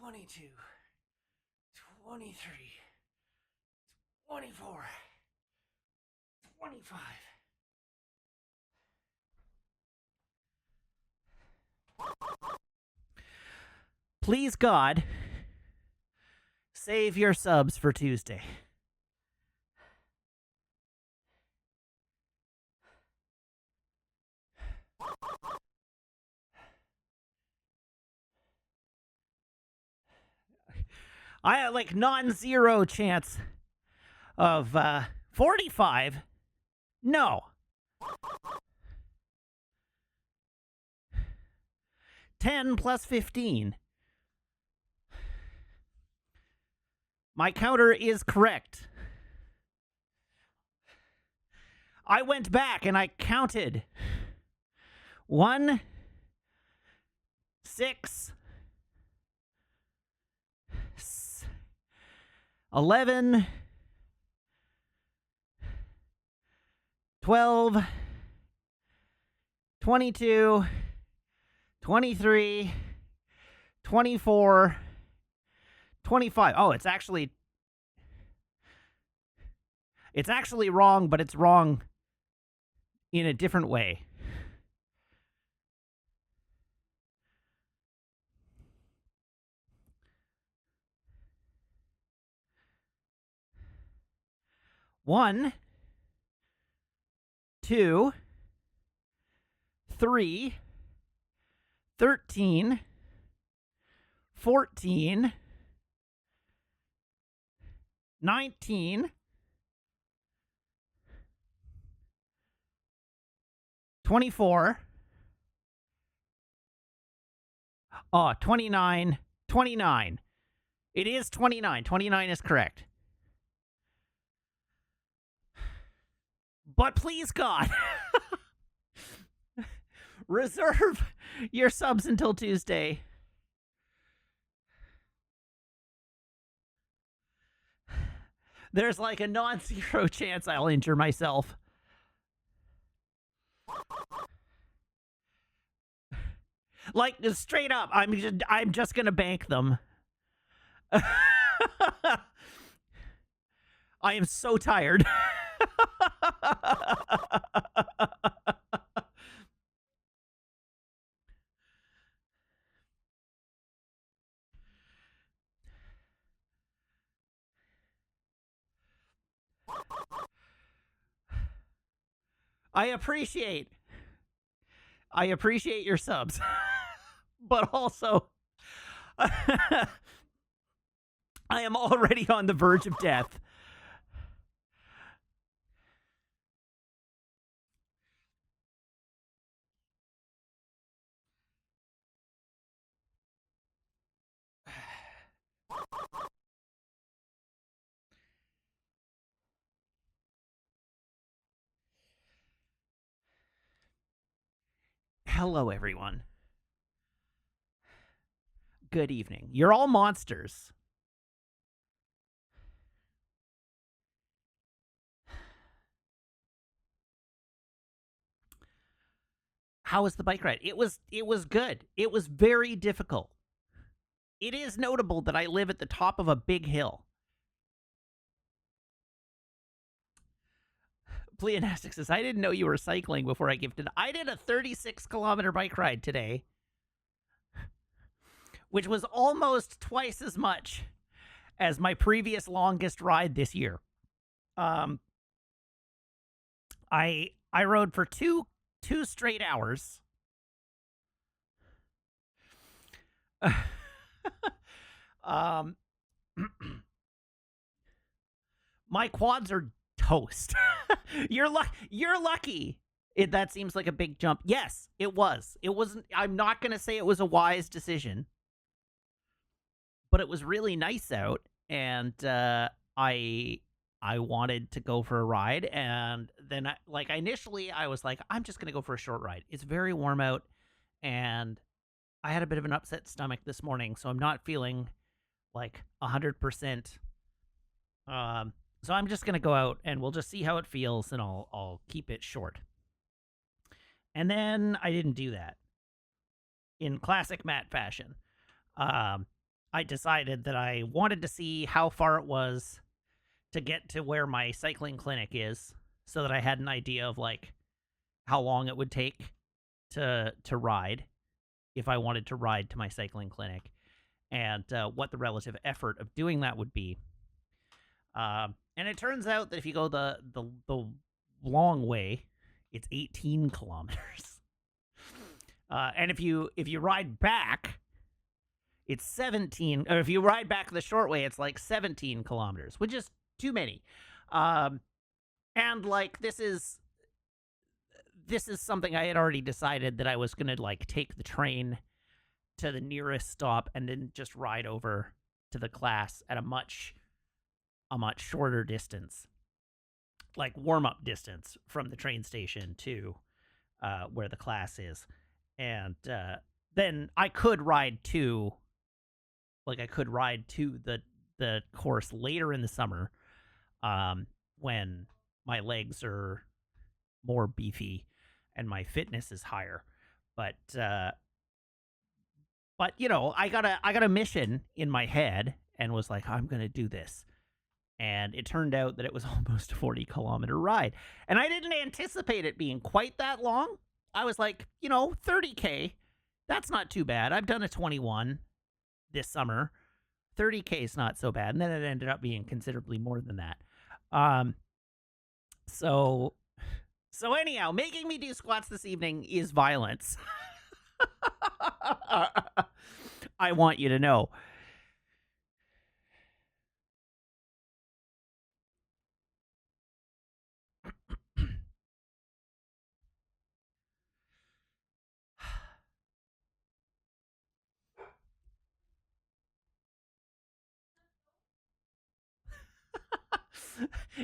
22, 23, 24, 25. Please, God, save your subs for Tuesday. I have like non-zero chance of 45. No. 10 plus 15. My counter is correct. I went back and I counted 1, 6, 11, 12, 22, 23, 24, 25. Oh, it's actually wrong, but it's wrong in a different way. One, 2, 3, 13, 14, 19, 24, 29, 29. It is 29. 29 is correct. But please, God, reserve your subs until Tuesday. There's like a non-zero chance I'll injure myself. Like, straight up, I'm just gonna bank them. I am so tired. I appreciate your subs, but also I am already on the verge of death. Hello, everyone. Good evening. You're all monsters. How was the bike ride? It was good. It was very difficult. It is notable that I live at the top of a big hill. Pleonastic says, I didn't know you were cycling before I gifted. I did a 36-kilometer bike ride today, which was almost twice as much as my previous longest ride this year. I rode for two straight hours. My quads are toast. You're lucky. That seems like a big jump. Yes, it was. It wasn't. I'm not going to say it was a wise decision, but it was really nice out, and I wanted to go for a ride, and then initially I was like, I'm just going to go for a short ride. It's very warm out, and I had a bit of an upset stomach this morning, so I'm not feeling like 100%. So I'm just going to go out, and we'll just see how it feels, and I'll keep it short. And then I didn't do that in classic Matt fashion. um, I decided that I wanted to see how far it was to get to where my cycling clinic is, so that I had an idea of like how long it would take to ride if I wanted to ride to my cycling clinic, and what the relative effort of doing that would be. And it turns out that if you go the long way, it's 18 kilometers. And if you ride back, it's 17. Or if you ride back the short way, it's like 17 kilometers, which is too many. And like this is something I had already decided that I was gonna like take the train to the nearest stop and then just ride over to the class at a much shorter distance, like warm up distance from the train station to where the class is, and then I could ride to the course later in the summer, when my legs are more beefy and my fitness is higher, but you know, I got a mission in my head and was like, I'm gonna do this. And it turned out that it was almost a 40-kilometer ride. And I didn't anticipate it being quite that long. I was like, 30K, that's not too bad. I've done a 21 this summer. 30K is not so bad. And then it ended up being considerably more than that. So anyhow, making me do squats this evening is violence. I want you to know.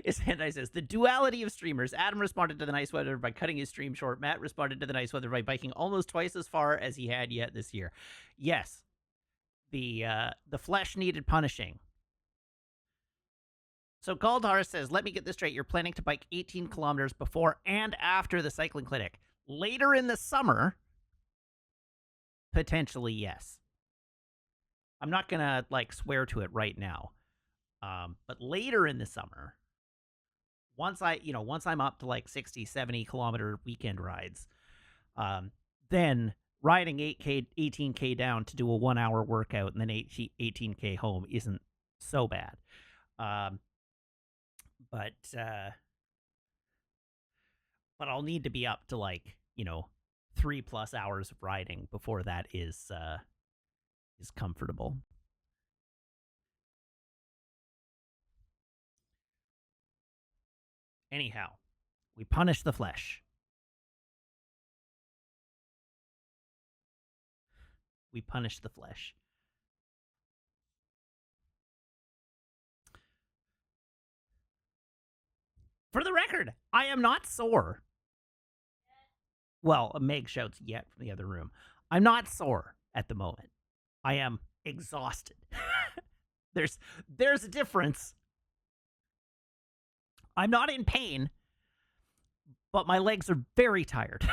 Sandai says, the duality of streamers. Adam responded to the nice weather by cutting his stream short. Matt responded to the nice weather by biking almost twice as far as he had yet this year. Yes, the flesh needed punishing. So Galdar says, let me get this straight. You're planning to bike 18 kilometers before and after the cycling clinic. Later in the summer, potentially, yes. I'm not going to like swear to it right now. But later in the summer, once I'm up to like 60, 70 kilometer weekend rides, then riding 18K down to do a 1 hour workout and then 18K home isn't so bad. But I'll need to be up to like, 3+ hours of riding before that is comfortable. Anyhow, we punish the flesh. We punish the flesh. For the record, I am not sore. Well, Meg shouts yet from the other room. I'm not sore at the moment. I am exhausted. There's a difference. I'm not in pain, but my legs are very tired.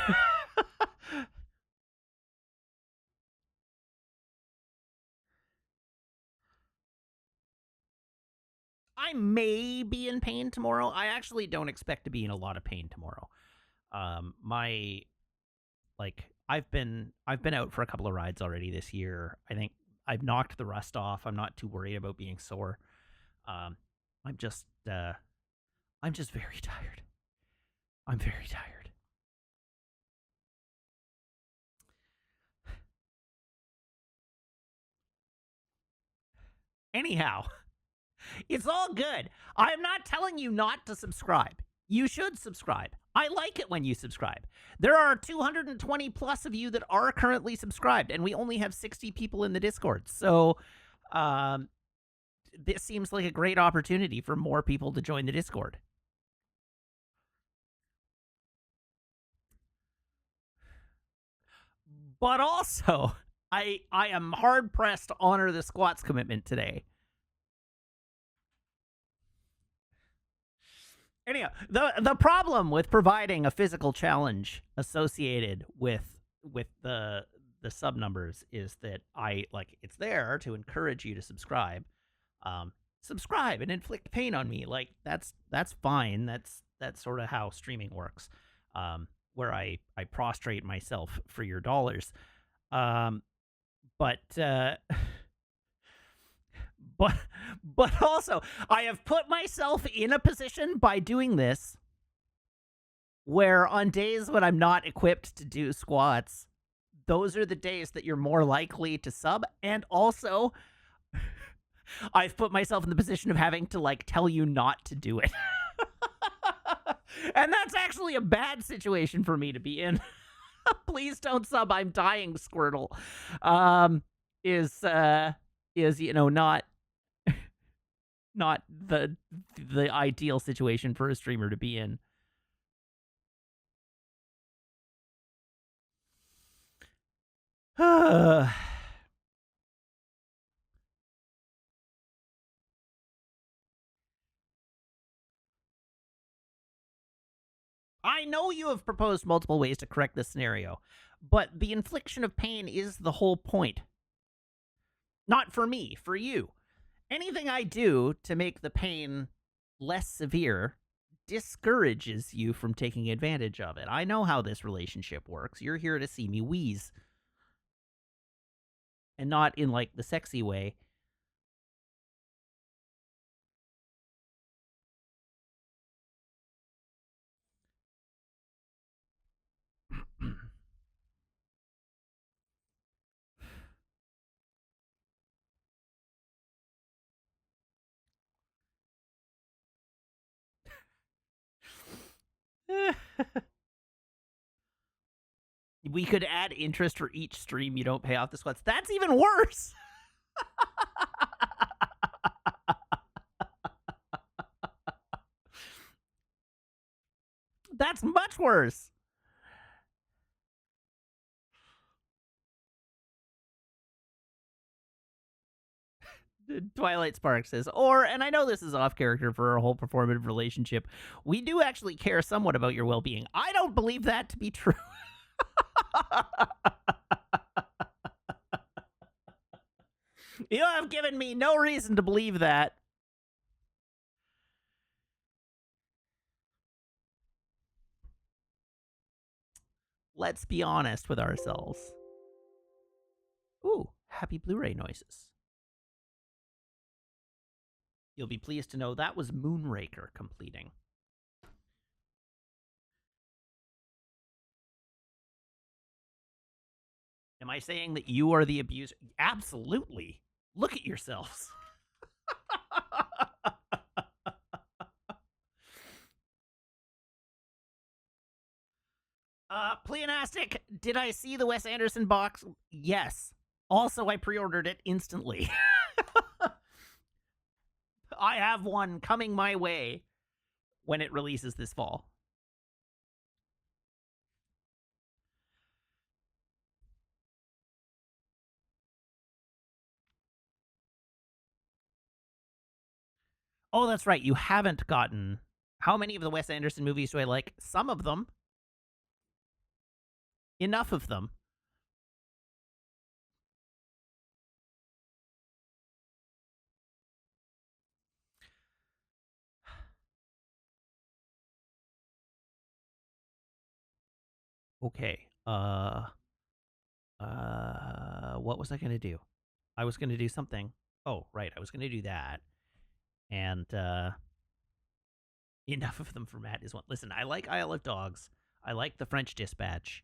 I may be in pain tomorrow. I actually don't expect to be in a lot of pain tomorrow. I've been out for a couple of rides already this year. I think I've knocked the rust off. I'm not too worried about being sore. I'm just very tired. I'm very tired. Anyhow, it's all good. I'm not telling you not to subscribe. You should subscribe. I like it when you subscribe. There are 220 plus of you that are currently subscribed, and we only have 60 people in the Discord. So this seems like a great opportunity for more people to join the Discord. But also, I am hard pressed to honor the squats commitment today. Anyhow, the problem with providing a physical challenge associated with the the sub numbers is that I like it's there to encourage you to subscribe. Um, Subscribe and inflict pain on me. Like that's fine. That's sort of how streaming works. Where I prostrate myself for your dollars. Um, but but but also I have put myself in a position by doing this where on days when I'm not equipped to do squats, those are the days that you're more likely to sub. And also, I've put myself in the position of having to like tell you not to do it. And that's actually a bad situation for me to be in. Please don't sub. I'm dying, Squirtle. Is not the ideal situation for a streamer to be in. I know you have proposed multiple ways to correct this scenario, but the infliction of pain is the whole point. Not for me, for you. Anything I do to make the pain less severe discourages you from taking advantage of it. I know how this relationship works. You're here to see me wheeze. And not in, like, the sexy way. We could add interest for each stream you don't pay off the sweats. That's even worse! That's much worse! Twilight Spark says, and I know this is off character for our whole performative relationship, we do actually care somewhat about your well being. I don't believe that to be true. You have given me no reason to believe that. Let's be honest with ourselves. Ooh, happy Blu-ray noises. You'll be pleased to know that was Moonraker completing. Am I saying that you are the abuser? Absolutely. Look at yourselves. Pleonastic, did I see the Wes Anderson box? Yes. Also, I pre-ordered it instantly. I have one coming my way when it releases this fall. Oh, that's right. You haven't gotten... How many of the Wes Anderson movies do I like? Some of them. Enough of them. Okay. What was I going to do? I was going to do something. Oh, right. I was going to do that. And, enough of them for Matt is one. Listen, I like Isle of Dogs. I like the French Dispatch.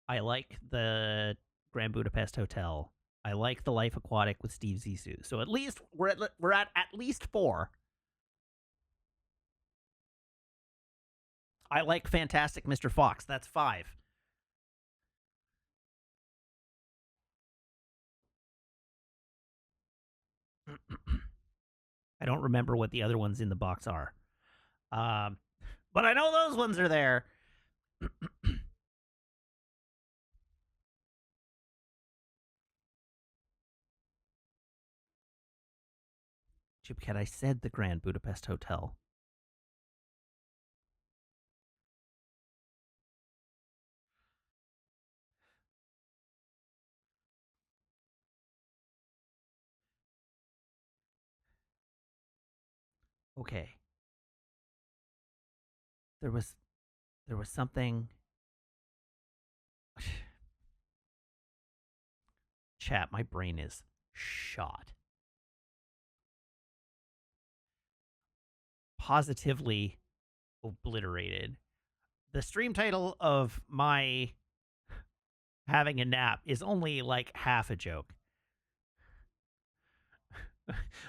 I like the Grand Budapest Hotel. I like the Life Aquatic with Steve Zissou. So at least we're at least 4. I like Fantastic Mr. Fox. That's 5. I don't remember what the other ones in the box are. But I know those ones are there. Chipcat, I said the Grand Budapest Hotel. Okay. There was something. Chat, my brain is shot. Positively obliterated. The stream title of my having a nap is only like half a joke.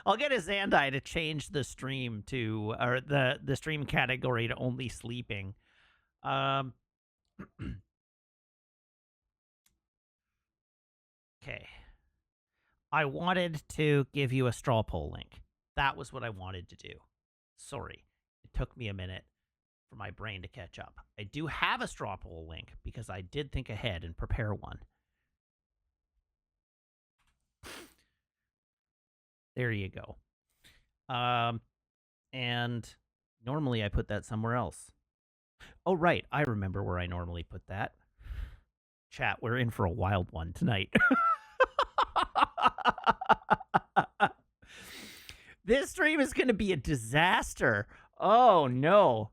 I'll get a Zandai to change the stream to, or the stream category to only sleeping. Okay. I wanted to give you a straw poll link. That was what I wanted to do. Sorry. It took me a minute for my brain to catch up. I do have a straw poll link because I did think ahead and prepare one. There you go. And normally I put that somewhere else. Oh, right. I remember where I normally put that. Chat, we're in for a wild one tonight. This stream is going to be a disaster. Oh, no.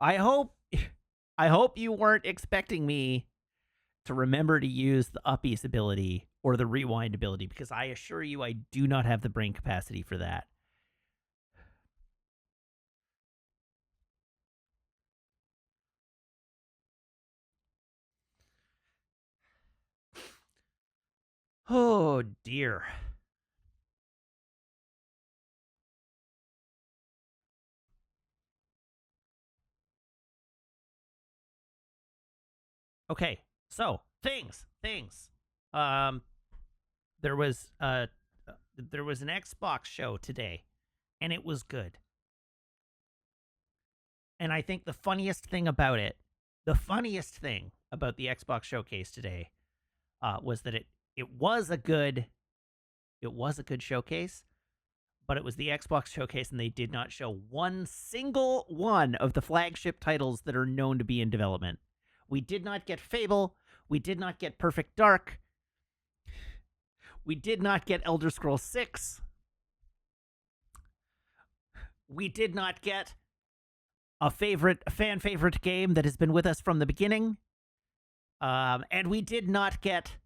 I hope you weren't expecting me to remember to use the uppies ability or the rewind ability, because I assure you I do not have the brain capacity for that. Oh, dear. Okay, so things. There was an Xbox show today, and it was good. And I think the funniest thing about the Xbox showcase today, was that it was a good showcase, but it was the Xbox showcase, and they did not show one single one of the flagship titles that are known to be in development. We did not get Fable. We did not get Perfect Dark. We did not get Elder Scrolls 6. We did not get a fan favorite game that has been with us from the beginning. And we did not get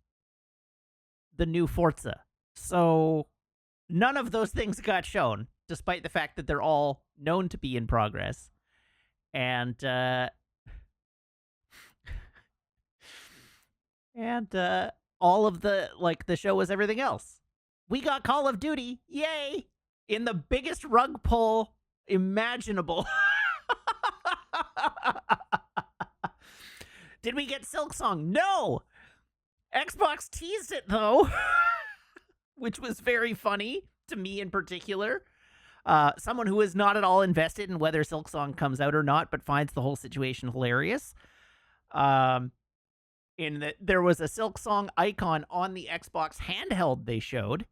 the new Forza. So none of those things got shown, despite the fact that they're all known to be in progress. And all of the show was everything else. We got Call of Duty, yay, in the biggest rug pull imaginable. Did we get Silksong? No. Xbox teased it though, which was very funny to me in particular. Someone who is not at all invested in whether Silksong comes out or not, but finds the whole situation hilarious. In that there was a Silksong icon on the Xbox handheld they showed.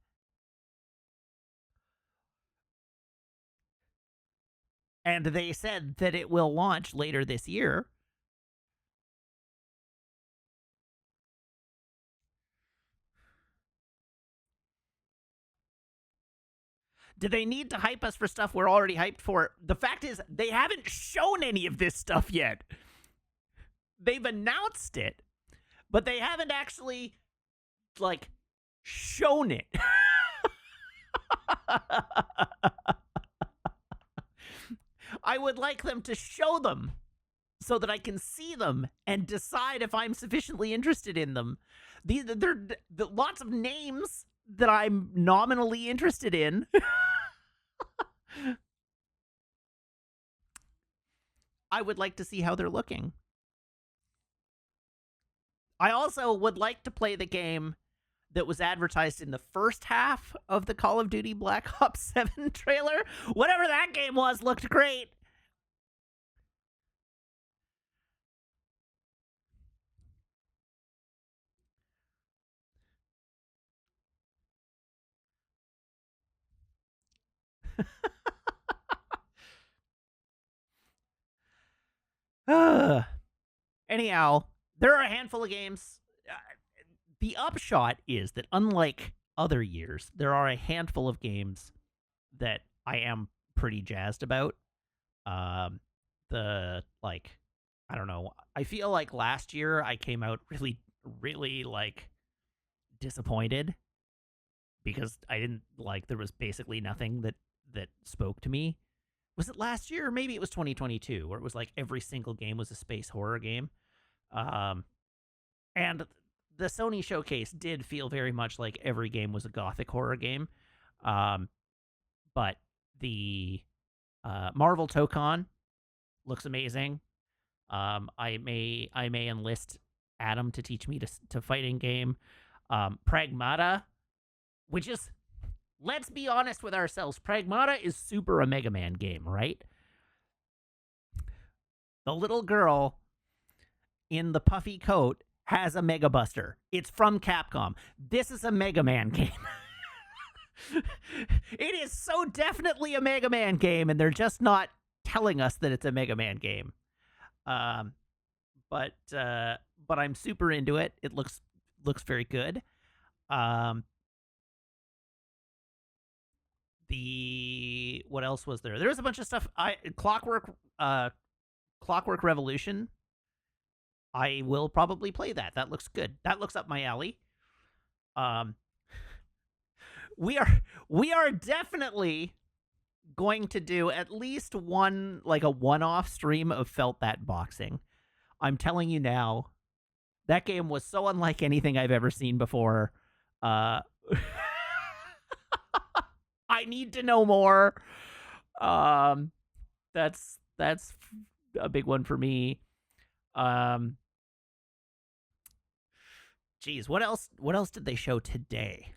And they said that it will launch later this year. Do they need to hype us for stuff we're already hyped for? The fact is, they haven't shown any of this stuff yet. They've announced it, but they haven't actually, shown it. I would like them to show them so that I can see them and decide if I'm sufficiently interested in them. There are lots of names that I'm nominally interested in. I would like to see how they're looking. I also would like to play the game that was advertised in the first half of the Call of Duty Black Ops 7 trailer. Whatever that game was looked great. Anyhow, There are a handful of games. The upshot is that unlike other years, there are a handful of games that I am pretty jazzed about. Um, the like, I don't know. I feel like last year I came out really, really like disappointed because I didn't like. There was basically nothing that spoke to me. Was it last year? Or maybe it was 2022, where it was like every single game was a space horror game. Um, and the Sony showcase did feel very much like every game was a gothic horror game. Um, but the Marvel Tokon looks amazing. I may enlist Adam to teach me to fighting game. Pragmata, which is, let's be honest with ourselves, Pragmata is super a Mega Man game, right? The little girl in the puffy coat has a Mega Buster. It's from Capcom. This is a Mega Man game. It is so definitely a Mega Man game, and they're just not telling us that it's a Mega Man game. But I'm super into it. It looks very good. What else was there? There was a bunch of stuff. Clockwork Revolution. I will probably play that. That looks good. That looks up my alley. We are definitely going to do at least one, like a one-off stream of Felt That Boxing. I'm telling you now, that game was so unlike anything I've ever seen before. I need to know more. That's a big one for me. Geez, what else did they show today?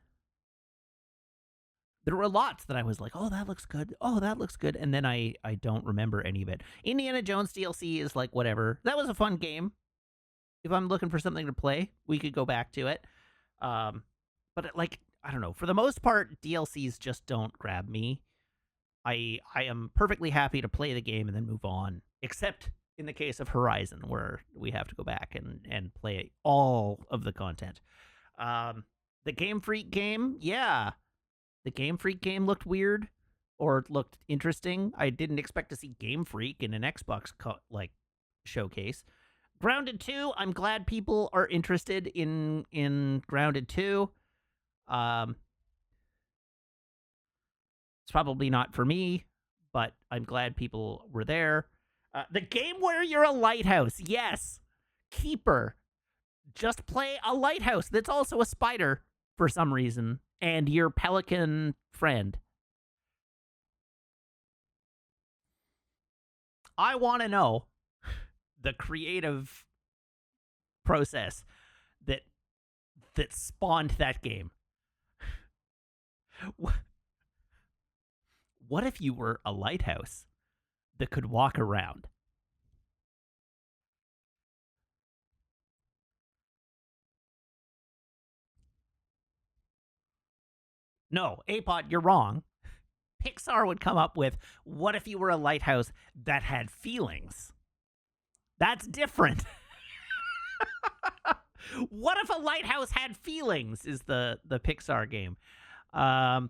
There were lots that I was like, oh, that looks good. Oh, that looks good. And then I don't remember any of it. Indiana Jones DLC is like, whatever. That was a fun game. If I'm looking for something to play, we could go back to it. But like, I don't know. For the most part, DLCs just don't grab me. I am perfectly happy to play the game and then move on. Except in the case of Horizon, where we have to go back and play all of the content. The Game Freak game, yeah. The Game Freak game looked weird, or looked interesting. I didn't expect to see Game Freak in an Xbox showcase. Grounded 2, I'm glad people are interested in Grounded 2. It's probably not for me, but I'm glad people were there. The game where you're a lighthouse, yes. Keeper. Just play a lighthouse that's also a spider for some reason, and your pelican friend. I want to know the creative process that spawned that game. What if you were a lighthouse that could walk around? No, Apod, you're wrong. Pixar would come up with, what if you were a lighthouse that had feelings? That's different. What if a lighthouse had feelings is the Pixar game. Oh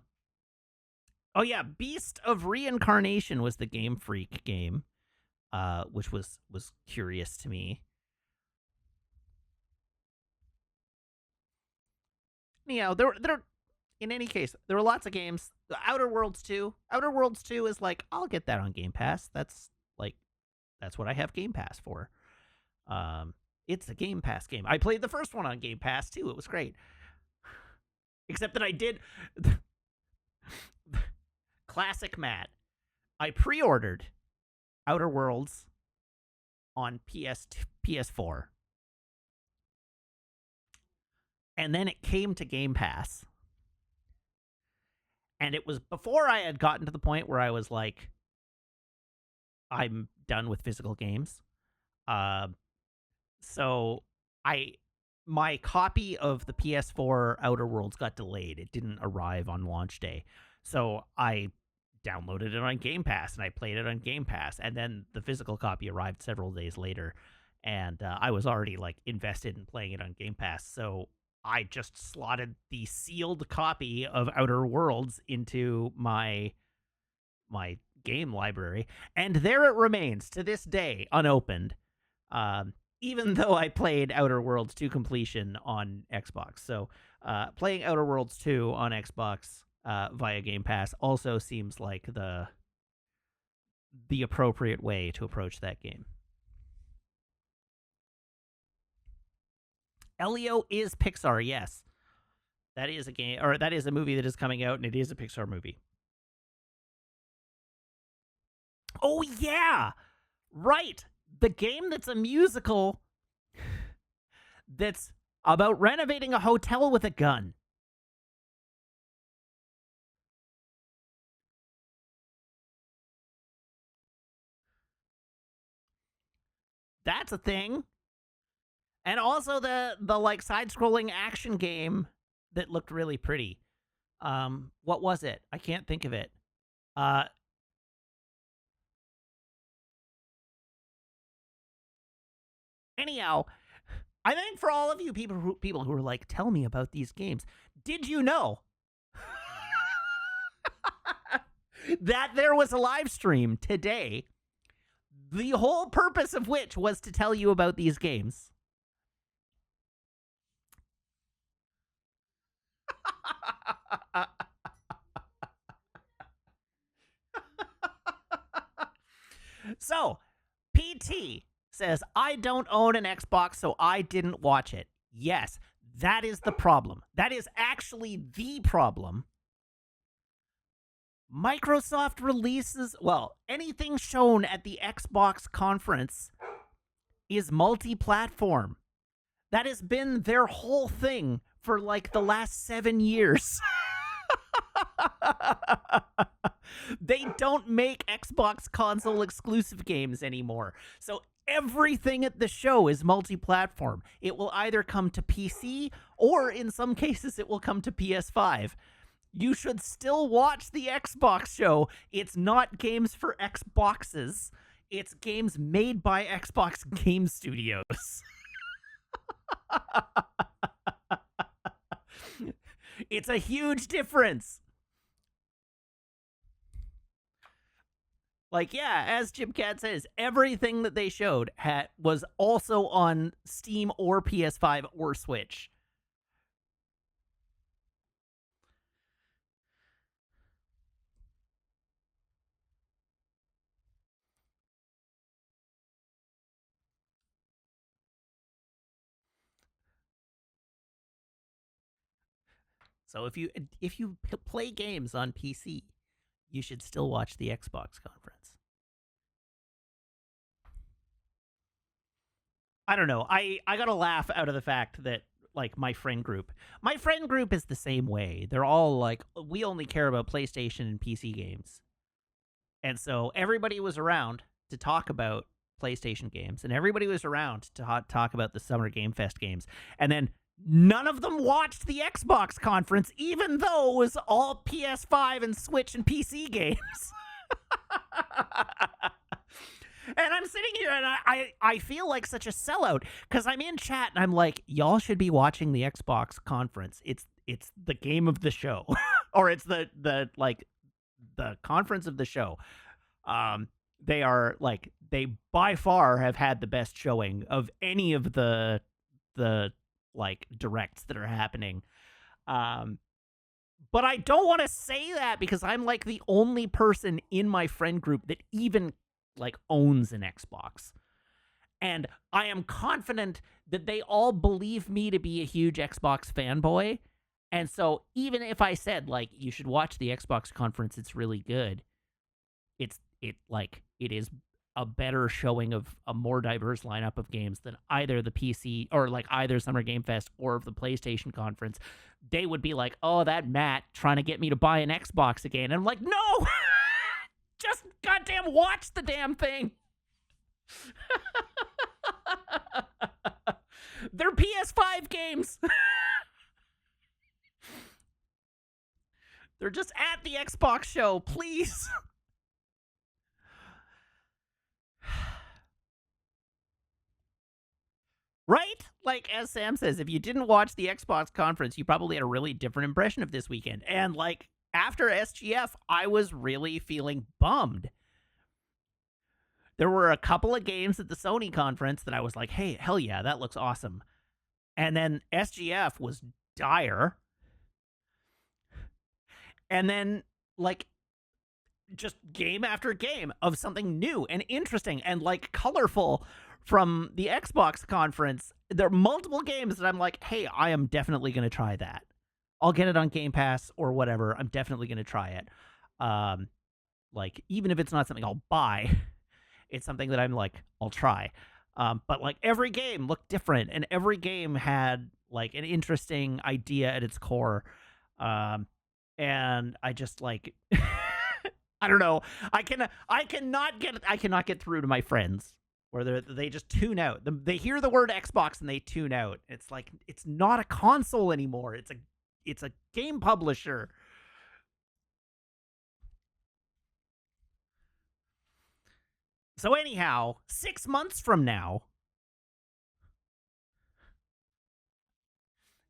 yeah, Beast of Reincarnation was the Game Freak game, which was curious to me. You know, there in any case, there were lots of games. The Outer Worlds 2. Outer Worlds 2 is like, I'll get that on Game Pass. That's what I have Game Pass for. It's a Game Pass game. I played the first one on Game Pass too. It was great. Except that I did classic Matt. I pre-ordered Outer Worlds on PS4. And then it came to Game Pass. And it was before I had gotten to the point where I was like, I'm done with physical games. So my copy of the PS4 Outer Worlds got delayed. It didn't arrive on launch day. So I downloaded it on Game Pass and I played it on Game Pass. And then the physical copy arrived several days later. and I was already like invested in playing it on Game Pass, so I just slotted the sealed copy of Outer Worlds into my game library, and there it remains to this day, unopened. Even though I played Outer Worlds to completion on Xbox, so playing Outer Worlds 2 on Xbox via Game Pass also seems like the appropriate way to approach that game. Elio is Pixar, yes. That is a game, or that is a movie that is coming out, and it is a Pixar movie. Oh yeah, right. The game that's a musical that's about renovating a hotel with a gun. That's a thing. And also the like side scrolling action game that looked really pretty. What was it? I can't think of it. Uh Anyhow, I think for all of you people who are like, tell me about these games. Did you know that there was a live stream today, the whole purpose of which was to tell you about these games? So, PT says, I don't own an Xbox, so I didn't watch it. Yes, that is the problem. That is actually the problem. Microsoft releases, well, anything shown at the Xbox conference is multi platform. That has been their whole thing for like the last 7 years. They don't make Xbox console exclusive games anymore. So everything at the show is multi-platform. It will either come to PC or in some cases it will come to PS5. You should still watch the Xbox show. It's not games for Xboxes. It's games made by Xbox Game Studios. It's a huge difference. Like, yeah, as Jim Cat says, everything that they showed was also on Steam or PS5 or Switch. So if you play games on PC, you should still watch the Xbox conference. I don't know. I got a laugh out of the fact that like my friend group is the same way. They're all like, we only care about PlayStation and PC games. And so everybody was around to talk about PlayStation games, and everybody was around to talk about the Summer Game Fest games. And then none of them watched the Xbox conference, even though it was all PS5 and Switch and PC games. And I'm sitting here and I feel like such a sellout because I'm in chat and I'm like, y'all should be watching the Xbox conference. It's the game of the show, or it's the like the conference of the show. They are like, they by far have had the best showing of any of the like directs that are happening. But I don't want to say that because I'm like the only person in my friend group that even like owns an Xbox. And I am confident that they all believe me to be a huge Xbox fanboy. And so even if I said like you should watch the Xbox conference, it's really good. It is a better showing of a more diverse lineup of games than either the PC or like either Summer Game Fest or of the PlayStation conference. They would be like, "Oh, that Matt trying to get me to buy an Xbox again." And I'm like, "No! Just goddamn watch the damn thing." They're PS5 games. They're just at the Xbox show, please. Right? Like, as Sam says, if you didn't watch the Xbox conference, you probably had a really different impression of this weekend. And, like, after SGF, I was really feeling bummed. There were a couple of games at the Sony conference that I was like, hey, hell yeah, that looks awesome. And then SGF was dire. And then, like, just game after game of something new and interesting and, like, colorful from the Xbox conference. There are multiple games that I'm like, hey, I am definitely going to try that. I'll get it on Game Pass or whatever. I'm definitely going to try it. Like, even if it's not something I'll buy, it's something that I'm like, I'll try. But, like, every game looked different, and every game had, like, an interesting idea at its core. And I just, like, I don't know. I cannot get through to my friends where they just tune out. They hear the word Xbox and they tune out. It's like, it's not a console anymore. It's a game publisher. So anyhow, 6 months from now,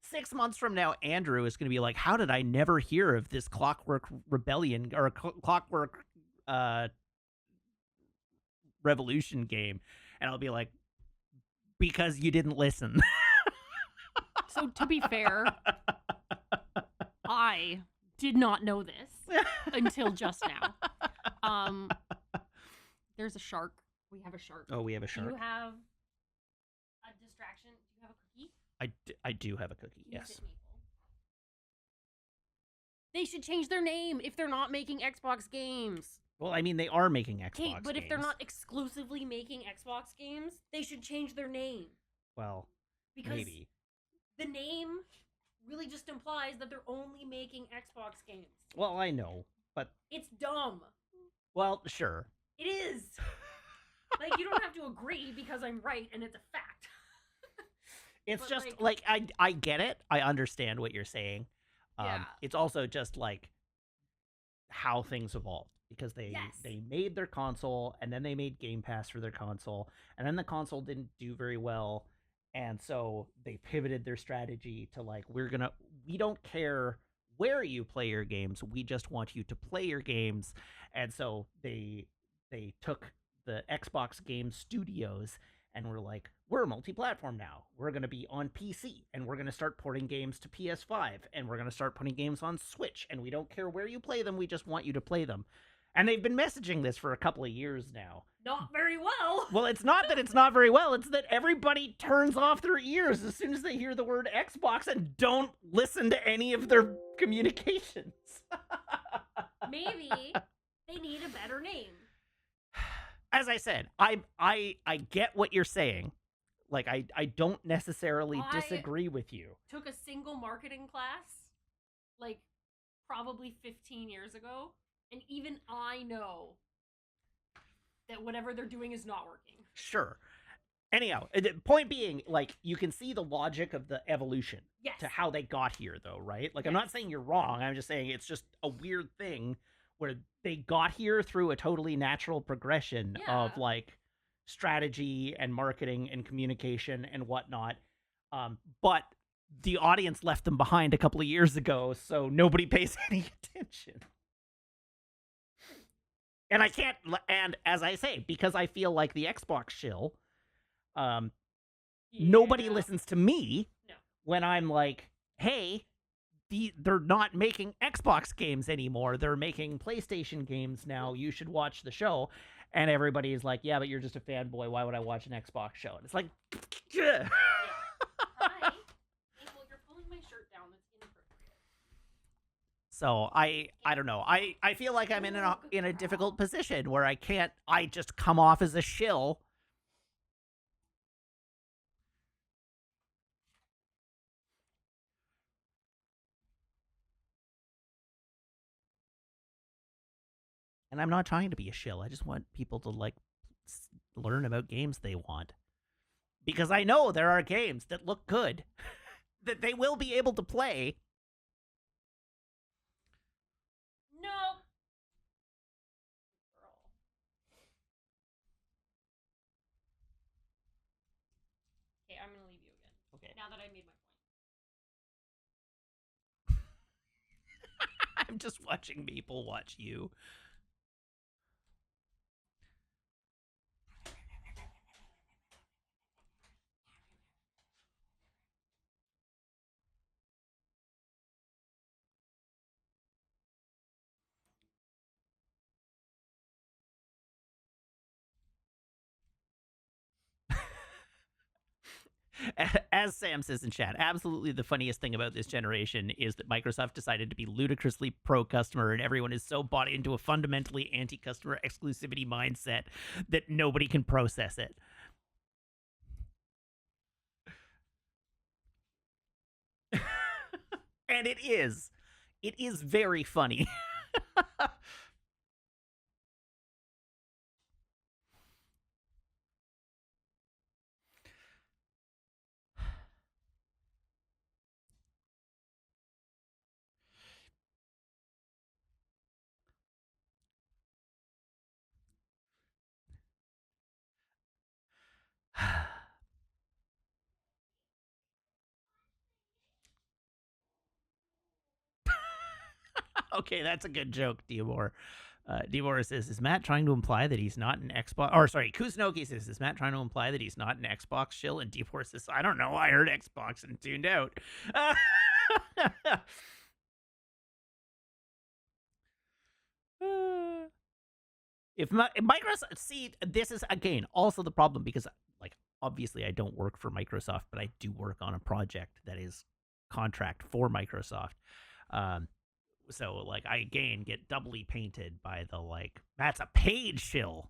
6 months from now, Andrew is going to be like, how did I never hear of this Clockwork Rebellion or Clockwork Revolution game? And I'll be like, because you didn't listen. So to be fair, I did not know this until just now. There's a shark. We have a shark. Oh, we have a shark. Do you have a distraction? Do you have a cookie? I do have a cookie, Can you yes. sit, Maple? They should change their name if they're not making Xbox games. Well, I mean, they are making Xbox Okay, but games. if they're not exclusively making Xbox games, they should change their name. Well, because maybe. The name really just implies that they're only making Xbox games. Well, I know, but... It's dumb. Well, sure. It is. Like, you don't have to agree because I'm right and it's a fact. It's but just, like I get it. I understand what you're saying. Yeah. It's also just, like, how things evolved. Because they made their console, and then they made Game Pass for their console, and then the console didn't do very well, and so they pivoted their strategy to, like, we don't care where you play your games, we just want you to play your games. And so they took the Xbox Game Studios and were like, we're multi-platform now. We're going to be on PC, and we're going to start porting games to PS5, and we're going to start putting games on Switch, and we don't care where you play them, we just want you to play them. And they've been messaging this for a couple of years now. Not very well. Well, it's not that it's not very well, it's that everybody turns off their ears as soon as they hear the word Xbox and don't listen to any of their communications. Maybe they need a better name. As I said, I get what you're saying. Like, I don't necessarily disagree with you. Took a single marketing class, like, probably 15 years ago, and even I know that whatever they're doing is not working. Sure. Anyhow, the point being, like, you can see the logic of the evolution to how they got here, though, right? Like, I'm not saying you're wrong. I'm just saying it's just a weird thing where they got here through a totally natural progression of, like, strategy and marketing and communication and whatnot. But the audience left them behind a couple of years ago, so nobody pays any attention. And I can't, and as I say, because I feel like the Xbox shill, nobody listens to me when I'm like, hey, they're not making Xbox games anymore. They're making PlayStation games now. You should watch the show. And everybody's like, yeah, but you're just a fanboy. Why would I watch an Xbox show? And it's like, Hi. Well, you're pulling my shirt down. That's inappropriate. So I don't know. I feel like I'm in a difficult position where I just come off as a shill. And I'm not trying to be a shill. I just want people to, like, learn about games they want. Because I know there are games that look good that they will be able to play. No. Girl. Okay, I'm gonna leave. Okay. Now that I made my point. I'm just watching Maple watch you. As Sam says in chat, absolutely the funniest thing about this generation is that Microsoft decided to be ludicrously pro-customer, and everyone is so bought into a fundamentally anti-customer exclusivity mindset that nobody can process it. And it is. It is very funny. Okay, that's a good joke, Diabor. Diabor says, is Matt trying to imply that he's not an Xbox? Or, sorry, Kuznocki says, is Matt trying to imply that he's not an Xbox shill? And Diabor says, I don't know. I heard Xbox and tuned out. If Microsoft, see, this is again also the problem because, like, obviously I don't work for Microsoft, but I do work on a project that is contract for Microsoft. So like I again get doubly painted by the like that's a paid shill.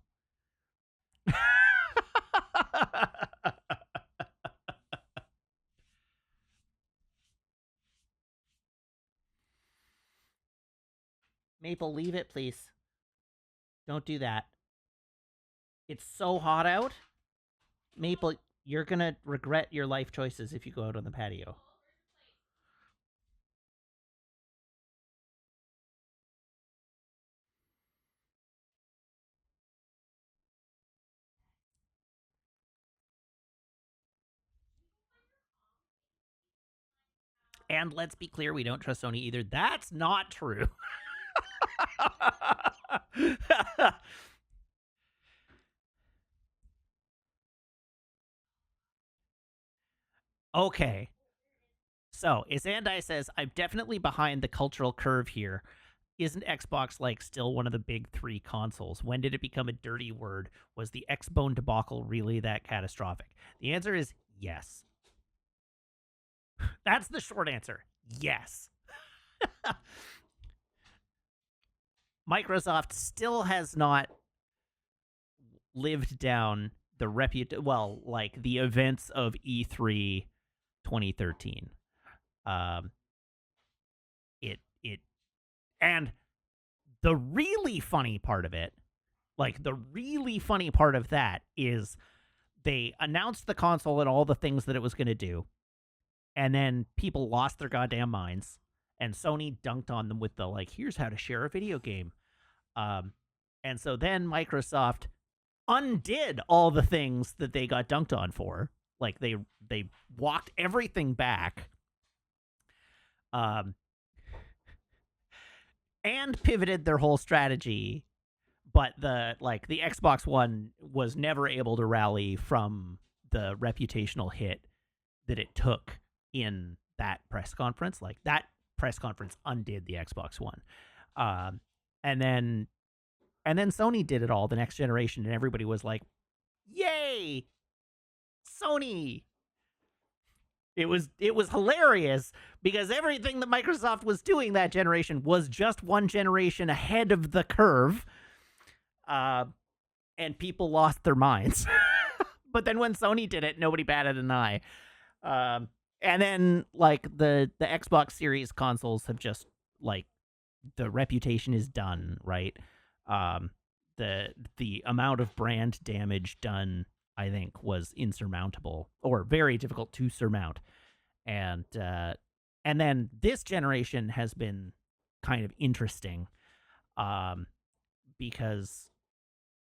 Maple, leave it, please. Don't do that. It's so hot out. Maple, you're gonna regret your life choices if you go out on the patio. And let's be clear, we don't trust Sony either. That's not true. Okay. So, Isandai says, I'm definitely behind the cultural curve here. Isn't Xbox like still one of the big three consoles? When did it become a dirty word? Was the Xbone debacle really that catastrophic? The answer is yes. That's the short answer. Yes. Microsoft still has not lived down the like the events of E3 2013. Um it and the really funny part of it, like the really funny part of that is they announced the console and all the things that it was going to do, and then people lost their goddamn minds, and Sony dunked on them with the like, here's how to share a video game. And so then Microsoft undid all the things that they got dunked on for. Like they walked everything back. And pivoted their whole strategy, but the Xbox One was never able to rally from the reputational hit that it took in that press conference. Like that press conference undid the Xbox One. And then Sony did it all the next generation, and everybody was like, yay, Sony. It was hilarious because everything that Microsoft was doing that generation was just one generation ahead of the curve, and people lost their minds. But then when Sony did it, nobody batted an eye. And then like the Xbox Series consoles have just like the reputation is done, right? The amount of brand damage done, I think, was insurmountable or very difficult to surmount. And then this generation has been kind of interesting, because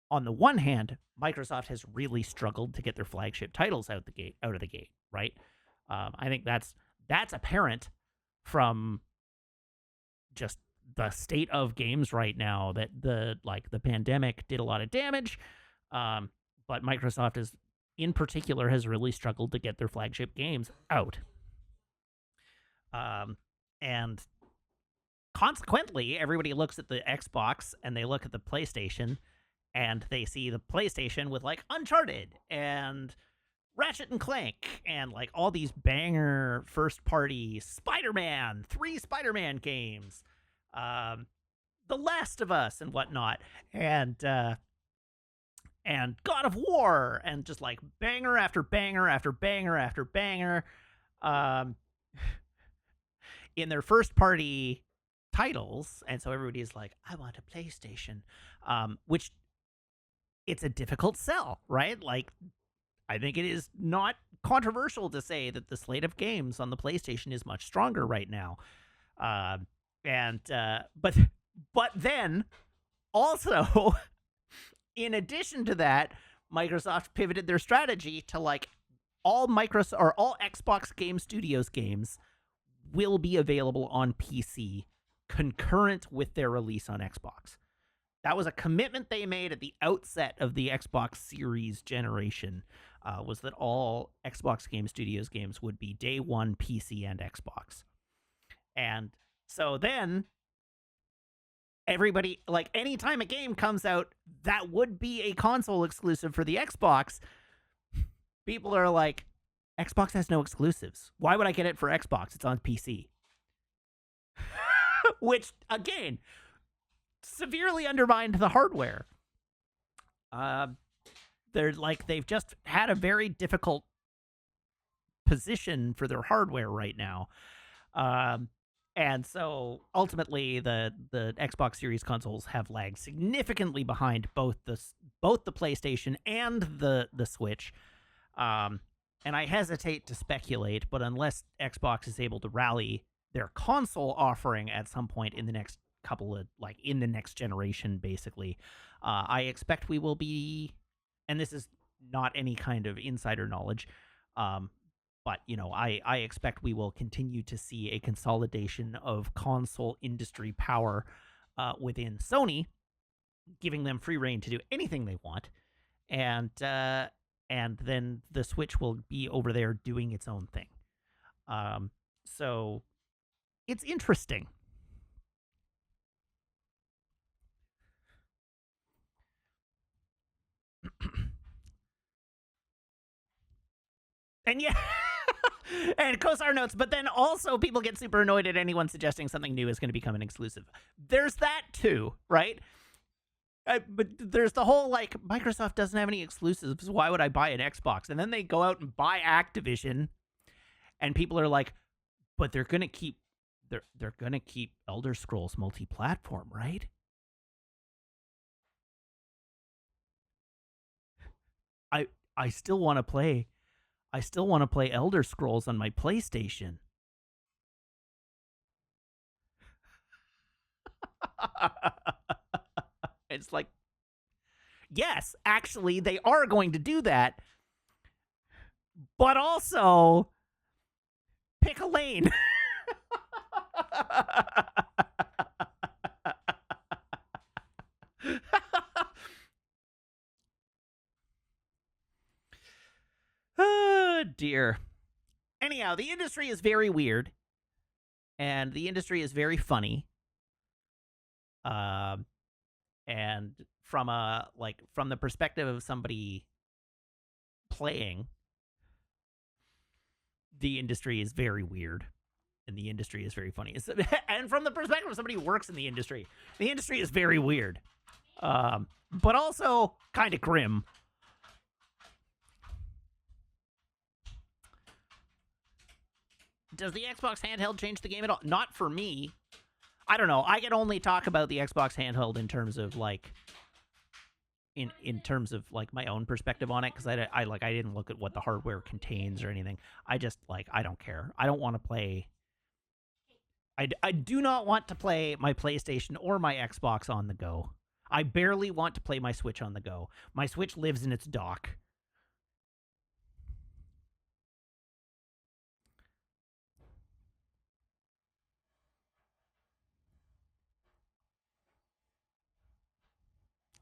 on the one hand, Microsoft has really struggled to get their flagship titles out of the gate, right? I think that's apparent from just the state of games right now, that the pandemic did a lot of damage, but Microsoft is in particular has really struggled to get their flagship games out, and consequently everybody looks at the Xbox and they look at the PlayStation and they see the PlayStation with like Uncharted and Ratchet and Clank and like all these banger first party Spider-Man, 3 Spider-Man games, The Last of Us and whatnot, and God of War, and just like banger after banger after banger after banger, in their first party titles. And so everybody's like, I want a PlayStation, which it's a difficult sell, right? Like, I think it is not controversial to say that the slate of games on the PlayStation is much stronger right now. But then also, in addition to that, Microsoft pivoted their strategy to like all Xbox Game Studios games will be available on PC concurrent with their release on Xbox. That was a commitment they made at the outset of the Xbox Series generation, was that all Xbox Game Studios games would be day one PC and Xbox. And so then everybody, like, anytime a game comes out that would be a console exclusive for the Xbox, people are like, Xbox has no exclusives. Why would I get it for Xbox? It's on PC. Which, again, severely undermined the hardware. They've just had a very difficult position for their hardware right now. And so ultimately the Xbox Series consoles have lagged significantly behind both the PlayStation and the Switch. And I hesitate to speculate, but unless Xbox is able to rally their console offering at some point in the next in the next generation, basically, I expect we will be, and this is not any kind of insider knowledge, but, I expect we will continue to see a consolidation of console industry power within Sony, giving them free reign to do anything they want. And then the Switch will be over there doing its own thing. So it's interesting. And yeah, and Kosar notes, but then also people get super annoyed at anyone suggesting something new is going to become an exclusive. There's that too, right? But there's the whole, like, Microsoft doesn't have any exclusives. Why would I buy an Xbox? And then they go out and buy Activision, and people are like, but they're gonna keep Elder Scrolls multi-platform, right? I still want to play. I still want to play Elder Scrolls on my PlayStation. It's like, yes, actually, they are going to do that, but also pick a lane. Oh, dear. Anyhow, the industry is very weird, and the industry is very funny. And from the perspective of somebody playing, the industry is very weird, and the industry is very funny. And from the perspective of somebody who works in the industry is very weird, but also kind of grim. Does the Xbox handheld change the game at all? Not for me. I don't know. I can only talk about the Xbox handheld in terms of like, in terms of like my own perspective on it, because I didn't look at what the hardware contains or anything. I just I don't care. I don't want to play. I do not want to play my PlayStation or my Xbox on the go. I barely want to play my Switch on the go. My Switch lives in its dock.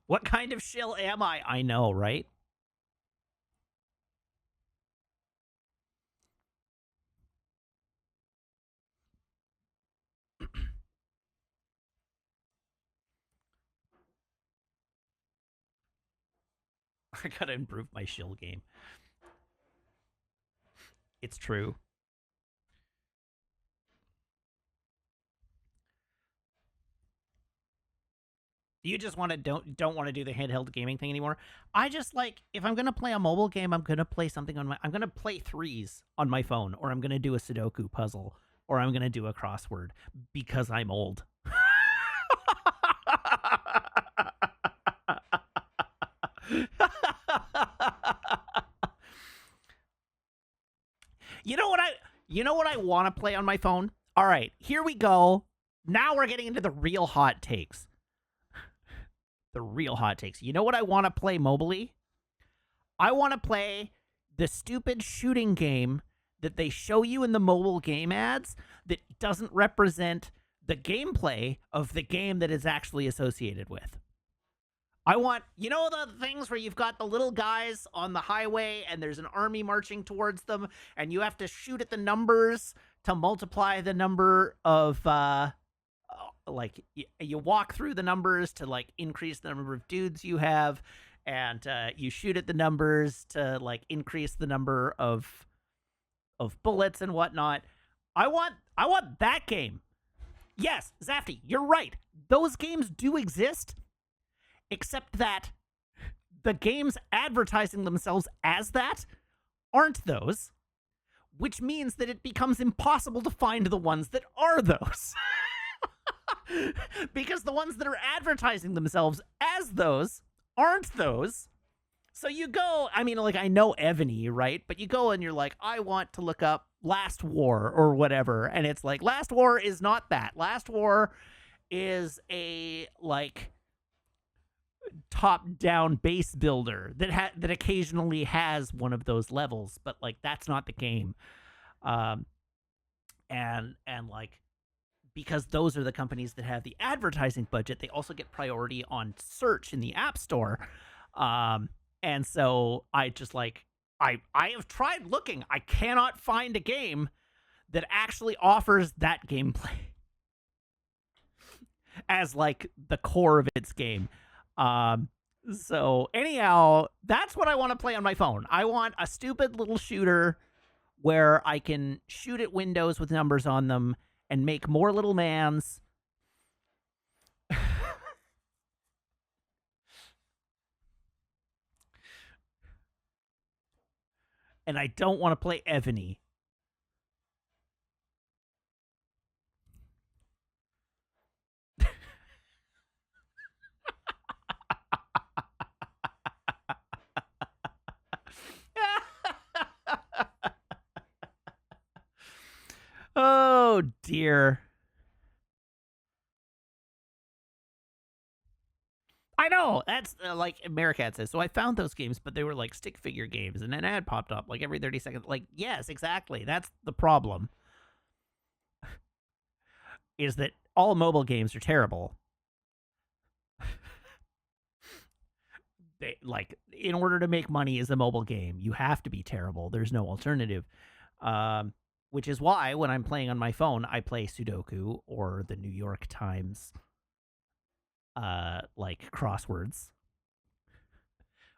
What kind of shill am I? I know, right? I gotta improve my shill game. It's true. You just want to don't want to do the handheld gaming thing anymore. I just like if I'm gonna play a mobile game, I'm gonna play something on my. I'm gonna play threes on my phone, or I'm gonna do a Sudoku puzzle, or I'm gonna do a crossword because I'm old. You know what I want to play on my phone? All right, here we go. Now we're getting into the real hot takes. The real hot takes. You know what I want to play mobily? I want to play the stupid shooting game that they show you in the mobile game ads that doesn't represent the gameplay of the game that is actually associated with. I want, you know, the things where you've got the little guys on the highway and there's an army marching towards them and you have to shoot at the numbers to multiply the number of, like, you walk through the numbers to, like, increase the number of dudes you have, and you shoot at the numbers to, like, increase the number of bullets and whatnot. I want that game. Yes, Zafty, you're right. Those games do exist. Except that the games advertising themselves as that aren't those, which means that it becomes impossible to find the ones that are those. Because the ones that are advertising themselves as those aren't those. So you go, I mean, like, I know Evany, right? But you go and you're like, I want to look up Last War or whatever. And it's like, Last War is not that. Last War is a, like, top-down base builder that occasionally has one of those levels, but like that's not the game. And like, because those are the companies that have the advertising budget, they also get priority on search in the App Store. And so I just like I have tried looking. I cannot find a game that actually offers that gameplay as like the core of its game. So anyhow, that's what I want to play on my phone. I want a stupid little shooter where I can shoot at windows with numbers on them and make more little mans. And I don't want to play Evany. Oh dear. I know, that's like Americat says. So I found those games, but they were like stick figure games, and an ad popped up like every 30 seconds. Like, yes, exactly. That's the problem. Is that all mobile games are terrible. They, like, in order to make money as a mobile game, you have to be terrible. There's no alternative. Which is why when I'm playing on my phone, I play Sudoku or the New York Times, like crosswords,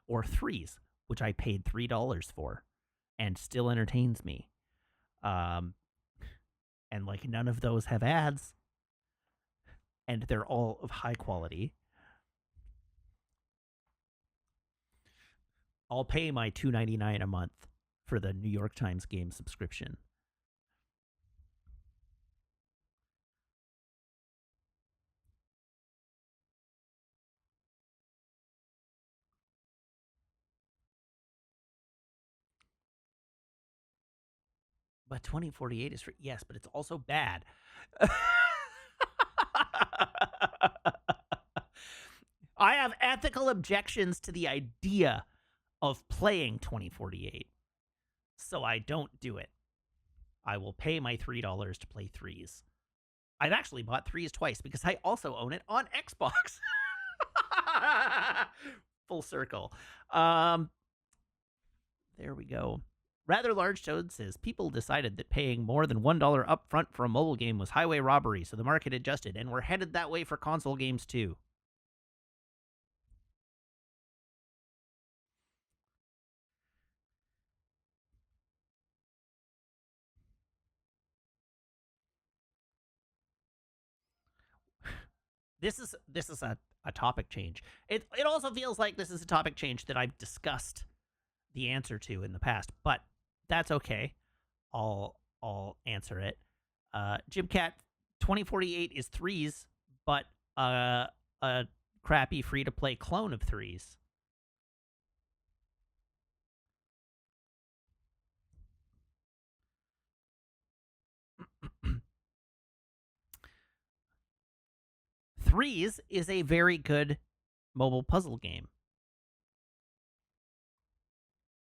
or threes, which I paid $3 for, and still entertains me. And like none of those have ads, and they're all of high quality. I'll pay my $2.99 a month for the New York Times game subscription. But 2048 is free. Yes, but it's also bad. I have ethical objections to the idea of playing 2048, so I don't do it. I will pay my $3 to play threes. I've actually bought threes twice because I also own it on Xbox. Full circle. There we go. Rather Large Toad says people decided that paying more than $1 upfront for a mobile game was highway robbery, so the market adjusted, and we're headed that way for console games too. This is a topic change. It also feels like this is a topic change that I've discussed the answer to in the past, but that's okay. I'll answer it. Jimcat 2048 is Threes, but a crappy free to play clone of Threes. Threes is a very good mobile puzzle game.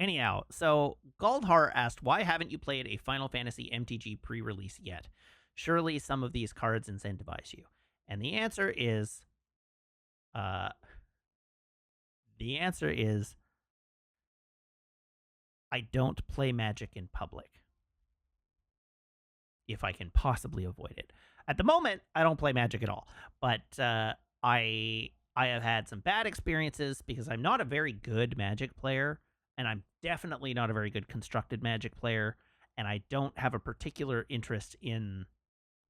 Anyhow, so Galdhar asked, why haven't you played a Final Fantasy MTG pre-release yet? Surely some of these cards incentivize you. And the answer is I don't play Magic in public. If I can possibly avoid it. At the moment, I don't play Magic at all. But I have had some bad experiences because I'm not a very good Magic player, and I'm definitely not a very good constructed Magic player, and I don't have a particular interest in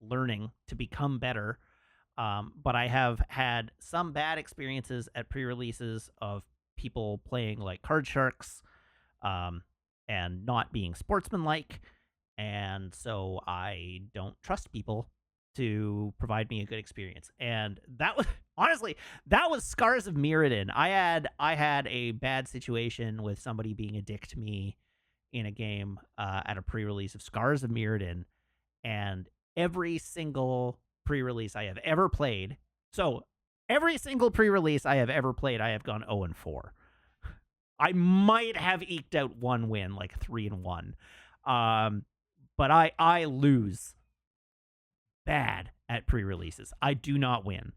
learning to become better. But I have had some bad experiences at pre-releases of people playing like card sharks and not being sportsmanlike. And so I don't trust people to provide me a good experience. And that was honestly, that was Scars of Mirrodin. I had a bad situation with somebody being a dick to me in a game at a pre-release of Scars of Mirrodin, and every single pre-release I have ever played. So every single pre-release I have ever played, I have gone 0-4. I might have eked out one win, like 3-1. But I lose bad at pre-releases. I do not win.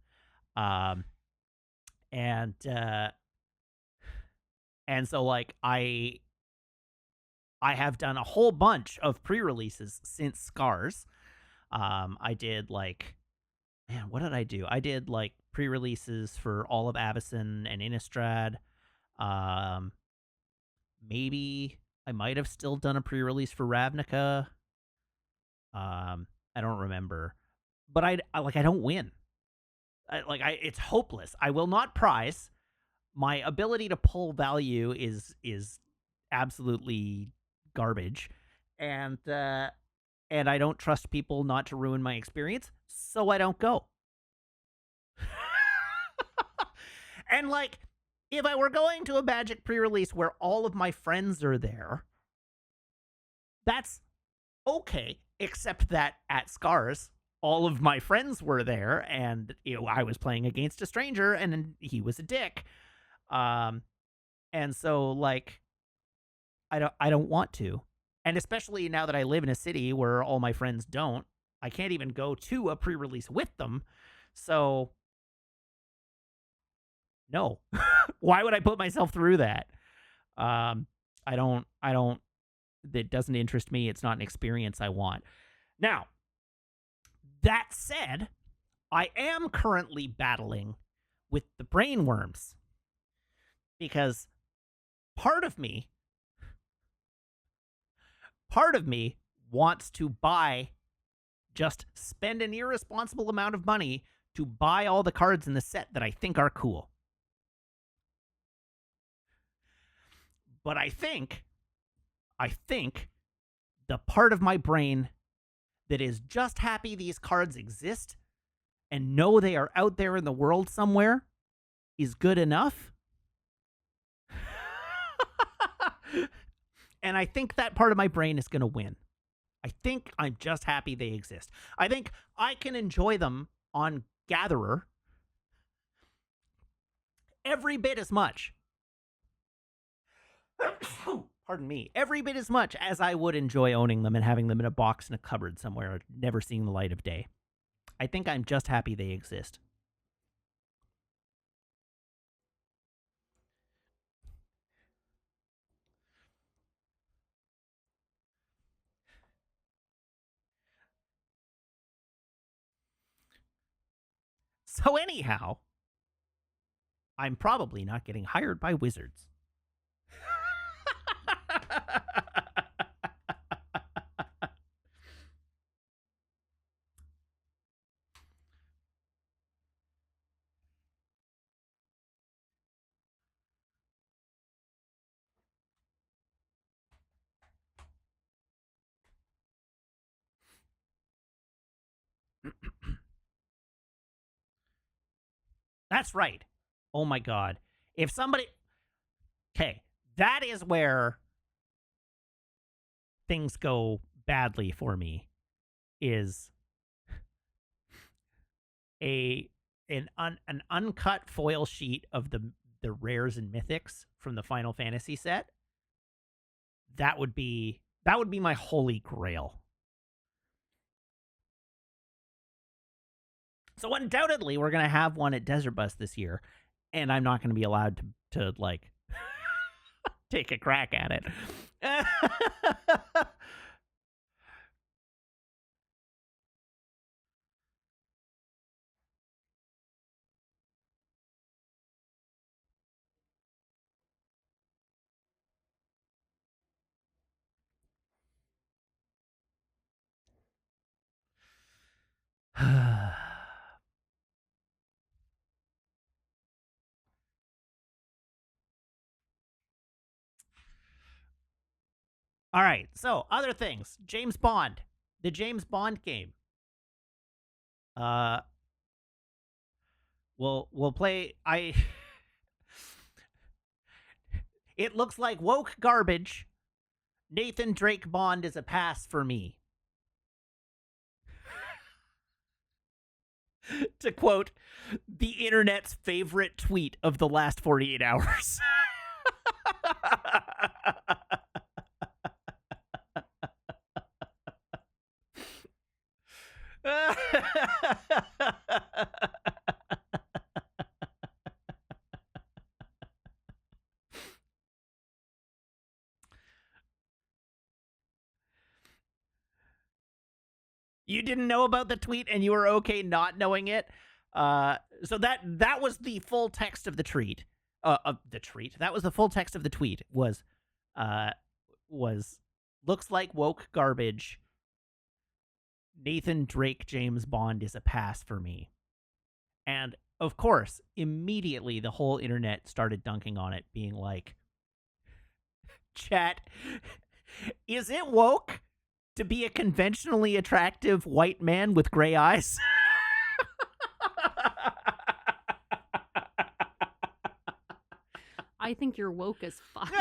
And so like I have done a whole bunch of pre-releases since Scars. I did like, man, what did I do? I did like pre-releases for all of Avacyn and Innistrad. Maybe I might have still done a pre-release for Ravnica. I don't remember, but I don't win. It's hopeless. I will not prize. My ability to pull value is absolutely garbage, and I don't trust people not to ruin my experience, so I don't go. And like, if I were going to a Magic pre-release where all of my friends are there, that's okay, except that at Scars, all of my friends were there, and I was playing against a stranger, and he was a dick. And so like, I don't want to, and especially now that I live in a city where all my friends don't, I can't even go to a pre-release with them. So no, why would I put myself through that? I don't. That doesn't interest me. It's not an experience I want. Now, that said, I am currently battling with the brain worms because part of me wants to just spend an irresponsible amount of money to buy all the cards in the set that I think are cool. But I think the part of my brain that is just happy these cards exist and know they are out there in the world somewhere is good enough. And I think that part of my brain is going to win. I think I'm just happy they exist. I think I can enjoy them on Gatherer every bit as much. Pardon me. Every bit as much as I would enjoy owning them and having them in a box in a cupboard somewhere, never seeing the light of day. I think I'm just happy they exist. So, anyhow, I'm probably not getting hired by Wizards. That's right. Oh my God. If somebody. Okay, that is where things go badly for me is a an uncut foil sheet of the rares and mythics from the Final Fantasy set. That would be my holy grail. So undoubtedly we're gonna have one at Desert Bus this year, and I'm not gonna be allowed to like take a crack at it. All right. So other things. James Bond, the James Bond game. Uh, we'll play. It looks like woke garbage. Nathan Drake Bond is a pass for me. To quote the internet's favorite tweet of the last 48 hours. You didn't know about the tweet and you were okay not knowing it. So that was the full text of the tweet. That was the full text of the tweet. Was looks like woke garbage. Nathan Drake James Bond is a pass for me. And of course, immediately the whole internet started dunking on it, being like, chat, is it woke to be a conventionally attractive white man with gray eyes? I think you're woke as fuck.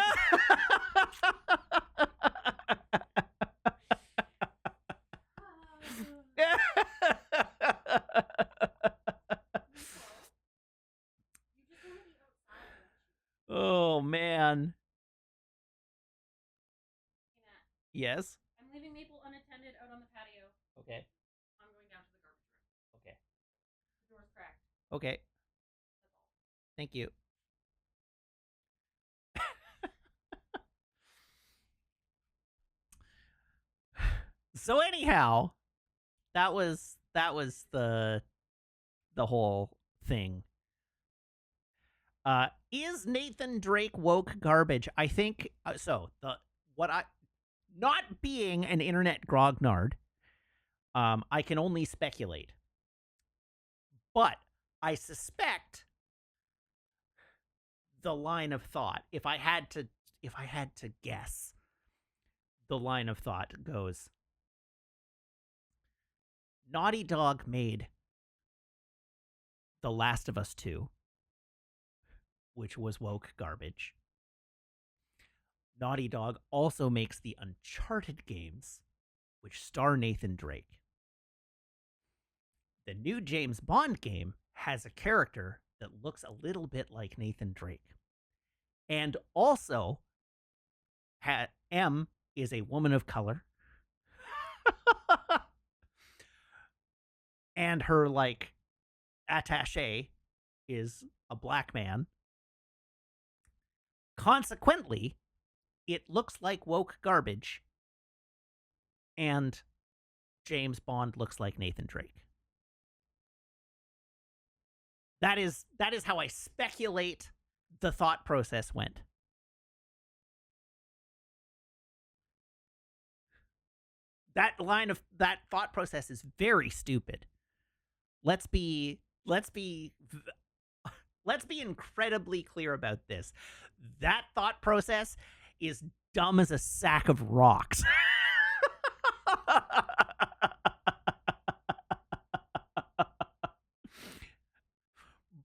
Oh, man. Yes? I'm leaving Maple unattended out on the patio. Okay. I'm going down to the garbage room. Okay. The door's cracked. Okay. That's all. Thank you. So anyhow, that was the whole thing. Is Nathan Drake woke garbage? I think so. Not being an internet grognard, I can only speculate. But I suspect the line of thought, if I had to guess, the line of thought goes, Naughty Dog made The Last of Us 2, which was woke garbage. Naughty Dog also makes the Uncharted games, which star Nathan Drake. The new James Bond game has a character that looks a little bit like Nathan Drake. And also, M is a woman of color. And her, like, attaché is a black man. Consequently, it looks like woke garbage. And James Bond looks like Nathan Drake. That is how I speculate the thought process went. That thought process is very stupid. Let's be incredibly clear about this. That thought process is dumb as a sack of rocks.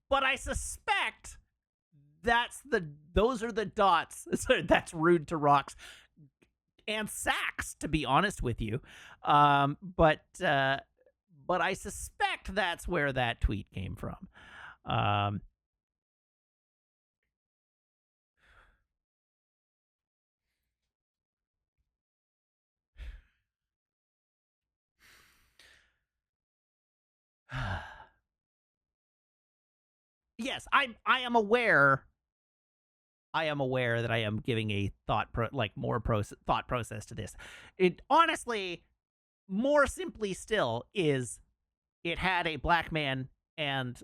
But I suspect those are the dots. That's rude to rocks and sacks, to be honest with you. But I suspect that's where that tweet came from. Yes, I am aware. I am aware that I am giving a thought process to this. It honestly, more simply still, is it had a black man and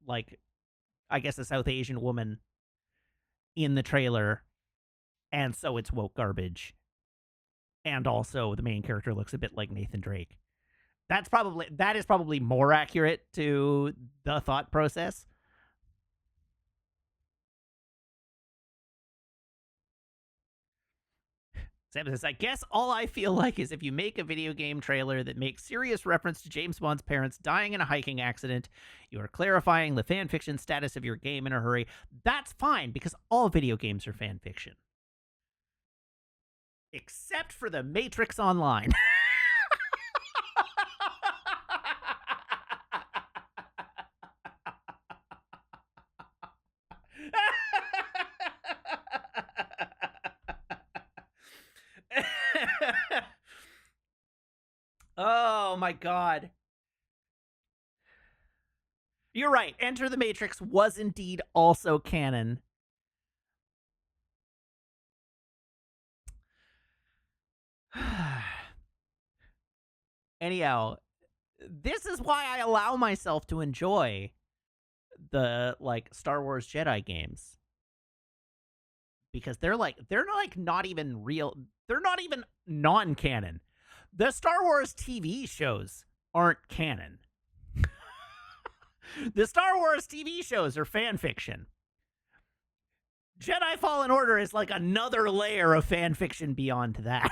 like I guess a South Asian woman in the trailer, and so it's woke garbage. And also the main character looks a bit like Nathan Drake. That is probably more accurate to the thought process. Sam says, I guess all I feel like is if you make a video game trailer that makes serious reference to James Bond's parents dying in a hiking accident, you are clarifying the fan fiction status of your game in a hurry. That's fine, because all video games are fan fiction. Except for The Matrix Online. Oh my god. You're right. Enter the Matrix was indeed also canon. Anyhow, this is why I allow myself to enjoy the Star Wars Jedi games. Because they're not even real. They're not even non-canon. The Star Wars TV shows aren't canon. The Star Wars TV shows are fan fiction. Jedi Fallen Order is like another layer of fan fiction beyond that.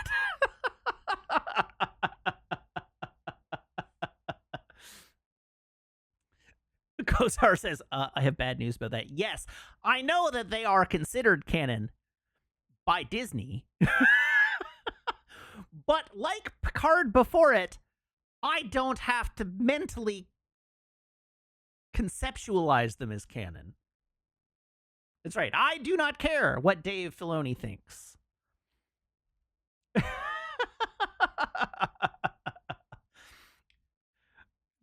Kozar says, I have bad news about that. Yes, I know that they are considered canon by Disney. But like Picard before it, I don't have to mentally conceptualize them as canon. That's right. I do not care what Dave Filoni thinks.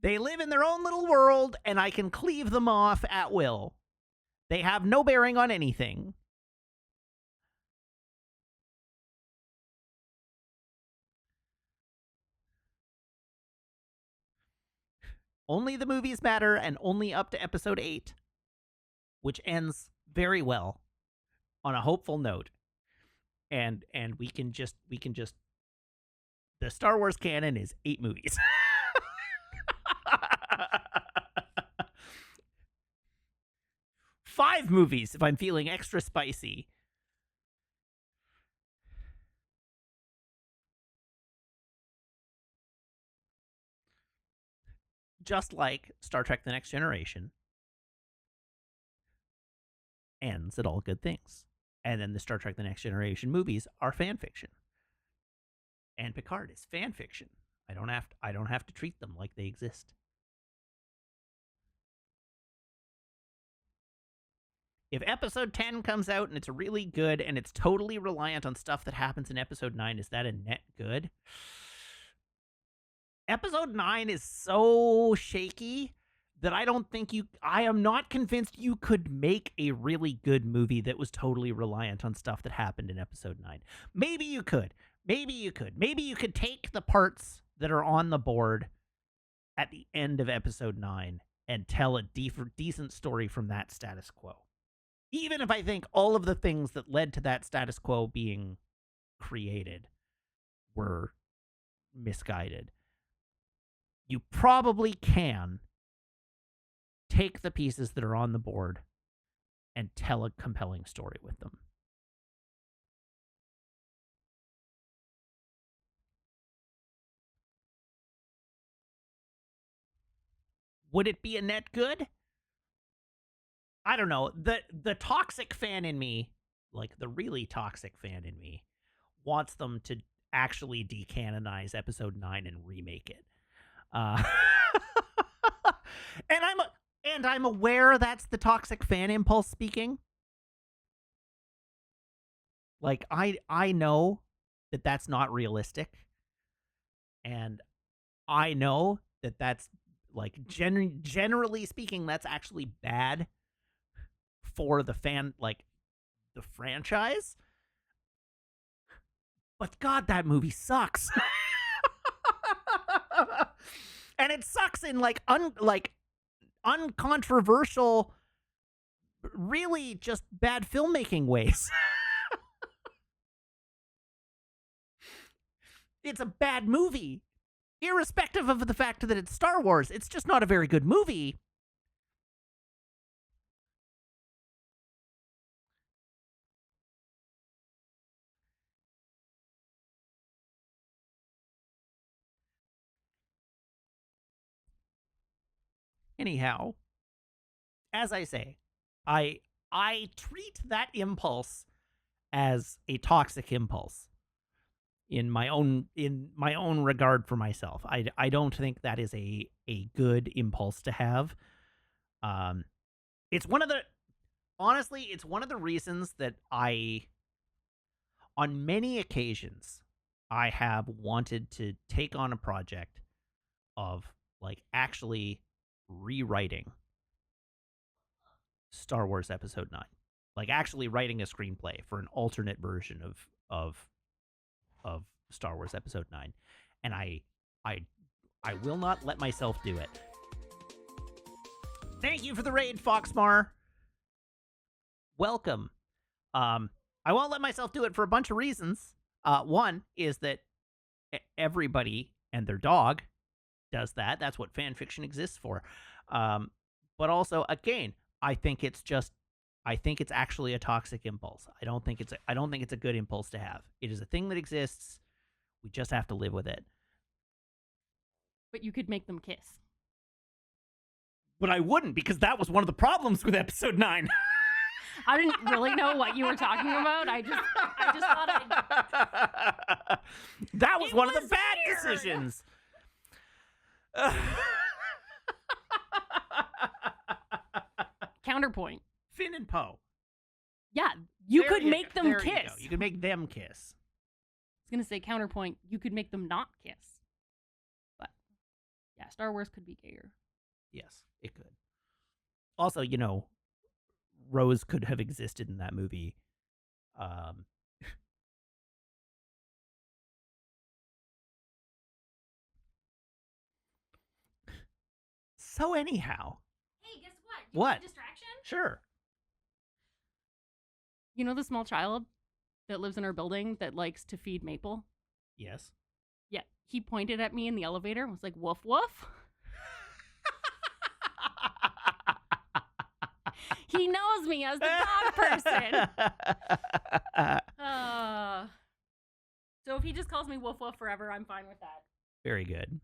They live in their own little world, and I can cleave them off at will. They have no bearing on anything. Only the movies matter, and only up to episode 8, which ends very well on a hopeful note. And we can just the Star Wars canon is 8 movies. 5 movies if I'm feeling extra spicy. Just like Star Trek The Next Generation ends at all good things. And then the Star Trek The Next Generation movies are fan fiction. And Picard is fan fiction. I don't have to treat them like they exist. If episode 10 comes out and it's really good and it's totally reliant on stuff that happens in episode 9, is that a net good? Episode 9 is so shaky that I am not convinced you could make a really good movie that was totally reliant on stuff that happened in episode 9. Maybe you could. Maybe you could take the parts that are on the board at the end of episode 9 and tell a decent story from that status quo. Even if I think all of the things that led to that status quo being created were misguided, you probably can take the pieces that are on the board and tell a compelling story with them. Would it be a net good? I don't know. The toxic fan in me, like the really toxic fan in me, wants them to actually decanonize episode 9 and remake it. Uh, and I'm aware that's the toxic fan impulse speaking. Like I know that that's not realistic, and I know that that's like generally speaking, that's actually bad for the fan, like the franchise. But God, that movie sucks. And it sucks in like uncontroversial, really just bad filmmaking ways. It's a bad movie. Irrespective of the fact that it's Star Wars, it's just not a very good movie. Anyhow, as I say, I treat that impulse as a toxic impulse in my own regard for myself. I don't think that is a good impulse to have. It's one of the honestly, it's one of the reasons that on many occasions I have wanted to take on a project of like actually rewriting Star Wars Episode 9. Like actually writing a screenplay for an alternate version of Star Wars Episode 9. And I will not let myself do it. Thank you for the raid, Foxmar. Welcome. I won't let myself do it for a bunch of reasons. One is that everybody and their dog does that. That's what fan fiction exists for. But also, again, I think it's actually a toxic impulse. I don't think it's a good impulse to have. It is a thing that exists. We just have to live with it. But you could make them kiss. But I wouldn't, because that was one of the problems with episode 9. I didn't really know what you were talking about. I just thought that was one of the bad decisions. Counterpoint. Finn and Poe. Yeah, you could make them there kiss. You could make them kiss. I was gonna say counterpoint. You could make them not kiss. But yeah, Star Wars could be gayer. Yes, it could. Also, Rose could have existed in that movie. So anyhow. Hey, guess what? What? Distraction? Sure. You know the small child that lives in our building that likes to feed Maple? Yes. Yeah, he pointed at me in the elevator and was like, woof woof. He knows me as the dog person. So if he just calls me woof woof forever, I'm fine with that. Very good.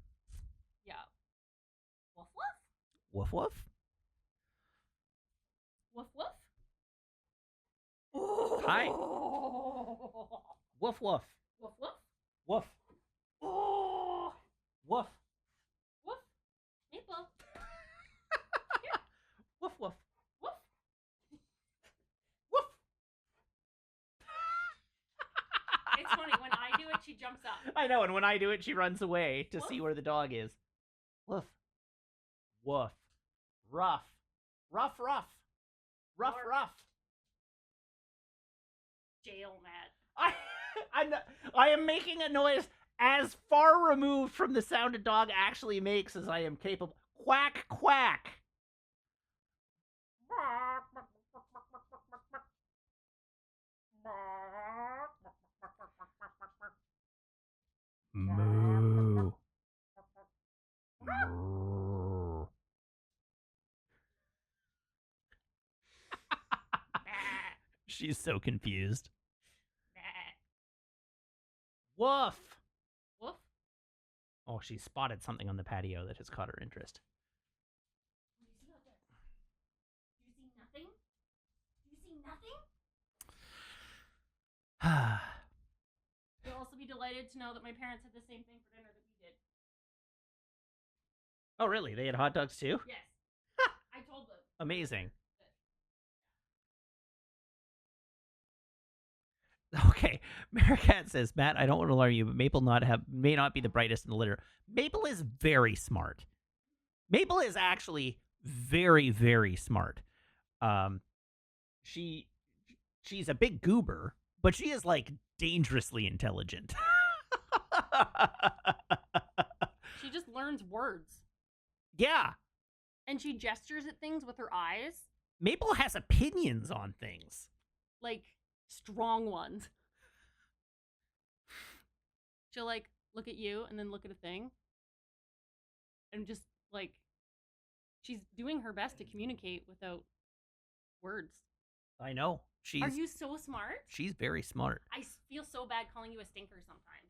Yeah. Woof Woof woof? woof? Woof woof? Hi. Woof woof. Woof woof? Woof. Oh. Woof. Woof. Maple. Woof woof. Woof. Woof. It's funny, when I do it, she jumps up. I know, and when I do it, she runs away to Woof. see where the dog is. Woof. Woof. Rough. Rough, rough. Rough, Or- rough. Jail, Matt. I am making a noise as far removed from the sound a dog actually makes as I am capable. Quack, quack. Moo. Moo. She's so confused. Woof. Woof. Oh, she spotted something on the patio that has caught her interest. What do you see out there? Do you see nothing? Do you see nothing? You'll also be delighted to know that my parents had the same thing for dinner that we did. Oh, really? They had hot dogs too? Yes. I told them. Amazing. Okay, Maricat says, Matt, I don't want to alarm you, but Maple may not be the brightest in the litter. Maple is very smart. Maple is actually very, very smart. She's a big goober, but she is like dangerously intelligent. She just learns words. Yeah. And she gestures at things with her eyes. Maple has opinions on things. Like, strong ones. She'll, like, look at you and then look at a thing. And just, like, she's doing her best to communicate without words. I know. Are you so smart? She's very smart. I feel so bad calling you a stinker sometimes.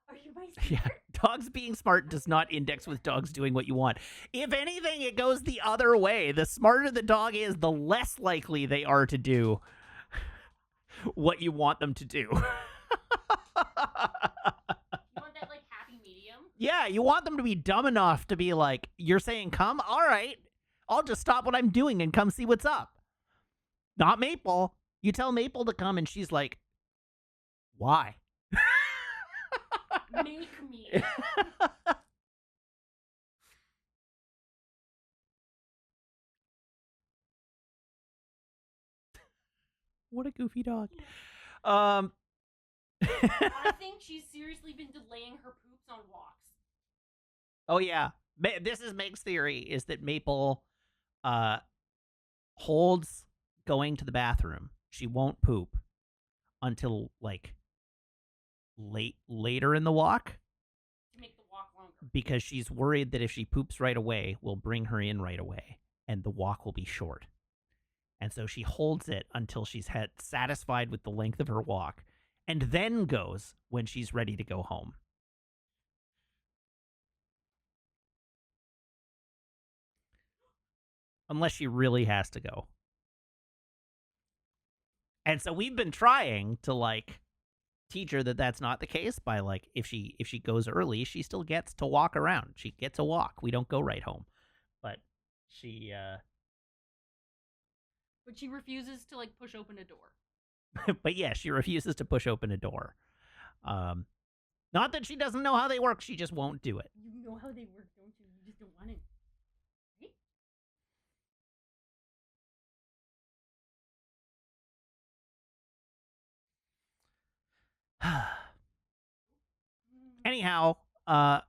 Are you my stinker? Yeah, dogs being smart does not index with dogs doing what you want. If anything, it goes the other way. The smarter the dog is, the less likely they are to do what you want them to do. You want that, like, happy medium? Yeah, you want them to be dumb enough to be like, you're saying come? All right. I'll just stop what I'm doing and come see what's up. Not Maple. You tell Maple to come and she's like, why? Make me. What a goofy dog. I think she's seriously been delaying her poops on walks. Oh, yeah. This is Meg's theory, is that Maple holds going to the bathroom. She won't poop until, like, later in the walk. To make the walk longer. Because she's worried that if she poops right away, we'll bring her in right away, and the walk will be short. And so she holds it until she's satisfied with the length of her walk, and then goes when she's ready to go home. Unless she really has to go. And so we've been trying to, like, teach her that that's not the case by, like, if she goes early, she still gets to walk around. She gets a walk. We don't go right home. But she But she refuses to, like, push open a door. but yeah, she refuses to push open a door. Not that she doesn't know how they work, she just won't do it. You know how they work, don't you? You just don't want it. Right? Anyhow, I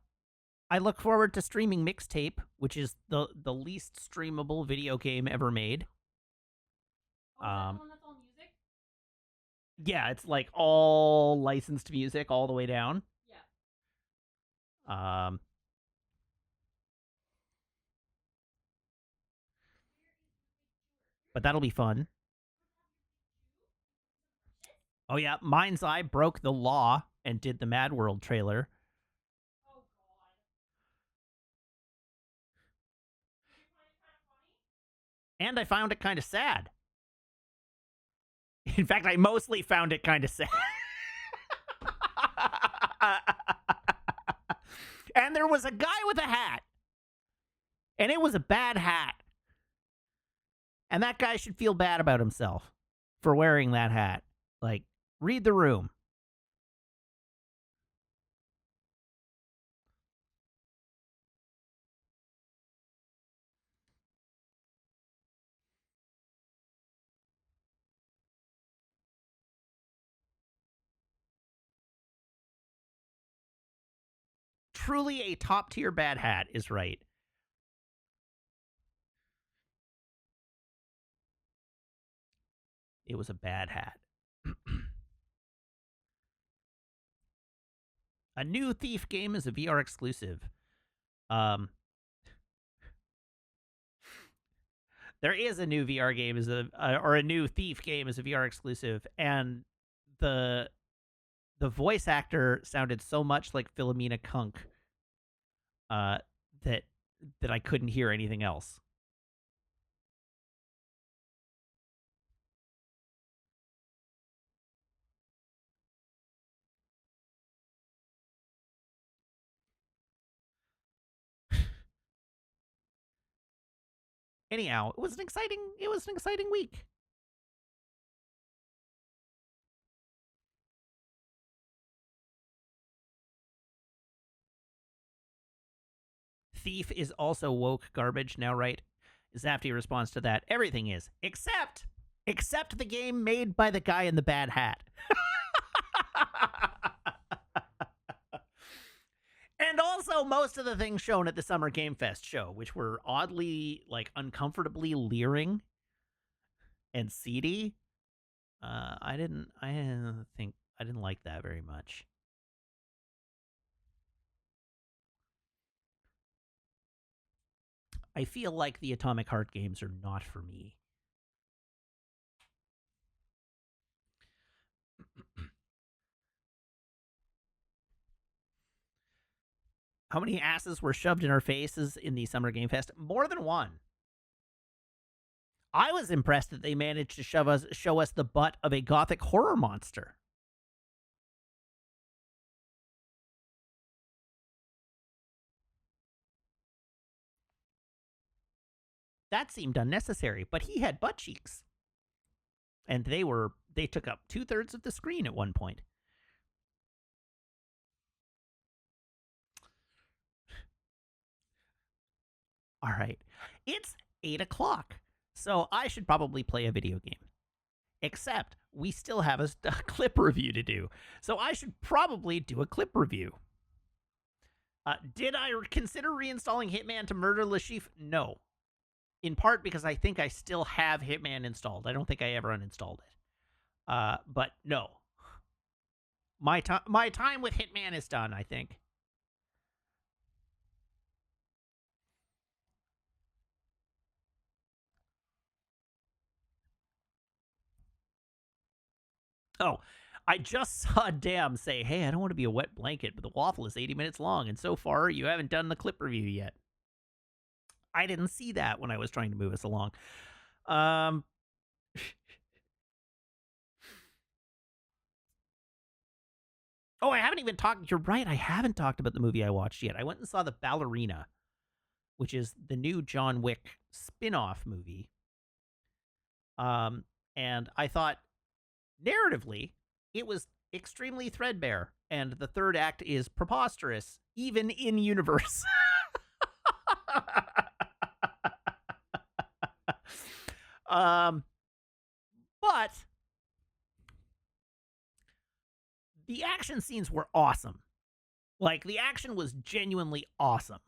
look forward to streaming Mixtape, which is the least streamable video game ever made. Oh, is that the one that's all music? Yeah, it's like all licensed music all the way down. Yeah. But that'll be fun. Oh yeah, Mind's Eye broke the law and did the Mad World trailer. Oh, God. Did you find it kind of funny? And I found it kind of sad. In fact, I mostly found it kind of sad. And there was a guy with a hat. And it was a bad hat. And that guy should feel bad about himself for wearing that hat. Like, read the room. Truly a top tier bad hat is right. It was a bad hat. A new Thief game is a VR exclusive. Um, there is a new VR game or a new Thief game as a VR exclusive, and the the voice actor sounded so much like Philomena Kunk uh, that I couldn't hear anything else. Anyhow, it was an exciting week. Thief is also woke garbage now, right? Zafty responds to that. Everything is, except the game made by the guy in the bad hat. And also most of the things shown at the Summer Game Fest show, which were oddly, like, uncomfortably leering and seedy. I didn't like that very much. I feel like the Atomic Heart games are not for me. How many asses were shoved in our faces in the Summer Game Fest? More than one. I was impressed that they managed to show us the butt of a gothic horror monster. That seemed unnecessary, but he had butt cheeks. And they took up 2/3 of the screen at one point. All right. It's 8:00, so I should probably play a video game. Except we still have a clip review to do, so I should probably do a clip review. Did I consider reinstalling Hitman to murder Lashif? No. In part because I think I still have Hitman installed. I don't think I ever uninstalled it. But no. My time with Hitman is done, I think. Oh, I just saw Damn say, hey, I don't want to be a wet blanket, but the waffle is 80 minutes long, and so far you haven't done the clip review yet. I didn't see that when I was trying to move us along. Oh, I haven't even talked. You're right. I haven't talked about the movie I watched yet. I went and saw The Ballerina, which is the new John Wick spin-off movie. And I thought, narratively, it was extremely threadbare, and the third act is preposterous, even in universe. But the action scenes were awesome. Like, the action was genuinely awesome.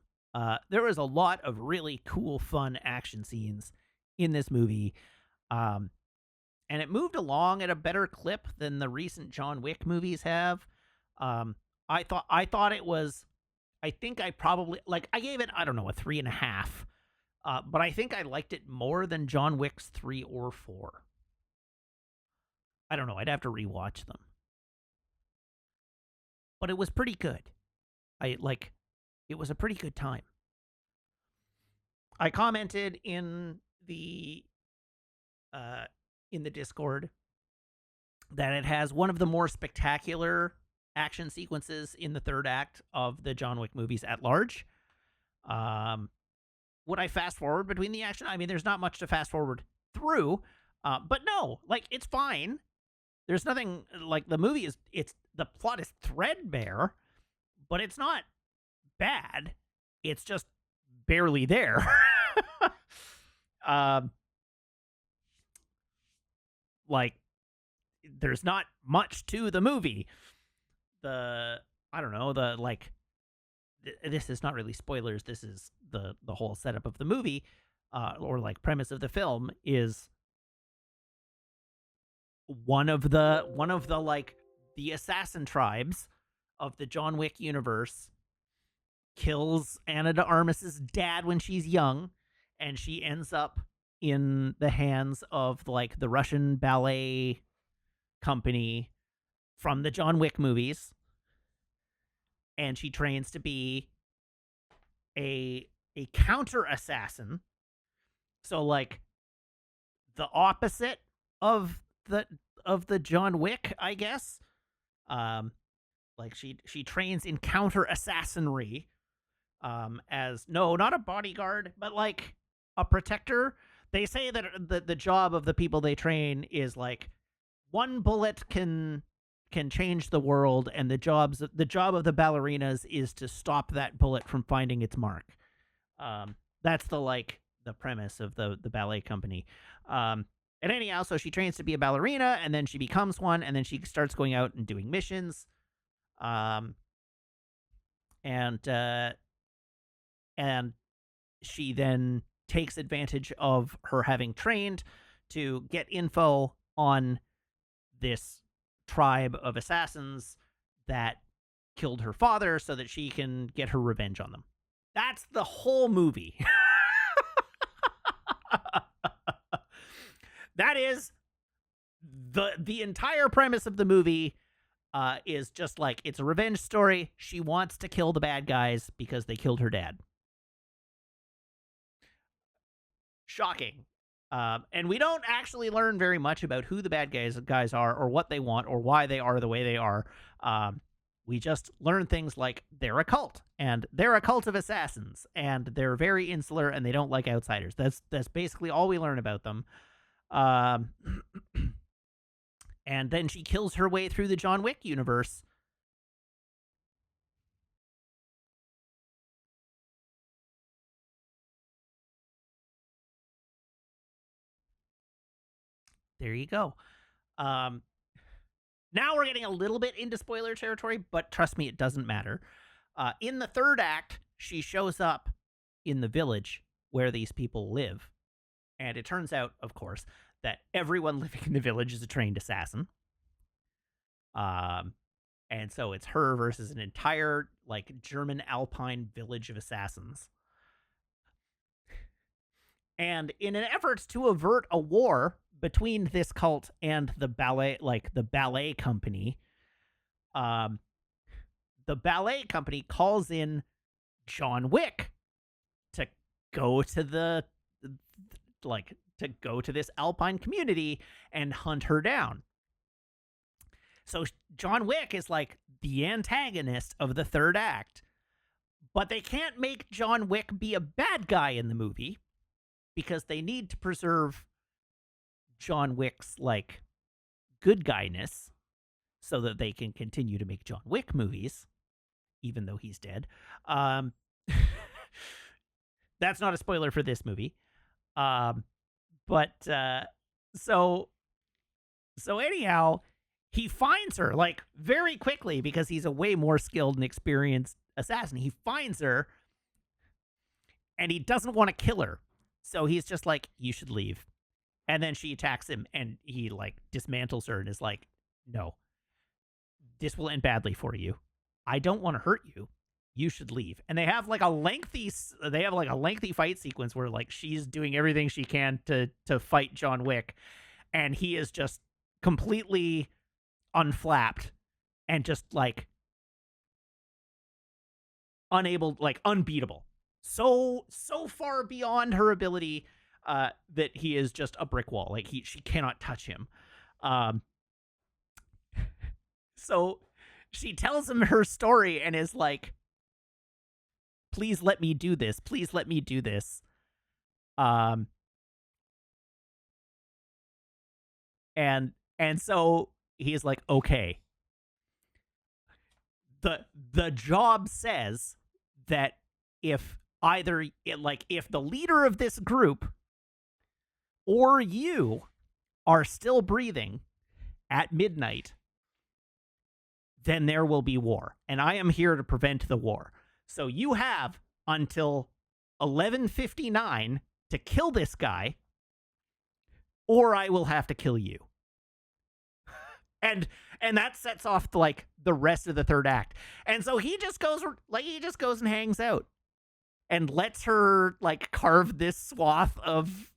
There was a lot of really cool, fun action scenes in this movie. And it moved along at a better clip than the recent John Wick movies have. I thought it was. I think I probably I gave it, I don't know, a 3.5. But I think I liked it more than John Wick's 3 or 4. I don't know. I'd have to rewatch them. But it was pretty good. It was a pretty good time. I commented in the Discord that it has one of the more spectacular action sequences in the third act of the John Wick movies at large. Would I fast forward between the action? I mean, there's not much to fast forward through, but no, it's fine. There's nothing, the movie the plot is threadbare, but it's not bad. It's just barely there. There's not much to the movie. I don't know, this is not really spoilers. This is the whole setup of the movie, or premise of the film is one of the the assassin tribes of the John Wick universe kills Anna de Armas's dad when she's young, and she ends up in the hands of like the Russian ballet company from the John Wick movies, and she trains to be a counter assassin. So like the opposite of the John Wick, I guess. Um, like she trains in counter assassinry, as no, not a bodyguard, but like a protector. They say that the job of the people they train is like one bullet can change the world, and the job of the ballerinas is to stop that bullet from finding its mark. That's the premise of the ballet company. And anyhow, so she trains to be a ballerina, and then she becomes one, and then she starts going out and doing missions. And she then takes advantage of her having trained to get info on this tribe of assassins that killed her father so that she can get her revenge on them. That's the whole movie. That is the entire premise of the movie. Is just like, it's a revenge story. She wants to kill the bad guys because they killed her dad. Shocking. And we don't actually learn very much about who the bad guys are, or what they want, or why they are the way they are. We just learn things like they're a cult, and they're a cult of assassins, and they're very insular, and they don't like outsiders. That's basically all we learn about them. And then she kills her way through the John Wick universe. There you go. Now we're getting a little bit into spoiler territory, but trust me, it doesn't matter. In the third act, she shows up in the village where these people live. And it turns out, of course, that everyone living in the village is a trained assassin. And so it's her versus an entire like German Alpine village of assassins. And in an effort to avert a war between this cult and the ballet company, the ballet company calls in John Wick to go to this Alpine community and hunt her down. So John Wick is like the antagonist of the third act, but they can't make John Wick be a bad guy in the movie because they need to preserve John Wick's like good guyness so that they can continue to make John Wick movies, even though he's dead. That's not a spoiler for this movie. So anyhow, he finds her like very quickly because he's a way more skilled and experienced assassin. He finds her and he doesn't want to kill her. So he's just like, you should leave. And then she attacks him and he like dismantles her and is like, no, this will end badly for you. I don't want to hurt you. You should leave. And they have like a lengthy fight sequence where like she's doing everything she can to fight John Wick, and he is just completely unflapped and just like unable, like unbeatable. So far beyond her ability that he is just a brick wall. Like she cannot touch him. So she tells him her story and is like, please let me do this. Please let me do this. And so he's like, okay. The job says that if the leader of this group or you are still breathing at midnight, then there will be war. And I am here to prevent the war. So you have until 11:59 to kill this guy, or I will have to kill you. and that sets off like the rest of the third act. And so he just goes and hangs out and lets her like carve this swath of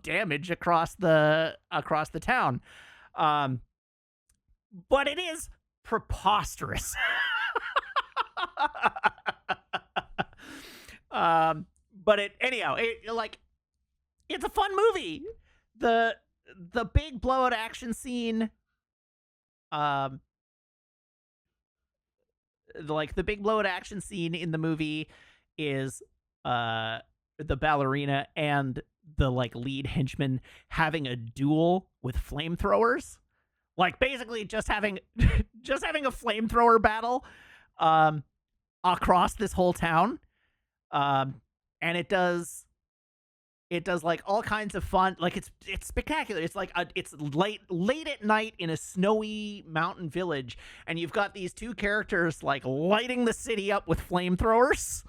damage across the town. Um, but it is preposterous. But it's a fun movie. The the big blowout action scene, um, the big blowout action scene in the movie is uh the ballerina and the like lead henchman having a duel with flamethrowers. Like basically just having just having a flamethrower battle um across this whole town. And it does like all kinds of fun. Like it's spectacular. It's like it's late at night in a snowy mountain village, and you've got these two characters like lighting the city up with flamethrowers,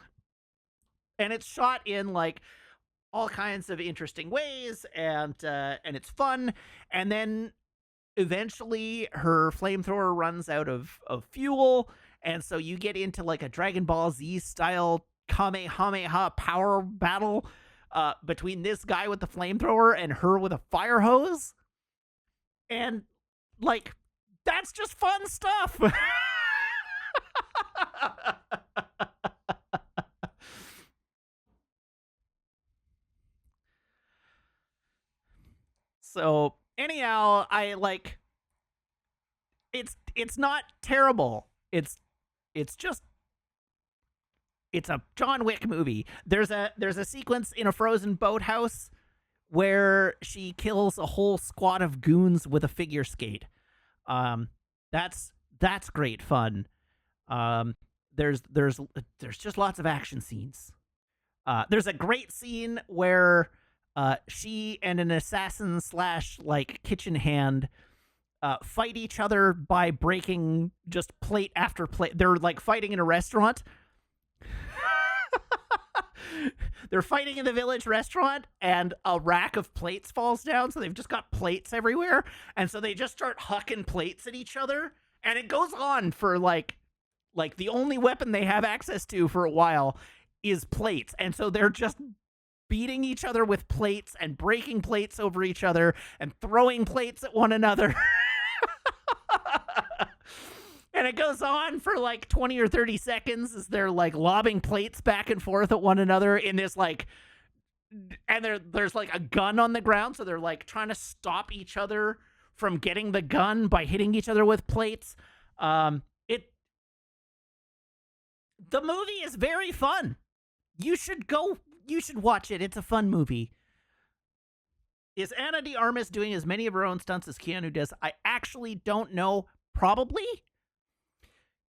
and it's shot in like all kinds of interesting ways, and it's fun. And then eventually her flamethrower runs out of fuel, and so you get into like a Dragon Ball Z style Kamehameha power battle between this guy with the flamethrower and her with a fire hose. And like that's just fun stuff. So anyhow, I like it's not terrible. It's just it's a John Wick movie. There's a sequence in a frozen boathouse where she kills a whole squad of goons with a figure skate. Um, that's great fun. Um, there's just lots of action scenes. There's a great scene where she and an assassin slash like kitchen hand fight each other by breaking just plate after plate. They're like fighting in a restaurant. They're fighting in the village restaurant, and a rack of plates falls down, so they've just got plates everywhere, and so they just start hucking plates at each other, and it goes on for like the only weapon they have access to for a while is plates, and so they're just beating each other with plates and breaking plates over each other and throwing plates at one another. And it goes on for like 20 or 30 seconds as they're like lobbing plates back and forth at one another in this like, and there's like a gun on the ground, so they're like trying to stop each other from getting the gun by hitting each other with plates. It The movie is very fun. You should watch it. It's a fun movie. Is Ana de Armas doing as many of her own stunts as Keanu does? I actually don't know. Probably.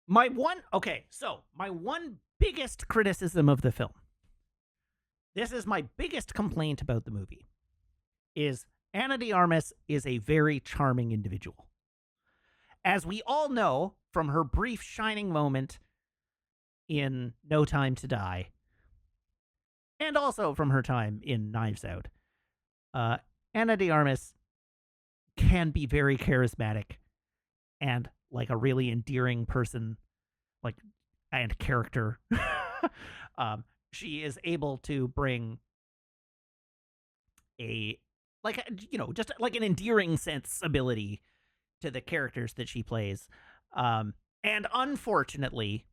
My one biggest criticism of the film, this is my biggest complaint about the movie, is Ana de Armas is a very charming individual. As we all know from her brief shining moment in No Time to Die, and also from her time in Knives Out, Ana de Armas can be very charismatic and like a really endearing person, like, and character. She is able to bring just like an endearing sensibility to the characters that she plays. And unfortunately,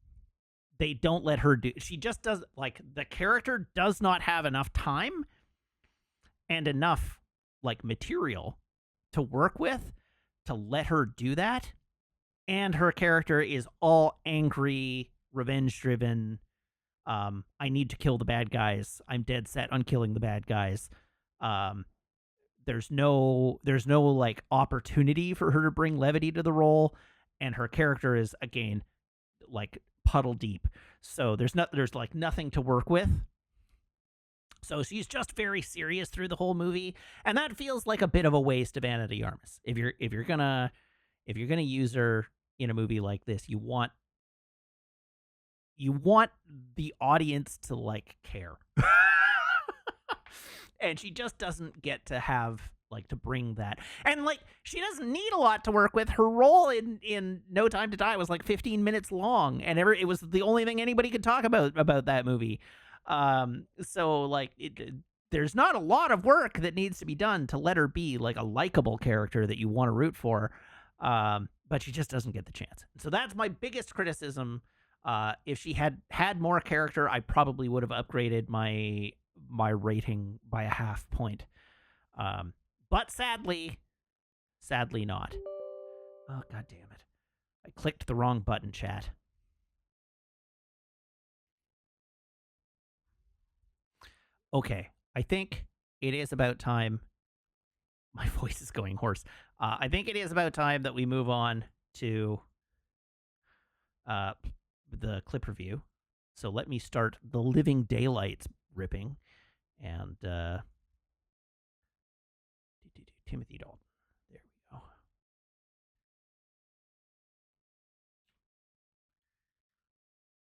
they don't let her do. She just does like the character does not have enough time and enough like material to work with to let her do that. And her character is all angry, revenge-driven. I need to kill the bad guys. I'm dead set on killing the bad guys. There's no like opportunity for her to bring levity to the role, and her character is again like puddle deep. So there's like nothing to work with. So she's just very serious through the whole movie, and that feels like a bit of a waste of Ana de Armas. If you're gonna use her in a movie like this, you want the audience to like care. And she just doesn't get to have like to bring that. And like she doesn't need a lot to work with. Her role in No Time to Die was like 15 minutes long, and it was the only thing anybody could talk about that movie. So like there's not a lot of work that needs to be done to let her be like a likable character that you want to root for. But she just doesn't get the chance. So that's my biggest criticism. If she had more character, I probably would have upgraded my rating by a half point. But sadly not. Oh, god damn it. I clicked the wrong button, chat. Okay, I think it is about time. My voice is going hoarse. I think it is about time that we move on to the clip review. So let me start the Living Daylights ripping. And Timothy Dalton. There we go.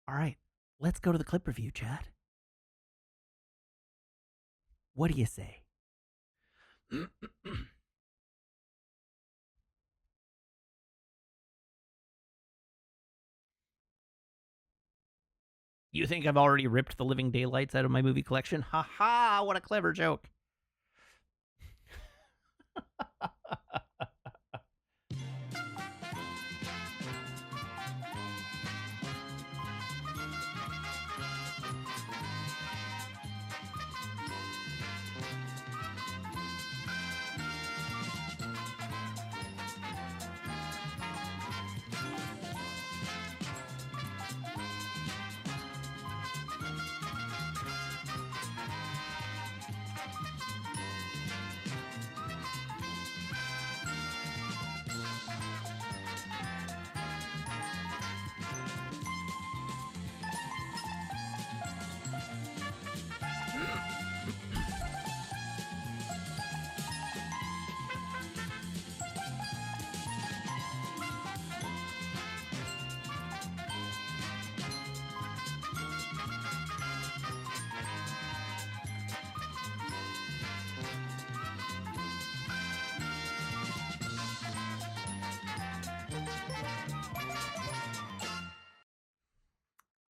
All right, let's go to the clip review, chat. What do you say? You think I've already ripped the Living Daylights out of my movie collection? Ha ha, what a clever joke.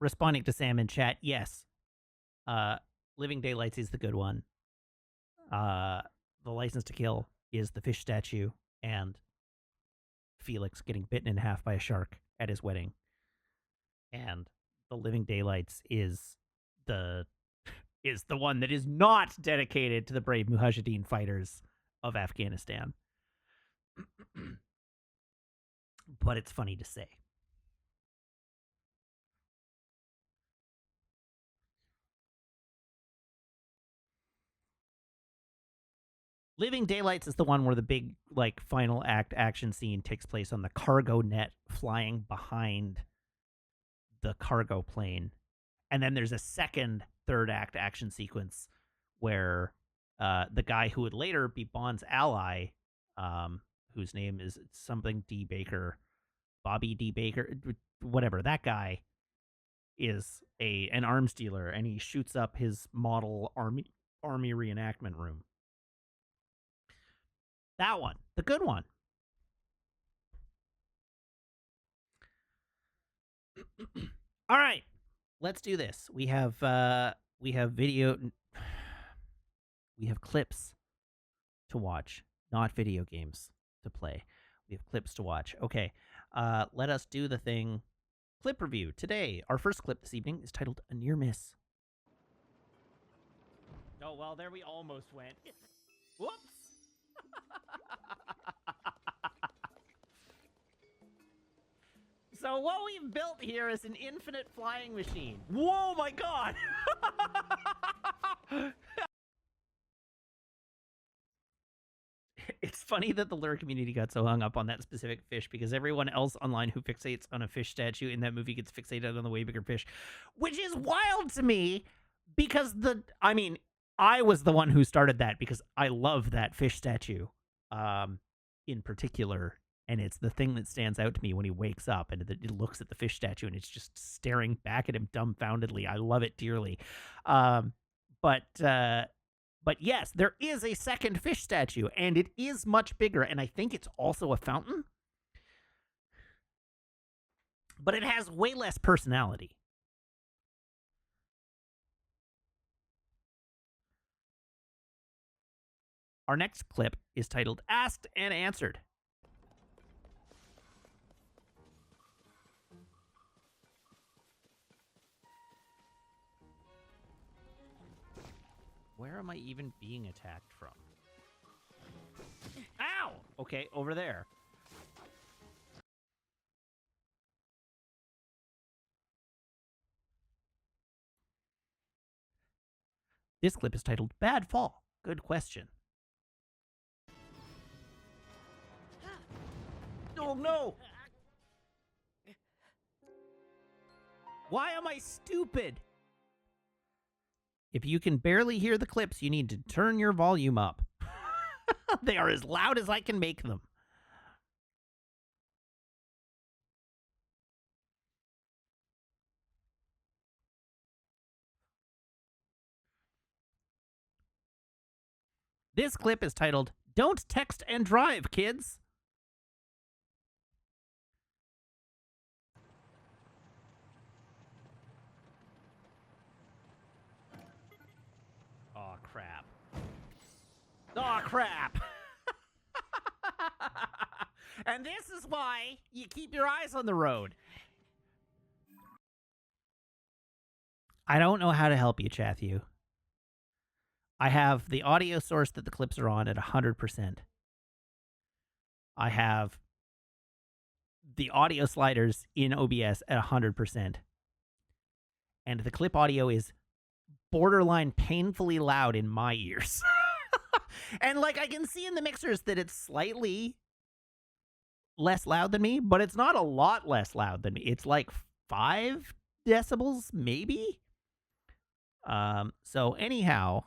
Responding to Sam in chat, yes. Living Daylights is the good one. The License to Kill is the fish statue and Felix getting bitten in half by a shark at his wedding. And the Living Daylights is the one that is not dedicated to the brave Mujahideen fighters of Afghanistan. But it's funny to say. Living Daylights is the one where the big like final act action scene takes place on the cargo net flying behind the cargo plane. And then there's a second third act action sequence where the guy who would later be Bond's ally, whose name is something D. Baker, Bobby D. Baker, whatever, that guy is an arms dealer, and he shoots up his model army reenactment room. That one, the good one. All right, let's do this. We have video, we have clips to watch, not video games to play. We have clips to watch. Okay, let us do the thing. Clip review today. Our first clip this evening is titled "A Near Miss." Oh well, there we almost went. Whoops. So what we've built here is an infinite flying machine. Whoa, my god! It's funny that the lure community got so hung up on that specific fish because everyone else online who fixates on a fish statue in that movie gets fixated on the way bigger fish, which is wild to me because I was the one who started that because I love that fish statue in particular. And it's the thing that stands out to me when he wakes up and it looks at the fish statue and it's just staring back at him dumbfoundedly. I love it dearly. But But yes, there is a second fish statue, and it is much bigger, and I think it's also a fountain. But it has way less personality. Our next clip is titled Asked and Answered. Where am I even being attacked from? Ow! Okay, over there. This clip is titled Bad Fall. Good question. Oh no! Why am I stupid? If you can barely hear the clips, you need to turn your volume up. They are as loud as I can make them. This clip is titled, Don't Text and Drive, Kids. Aw, crap. Aw, crap. And this is why you keep your eyes on the road. I don't know how to help you, Chathew. I have the audio source that the clips are on at 100%. I have the audio sliders in OBS at 100%. And the clip audio is borderline painfully loud in my ears. And like I can see in the mixers that it's slightly less loud than me, but it's not a lot less loud than me. It's like 5 decibels, maybe? So anyhow,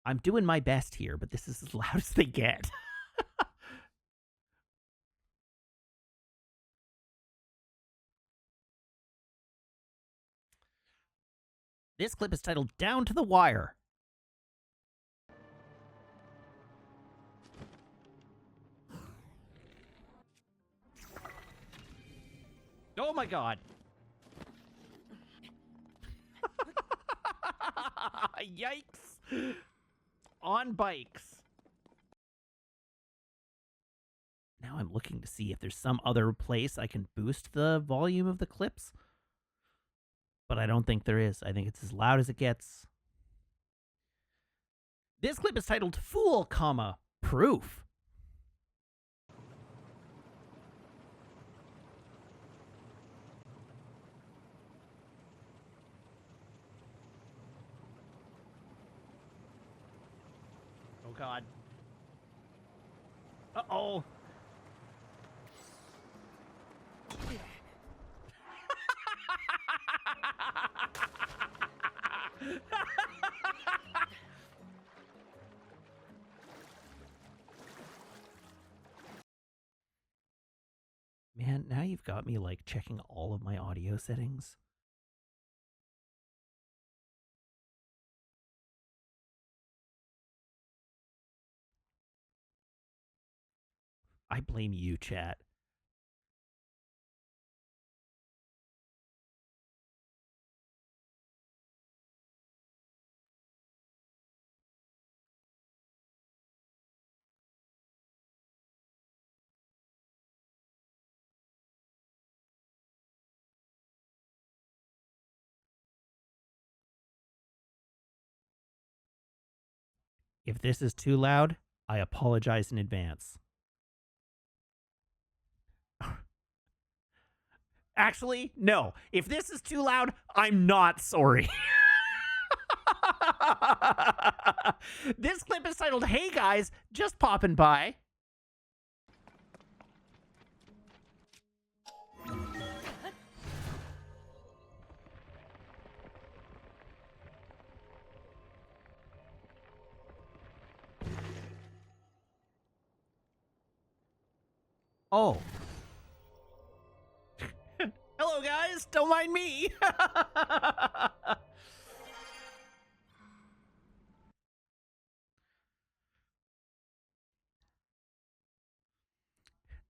I'm doing my best here, but this is as loud as they get. This clip is titled Down to the Wire. Oh my god. Yikes. On bikes. Now I'm looking to see if there's some other place I can boost the volume of the clips. But I don't think there is. I think it's as loud as it gets. This clip is titled Fool, comma, Proof. Oh god. Uh-oh. Man, now you've got me, like, checking all of my audio settings. I blame you, chat. If this is too loud, I apologize in advance. Actually, no. If this is too loud, I'm not sorry. This clip is titled, Hey guys, just popping by. Oh. Hello, guys. Don't mind me.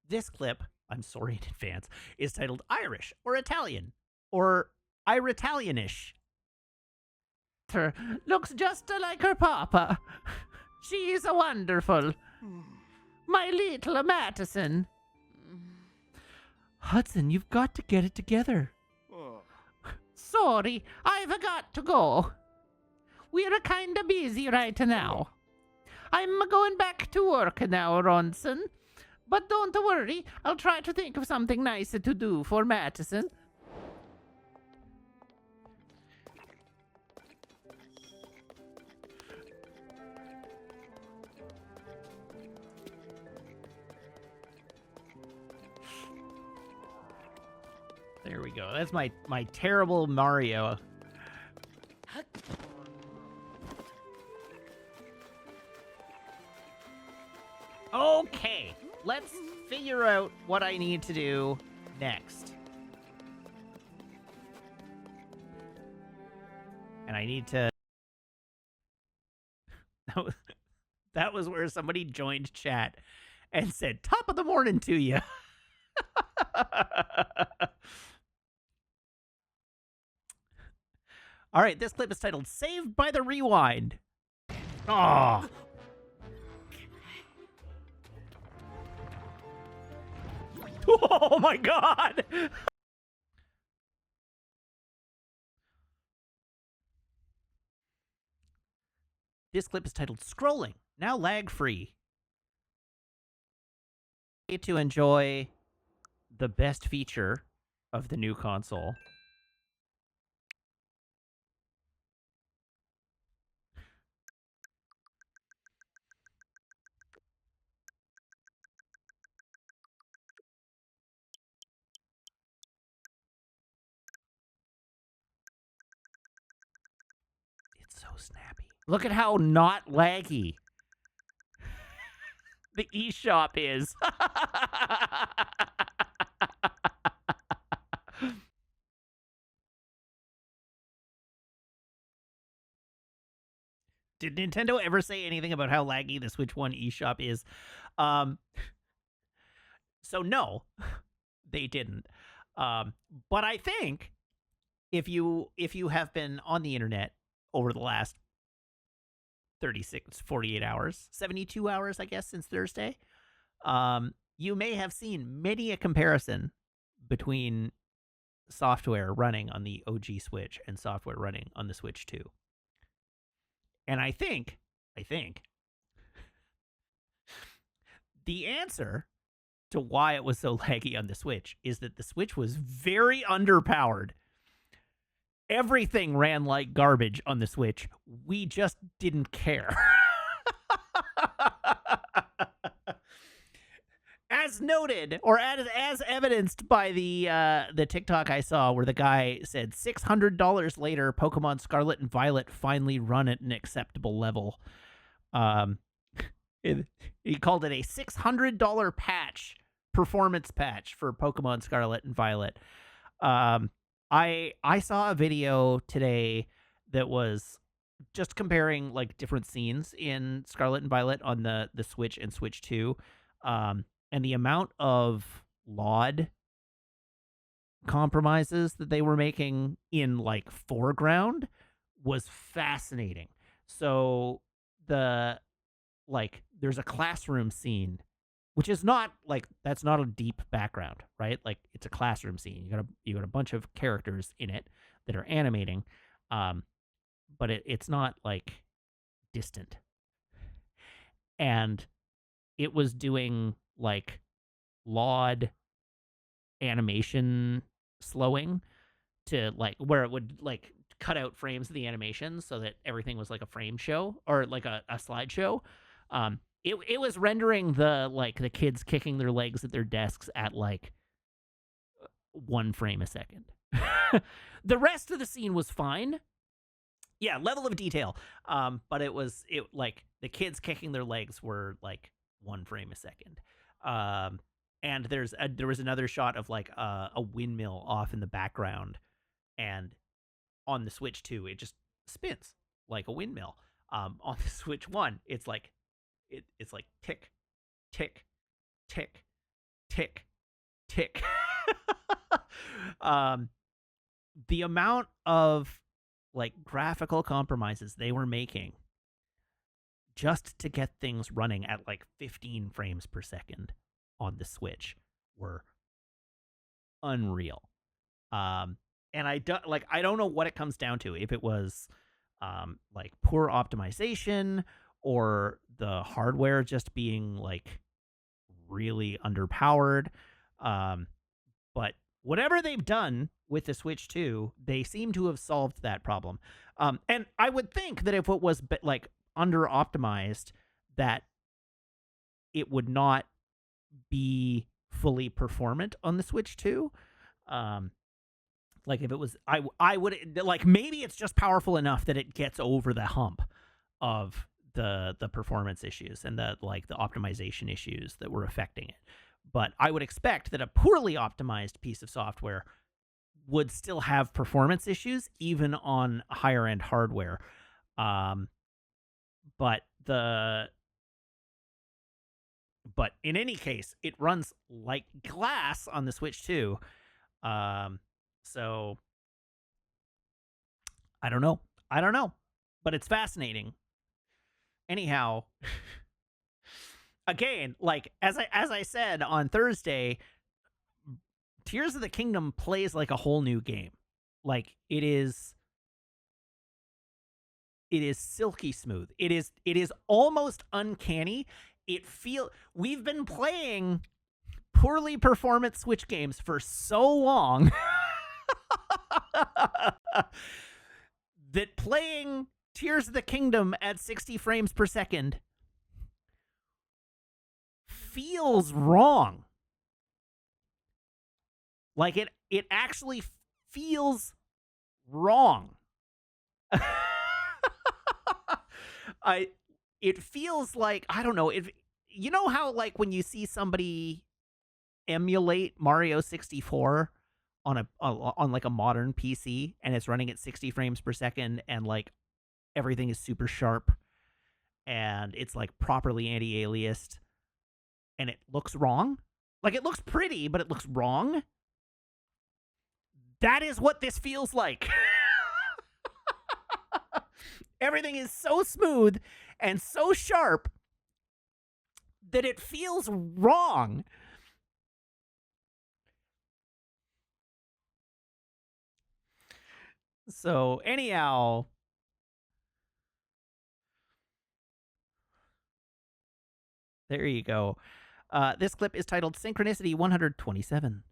This clip, I'm sorry in advance, is titled Irish or Italian or Iritalianish. Her looks just like her papa. She's a wonderful. My little Madison. Hudson, you've got to get it together. Sorry, I've got to go. We're kinda busy right now. I'm going back to work now, Ronson. But don't worry, I'll try to think of something nice to do for Madison. There we go. That's my terrible Mario. Okay, let's figure out what I need to do next. And I need to... That was where somebody joined chat and said, top of the morning to you. All right, this clip is titled Saved by the Rewind. Oh. Oh my god! This clip is titled Scrolling, now lag-free. To enjoy the best feature of the new console. It's so snappy. Look at how not laggy the eShop is. Did Nintendo ever say anything about how laggy the Switch 1 eShop is? So no, they didn't. But I think if you have been on the internet over the last 36, 48 hours, 72 hours, I guess, since Thursday, you may have seen many a comparison between software running on the OG Switch and software running on the Switch 2. And I think the answer to why it was so laggy on the Switch is that the Switch was very underpowered. Everything ran like garbage on the Switch. We just didn't care. As noted, or as evidenced by the TikTok I saw where the guy said $600 later, Pokemon Scarlet and Violet finally run at an acceptable level. He called it a $600 patch, performance patch for Pokemon Scarlet and Violet. I saw a video today that was just comparing like different scenes in Scarlet and Violet on the Switch and Switch 2. And the amount of LOD compromises that they were making in like foreground was fascinating. So there's a classroom scene, which is not like, that's not a deep background, right? Like it's a classroom scene. You got a bunch of characters in it that are animating, but it's not like distant. And it was doing like LOD animation slowing to like where it would like cut out frames of the animation so that everything was like a frame show or like a slideshow. It was rendering the kids kicking their legs at their desks at like 1 frame a second. The rest of the scene was fine. Yeah, level of detail. But it like the kids kicking their legs were like 1 frame a second. And there was another shot of like a windmill off in the background, and on the Switch 2 it just spins like a windmill. On the Switch 1 it's like tick, tick, tick, tick, tick. um, the amount of like graphical compromises they were making just to get things running at like 15 frames per second on the Switch were unreal. Um, and I don't know what it comes down to. If it was like poor optimization or the hardware just being like really underpowered. Um, but whatever they've done with the Switch 2, they seem to have solved that problem. And I would think that if it was like under optimized, that it would not be fully performant on the Switch 2. Um, like if it was, I would like maybe it's just powerful enough that it gets over the hump of the performance issues and the optimization issues that were affecting it. But I would expect that a poorly optimized piece of software would still have performance issues even on higher end hardware. Um, but the but in any case, it runs like glass on the Switch 2. So I don't know. I don't know. But it's fascinating. Anyhow, again, like as I said on Thursday, Tears of the Kingdom plays like a whole new game. Like it is silky smooth. It is almost uncanny. We've been playing poorly performant Switch games for so long that playing Tears of the Kingdom at 60 frames per second feels wrong. Like it actually feels wrong. I it feels like, I don't know, if you know how like when you see somebody emulate Mario 64 on like a modern PC and it's running at 60 frames per second and like everything is super sharp and it's like properly anti-aliased and it looks wrong? Like it looks pretty, but it looks wrong. That is what this feels like. Everything is so smooth and so sharp that it feels wrong. So, anyhow, there you go. This clip is titled Synchronicity 127.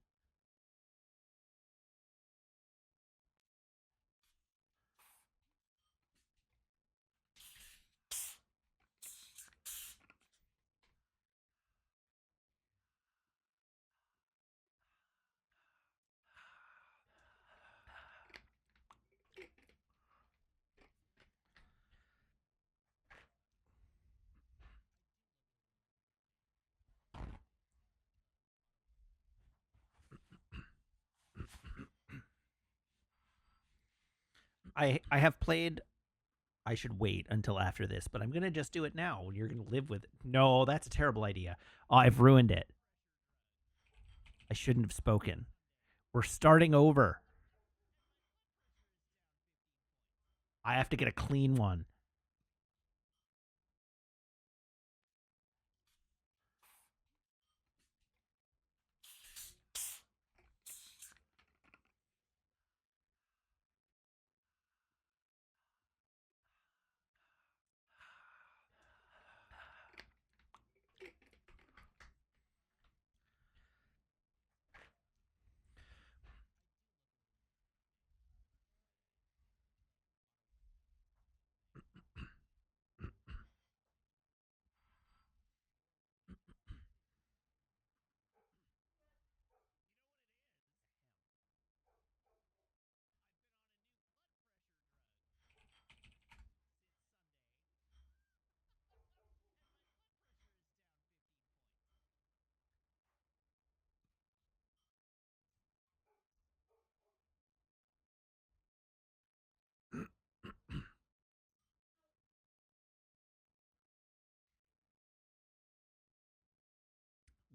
I have played. I should wait until after this, but I'm gonna just do it now. You're gonna live with it. No, that's a terrible idea. Oh, I've ruined it. I shouldn't have spoken. We're starting over. I have to get a clean one.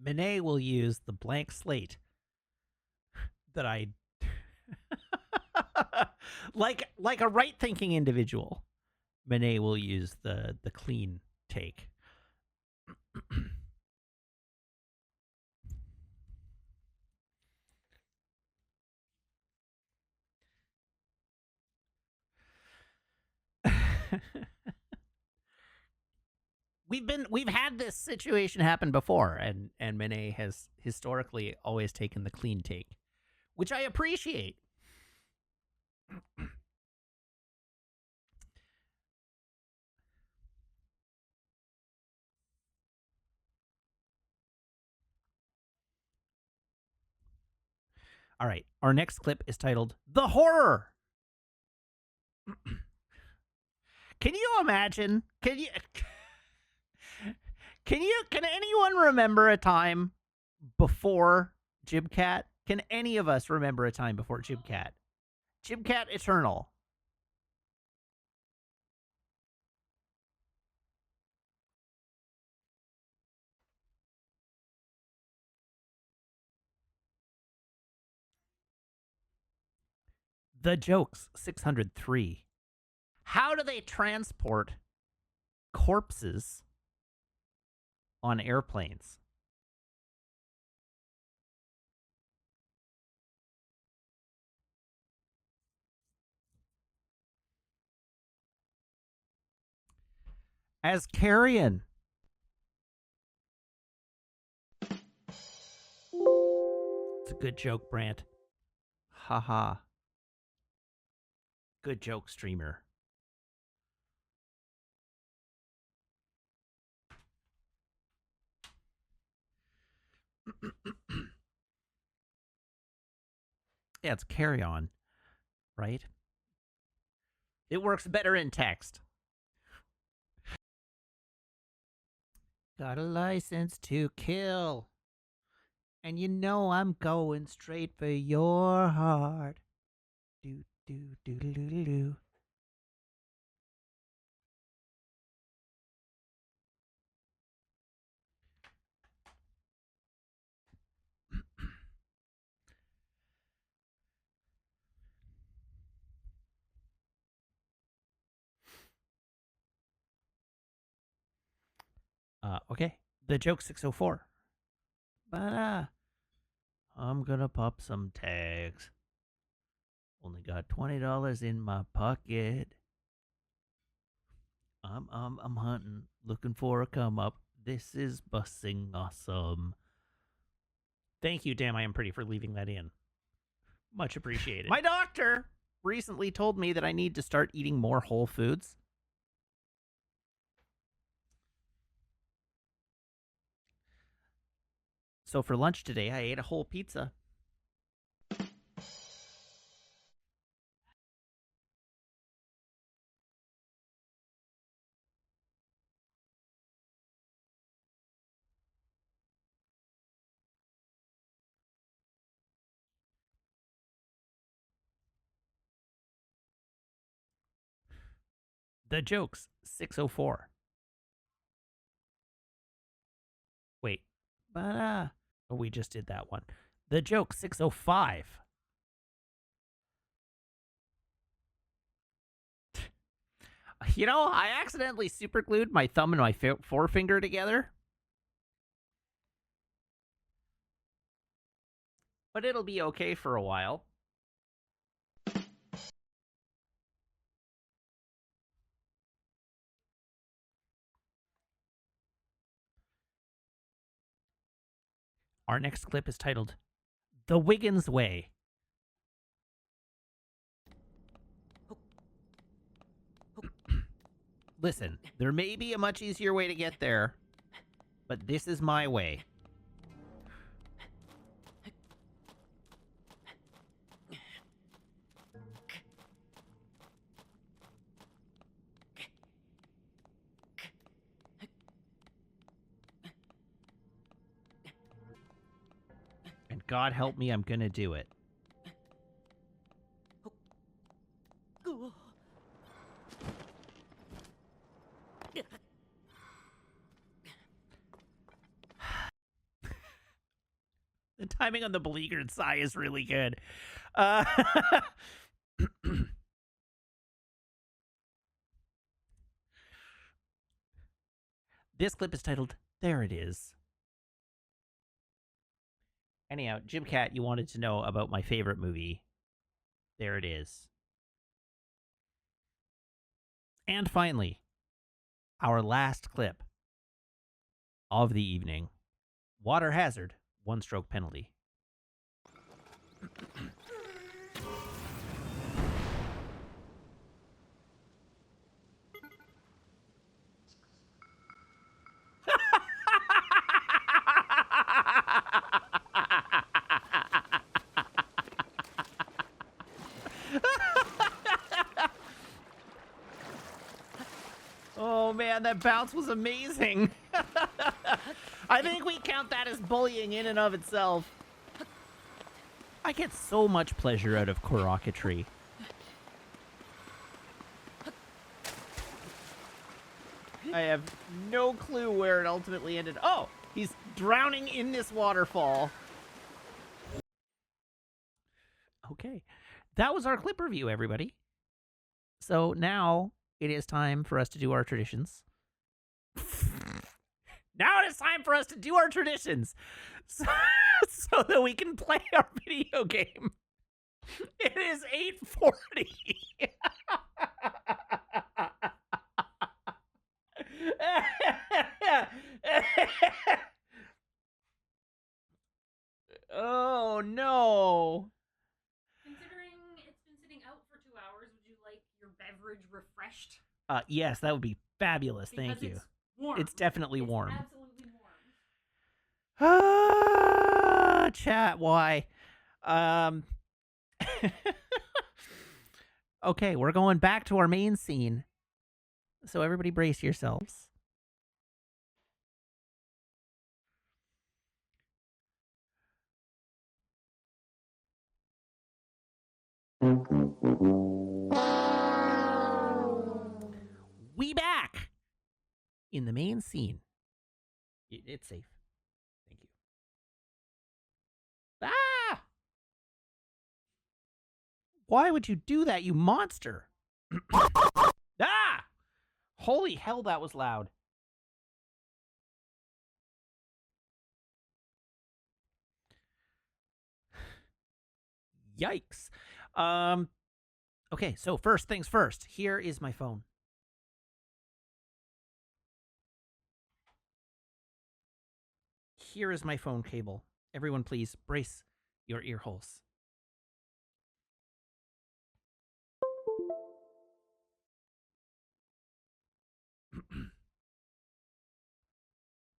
Monet will use the blank slate that I like a right thinking individual. Monet will use the clean take. We've had this situation happen before, and Monet has historically always taken the clean take, which I appreciate. All right, our next clip is titled "The Horror." Can you imagine? Can anyone remember a time before Jibcat? Can any of us remember a time before Jibcat? Jibcat Eternal. The Jokes 603. How do they transport corpses on airplanes? As carrion. It's a good joke, Brant. Haha. Good joke, streamer. Yeah, it's carry on, right? It works better in text. Got a license to kill. And you know I'm going straight for your heart. Do, do, do, do, do, do, do. Okay. The joke 604. But I'm gonna pop some tags. Only got $20 in my pocket. I'm hunting, looking for a come up. This is bussing awesome. Thank you, Damn I Am Pretty, for leaving that in. Much appreciated. My doctor recently told me that I need to start eating more whole foods. So for lunch today, I ate a whole pizza. The Jokes 604. Wait. But oh, we just did that one. The Joke 605. You know, I accidentally superglued my thumb and my forefinger together. But it'll be okay for a while. Our next clip is titled The Wiggins Way. Listen, there may be a much easier way to get there, but this is my way. And God help me, I'm gonna do it. timing on the beleaguered sigh is really good. Uh, this clip is titled "There It Is." Anyhow, Jim Cat, you wanted to know about my favorite movie. There it is. And finally, our last clip of the evening. Water hazard, 1-stroke penalty. Oh man, that bounce was amazing. I think we count that as bullying in and of itself. I get so much pleasure out of choreography. I have no clue where it ultimately ended. Oh, he's drowning in this waterfall. Okay, that was our clip review, everybody. So now it is time for us to do our traditions. Now it is time for us to do our traditions so that we can play our video game. It is 8:40. Oh no. Considering it's been sitting out for 2 hours, would you like your beverage refreshed? Yes, that would be fabulous. Because Thank you. It's warm. It's definitely It's warm. absolutely warm. Chat, why? Okay, we're going back to our main scene. So everybody brace yourselves. We back in the main scene. It's safe. Thank you. Ah! Why would you do that, you monster? Ah! Holy hell, that was loud. Yikes. Okay, so first things first. Here is my phone. Here is my phone cable. Everyone, please brace your ear holes.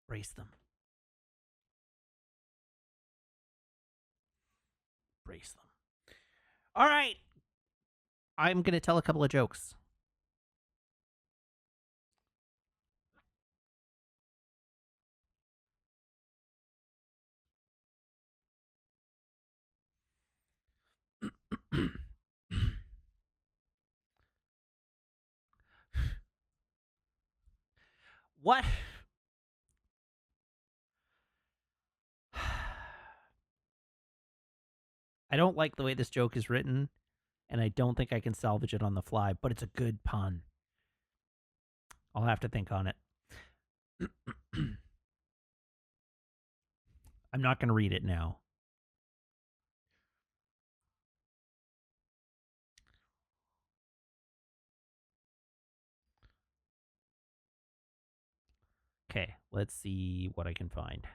Brace them. Brace them. All right. I'm going to tell a couple of jokes. What? I don't like the way this joke is written, and I don't think I can salvage it on the fly, but it's a good pun. I'll have to think on it. I'm not going to read it now. Okay, let's see what I can find.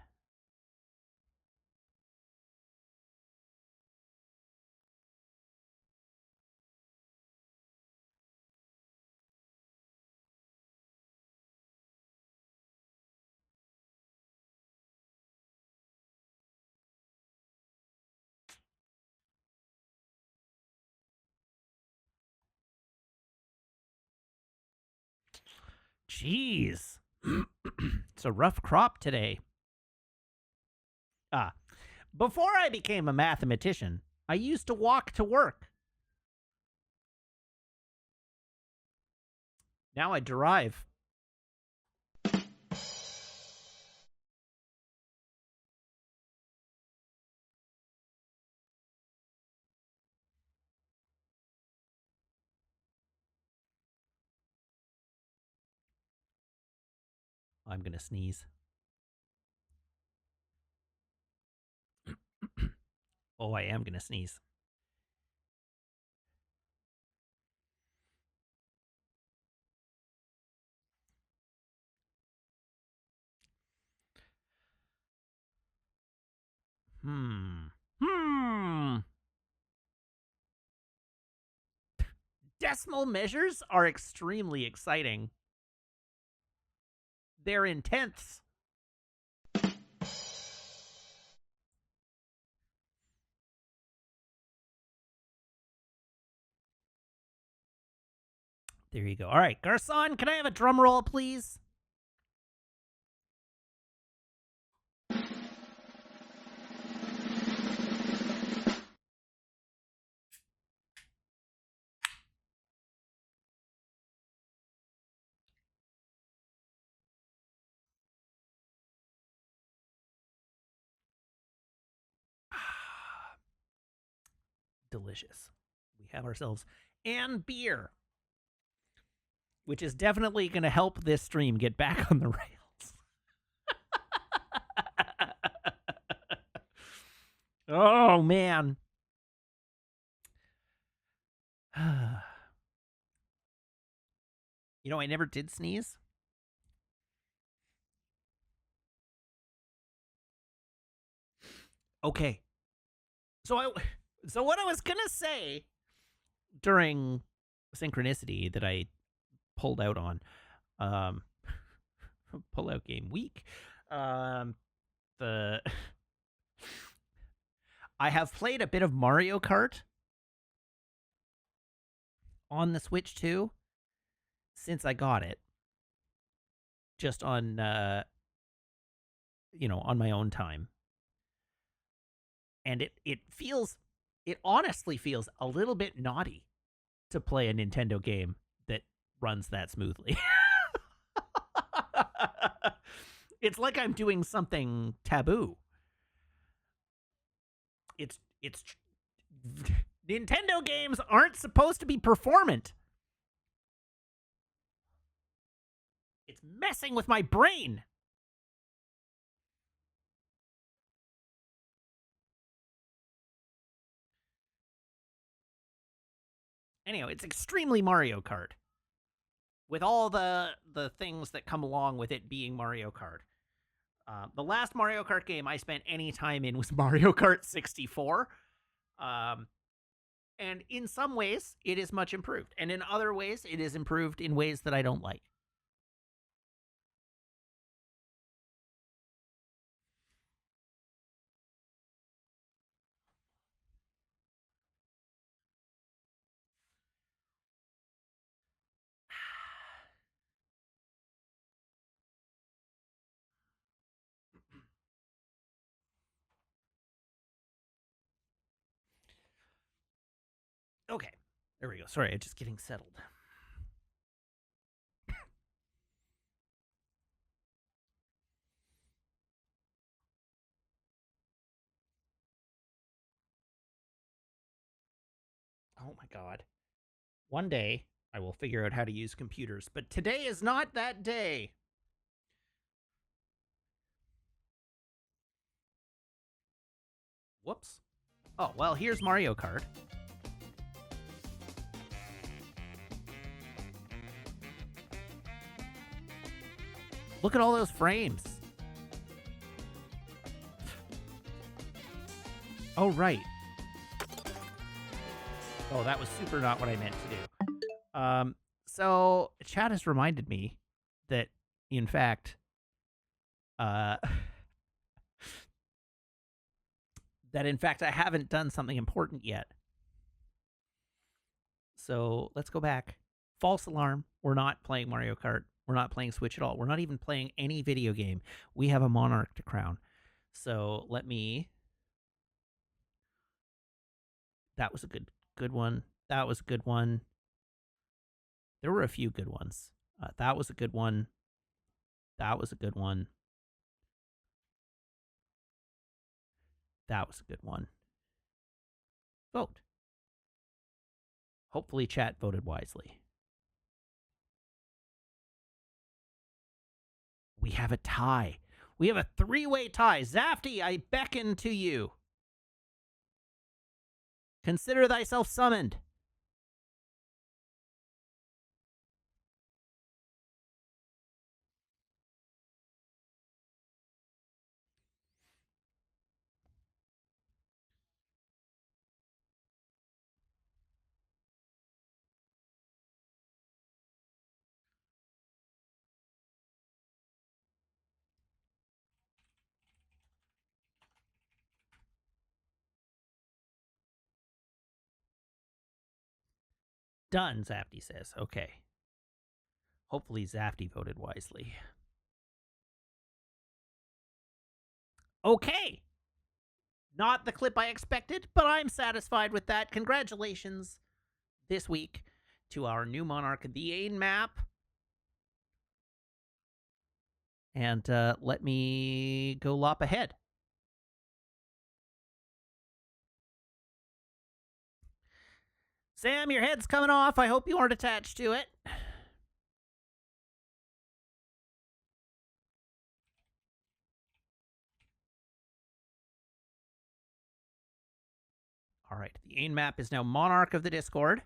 Jeez. It's a rough crop today. Before I became a mathematician, I used to walk to work. Now I drive. I'm gonna sneeze. Oh, I am gonna sneeze. Hmm. Decimal measures are extremely exciting. They're in tenths. There you go. All right, Garcon, can I have a drum roll, please? Delicious. We have ourselves and beer, which is definitely going to help this stream get back on the rails. Oh, man. You know, I never did sneeze. Okay. So what I was going to say during synchronicity that I pulled out on pull out game week, the I have played a bit of Mario Kart on the Switch too since I got it, just on on my own time, and it honestly feels a little bit naughty to play a Nintendo game that runs that smoothly. It's like I'm doing something taboo. It's Nintendo games aren't supposed to be performant. It's messing with my brain. Anyhow, it's extremely Mario Kart, with all the things that come along with it being Mario Kart. The last Mario Kart game I spent any time in was Mario Kart 64. And in some ways, it is much improved. And in other ways, it is improved in ways that I don't like. Okay, there we go. Sorry, I'm just getting settled. Oh my god. One day, I will figure out how to use computers, but today is not that day. Whoops. Oh, well, here's Mario Kart. Look at all those frames. Oh, right. Oh, that was super not what I meant to do. So chat has reminded me that, in fact, that I haven't done something important yet. So let's go back. False alarm. We're not playing Mario Kart. We're not playing Switch at all. We're not even playing any video game. We have a monarch to crown. So let me. That was a good one. That was a good one. There were a few good ones. That was a good one. That was a good one. That was a good one. Vote. Hopefully, chat voted wisely. We have a tie. We have a three-way tie. Zafty, I beckon to you. Consider thyself summoned. Done, Zafty says. Okay. Hopefully Zafty voted wisely. Okay. Not the clip I expected, but I'm satisfied with that. Congratulations this week to our new monarch, the Ain map. And let me go lop ahead. Sam, your head's coming off. I hope you aren't attached to it. All right, the Ain map is now monarch of the Discord.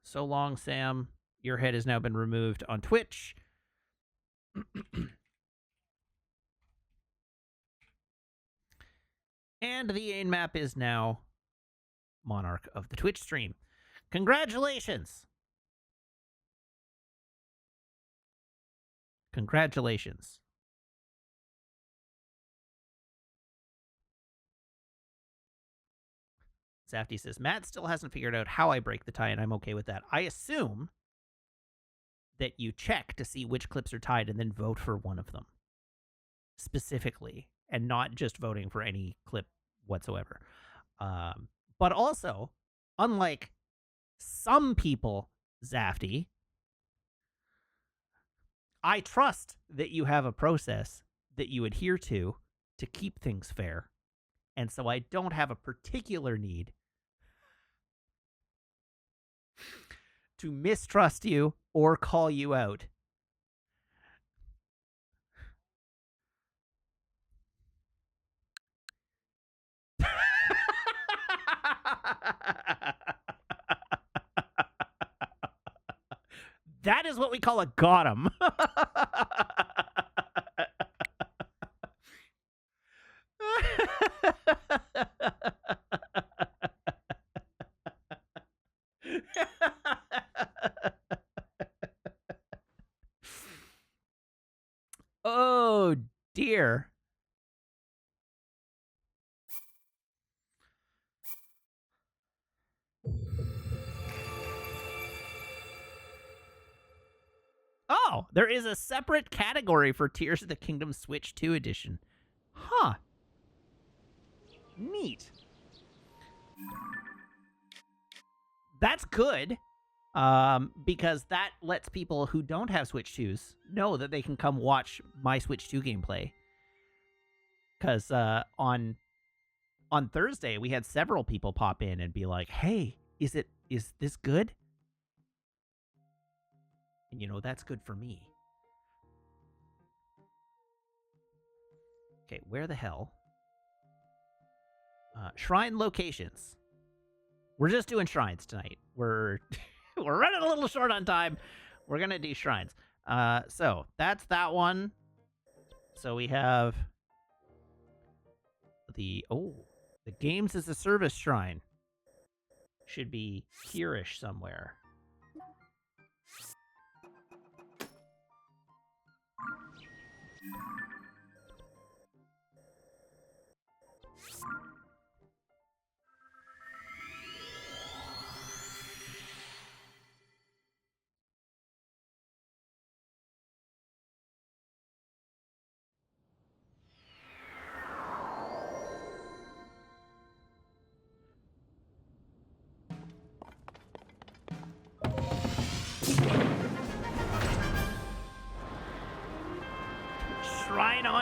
So long, Sam. Your head has now been removed on Twitch. And the Ain map is now monarch of the Twitch stream. Congratulations! Congratulations. Zafty says, Matt still hasn't figured out how I break the tie, and I'm okay with that. I assume that you check to see which clips are tied and then vote for one of them specifically, and not just voting for any clip whatsoever. But also, unlike some people, Zafty, I trust that you have a process that you adhere to keep things fair. And so I don't have a particular need to mistrust you or call you out. That is what we call a got 'em. Oh, dear. Oh, there is a separate category for Tears of the Kingdom Switch 2 edition. Huh. Neat. That's good. Because that lets people who don't have Switch 2s know that they can come watch my Switch 2 gameplay. Because on Thursday, we had several people pop in and be like, hey, is this good? And, you know, that's good for me. Okay, where the hell? Shrine locations. We're just doing shrines tonight. We're running a little short on time. We're going to do shrines. So, that's that one. So, we have the Games as a Service shrine. Should be here-ish somewhere.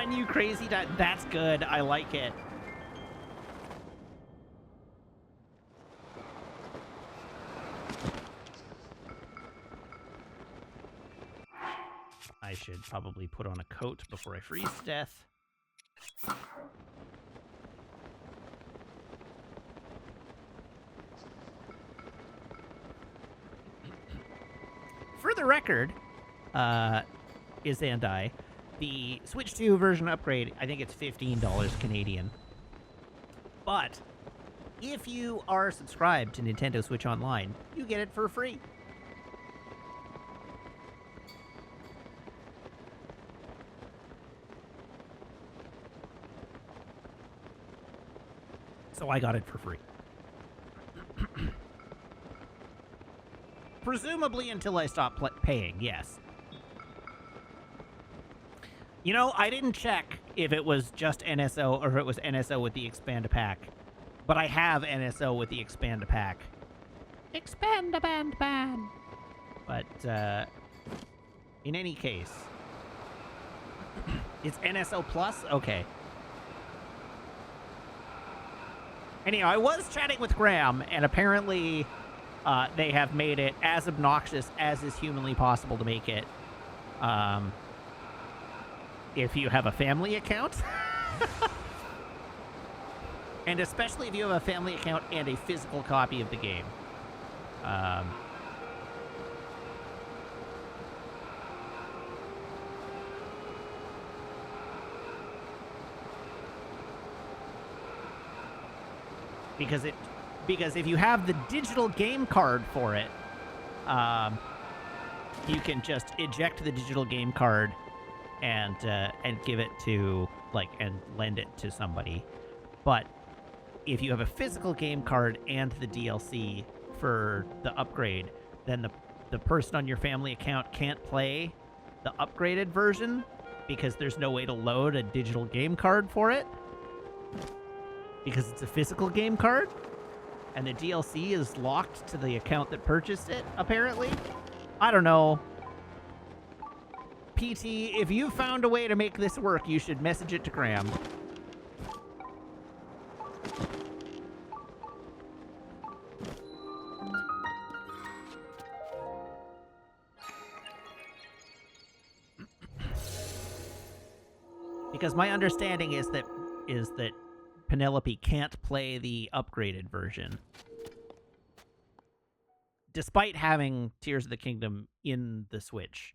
menu crazy. That's good. I like it. I should probably put on a coat before I freeze to death. For the record, is and I, the Switch 2 version upgrade, I think it's $15 Canadian. But if you are subscribed to Nintendo Switch Online, you get it for free. So I got it for free. Presumably until I stop paying, yes. You know, I didn't check if it was just NSO or if it was NSO with the Expand-A-Pack. But I have NSO with the Expand-A-Pack. Expand-A-Band-Ban. But, in any case. It's NSO Plus? Okay. Anyhow, I was chatting with Graham, and apparently they have made it as obnoxious as is humanly possible to make it. If you have a family account. And especially if you have a family account and a physical copy of the game. Because if you have the digital game card for it, you can just eject the digital game card and give it to and lend it to somebody. But if you have a physical game card and the DLC for the upgrade, then the person on your family account can't play the upgraded version because there's no way to load a digital game card for it. Because it's a physical game card, and the DLC is locked to the account that purchased it, apparently. I don't know. PT, if you found a way to make this work, you should message it to Graham. Because my understanding is that Penelope can't play the upgraded version. Despite having Tears of the Kingdom in the Switch.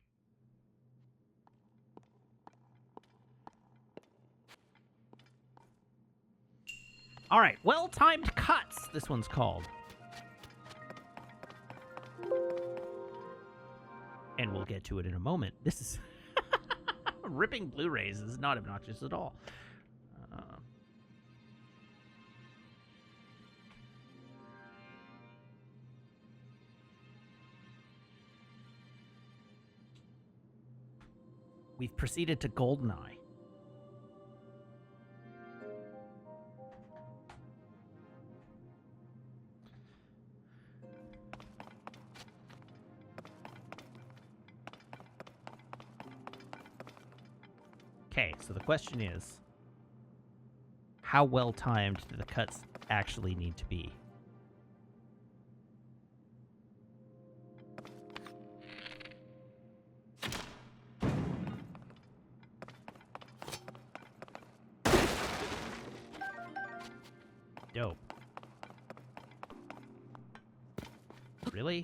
Alright, well-timed cuts, this one's called. And we'll get to it in a moment. This is... Ripping Blu-rays is not obnoxious at all. We've proceeded to GoldenEye. Okay, so the question is, how well-timed do the cuts actually need to be? Dope. Really?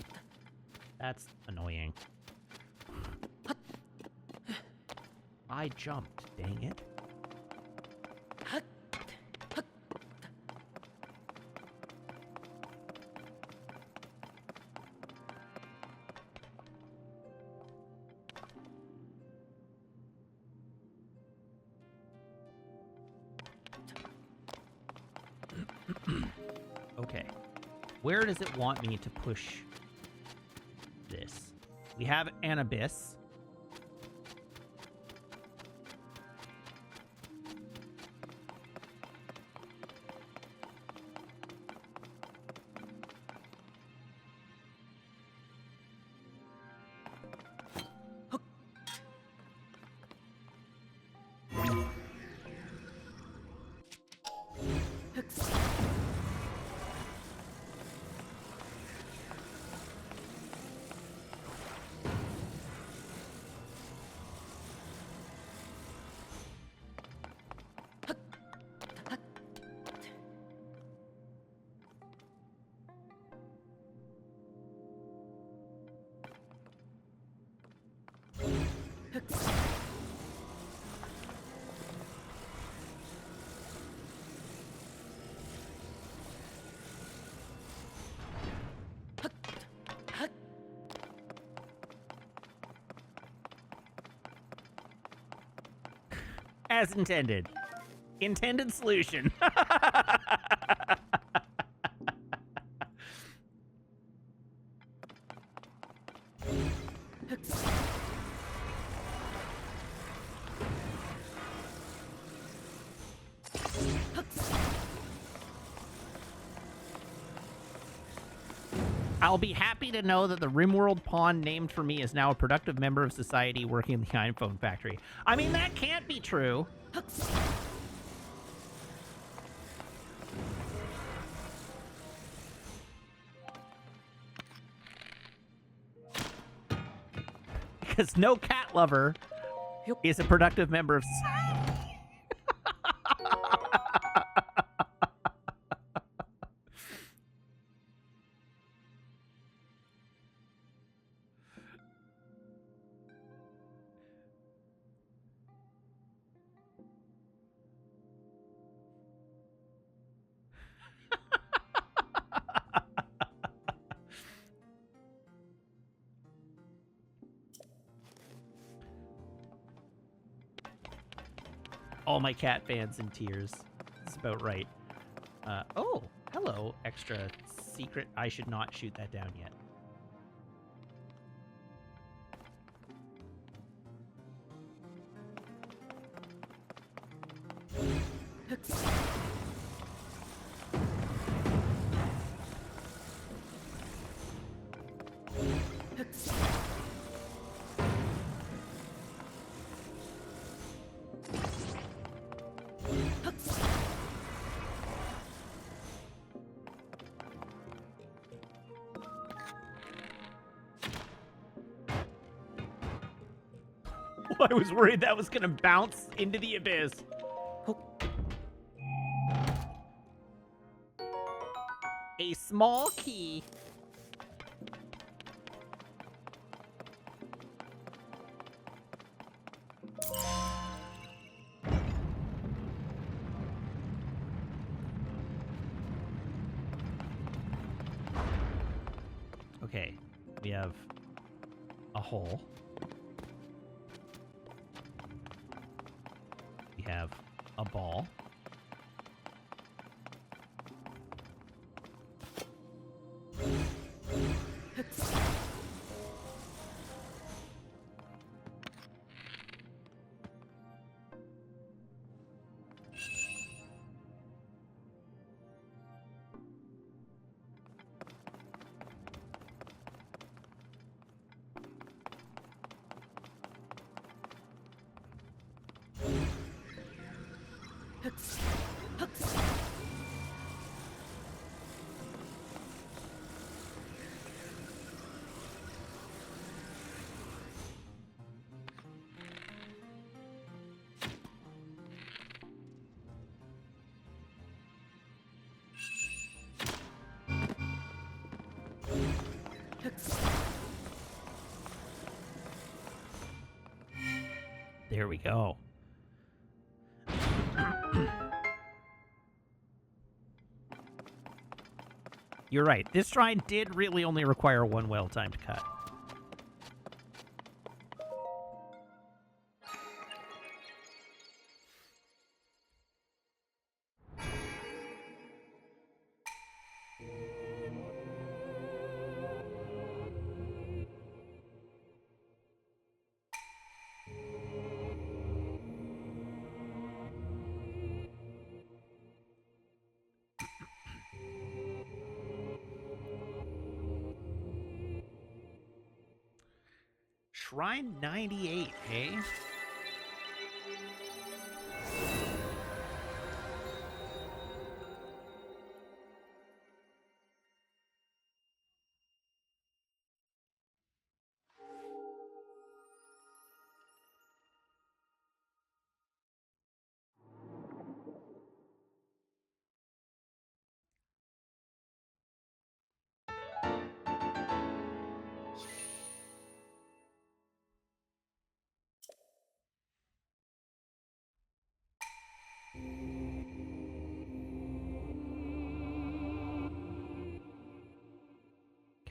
That's annoying. I jumped, dang it. Okay. Where does it want me to push this? We have an abyss. As intended. Intended solution. I'll be happy to know that the Rimworld pawn named for me is now a productive member of society working in the iPhone factory. I mean, that can't be true. Because no cat lover is a productive member of society. All my cat fans in tears. That's about right. Oh, hello, extra secret. I should not shoot that down yet. I was worried that was going to bounce into the abyss. A small key. Okay, we have a hole. We have a ball. There we go. You're right. This shrine did really only require one well-timed cut. Shrine 98, hey?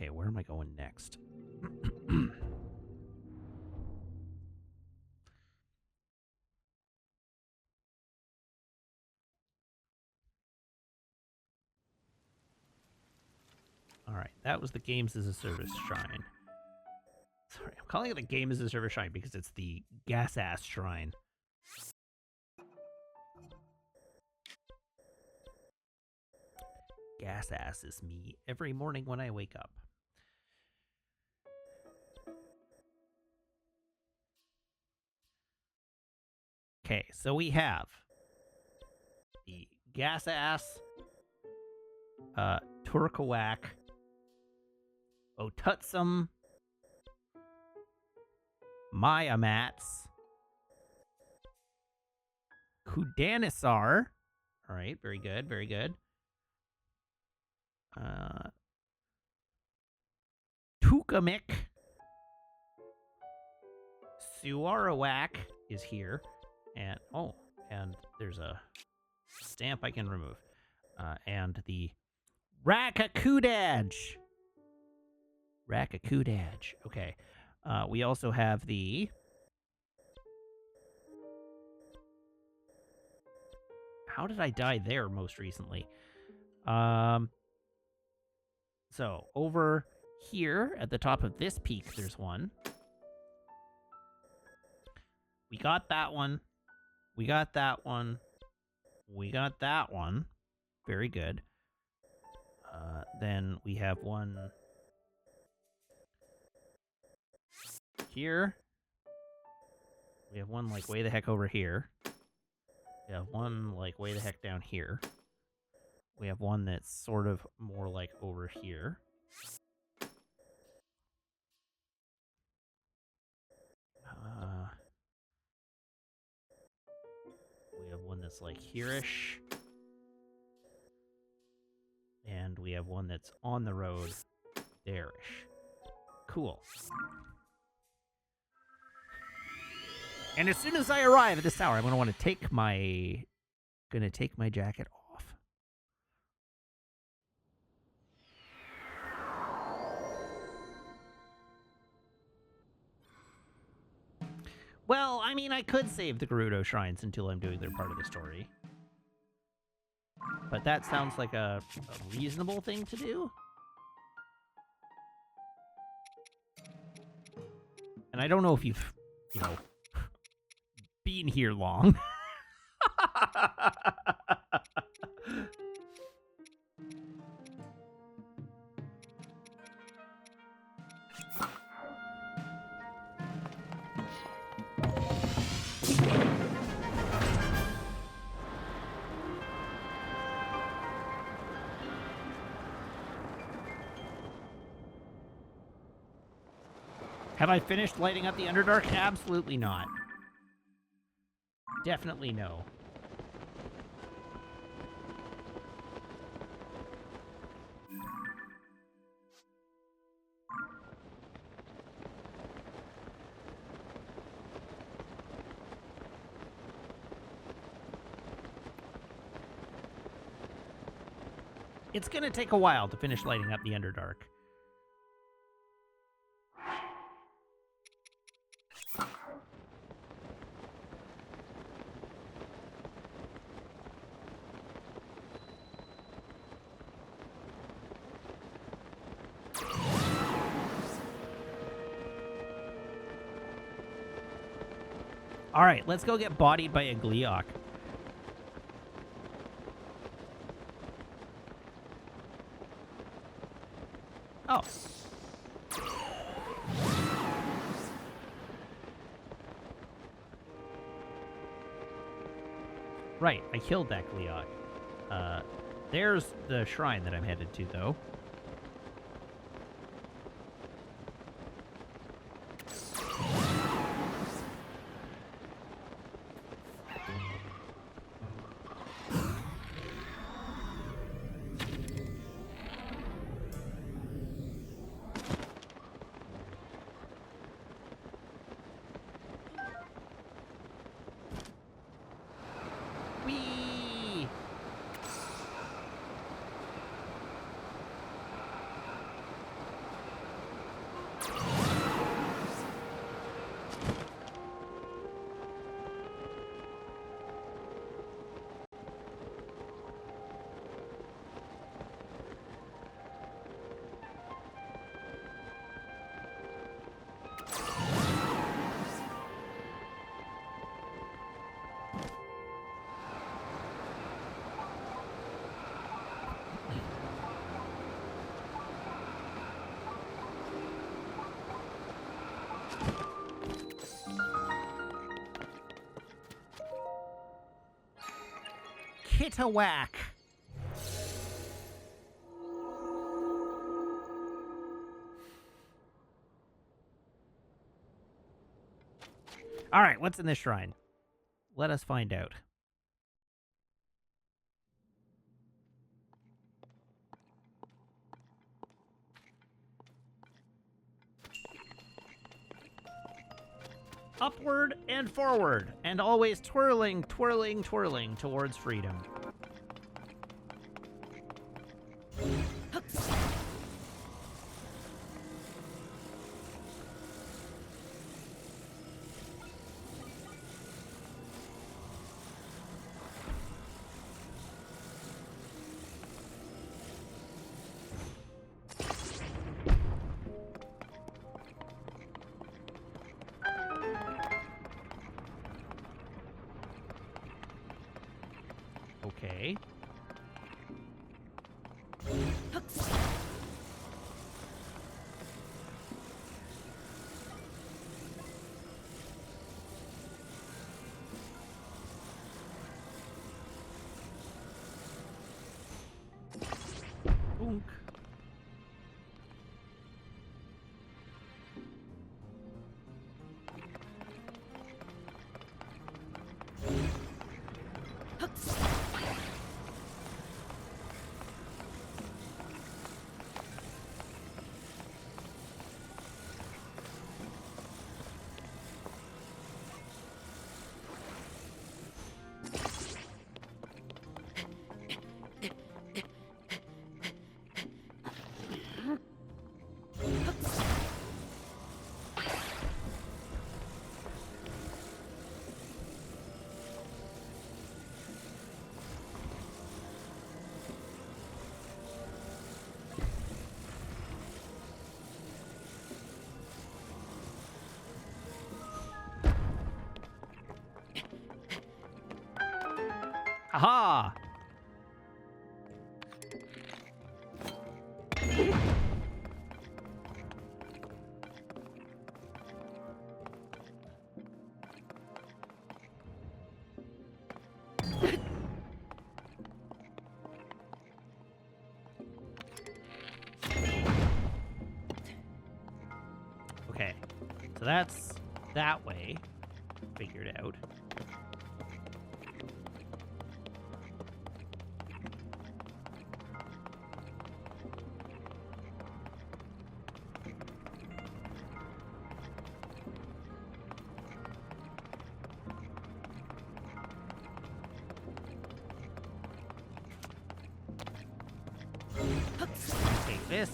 Okay, where am I going next? All right, that was the Games as a Service shrine. Sorry, I'm calling it the Game as a Service shrine because it's the gas-ass shrine. Gas-ass is me every morning when I wake up. Okay, so we have the gas-ass, Turkawak, Otutsum, Mayamats, Kudanisar. All right, very good, very good. Tukamik, Suarawak is here, and and there's a stamp I can remove, and the Rakakudaj. Rakakudaj. Okay. We also have the... How did I die there most recently? So, over here at the top of this peak, there's one. We got that one. We got that one. We got that one. Very good. Then we have one here. We have one, like, way the heck over here. We have one, like, way the heck down here. We have one that's sort of more like over here. We have one that's like here-ish. And we have one that's on the road there-ish. Cool. And as soon as I arrive at this tower, I'm going to want to take my... jacket off. Well, I mean, I could save the Gerudo Shrines until I'm doing their part of the story. But that sounds like a reasonable thing to do. And I don't know if you've, been here long. Have I finished lighting up the Underdark? Absolutely not. Definitely no. It's gonna take a while to finish lighting up the Underdark. Alright, let's go get bodied by a Gleeok. Oh. Right, I killed that Gleeok. There's the shrine that I'm headed to, though. hit a whack. All right, what's in this shrine? Let us find out. Upward and forward, and always twirling, twirling, twirling towards freedom. Okay. Boonk. Aha! Okay, so that's that way. Figured out. Take this.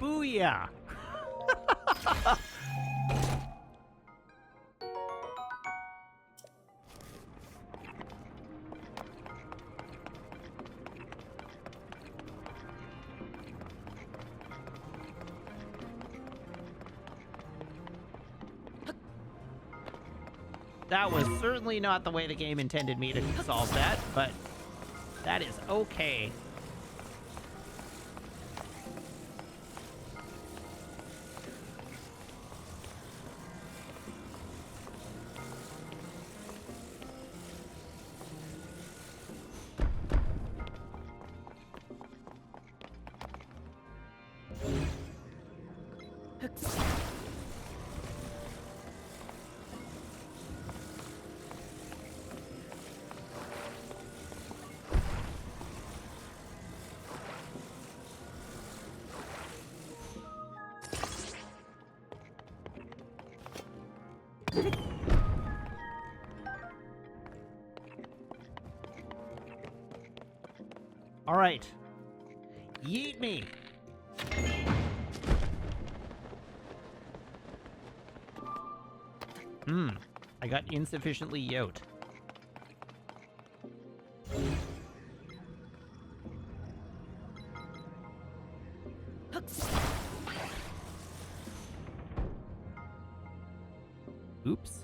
Booyah! That was certainly not the way the game intended me to solve that, but that is okay. All right. Yeet me. I got insufficiently yoked. Oops.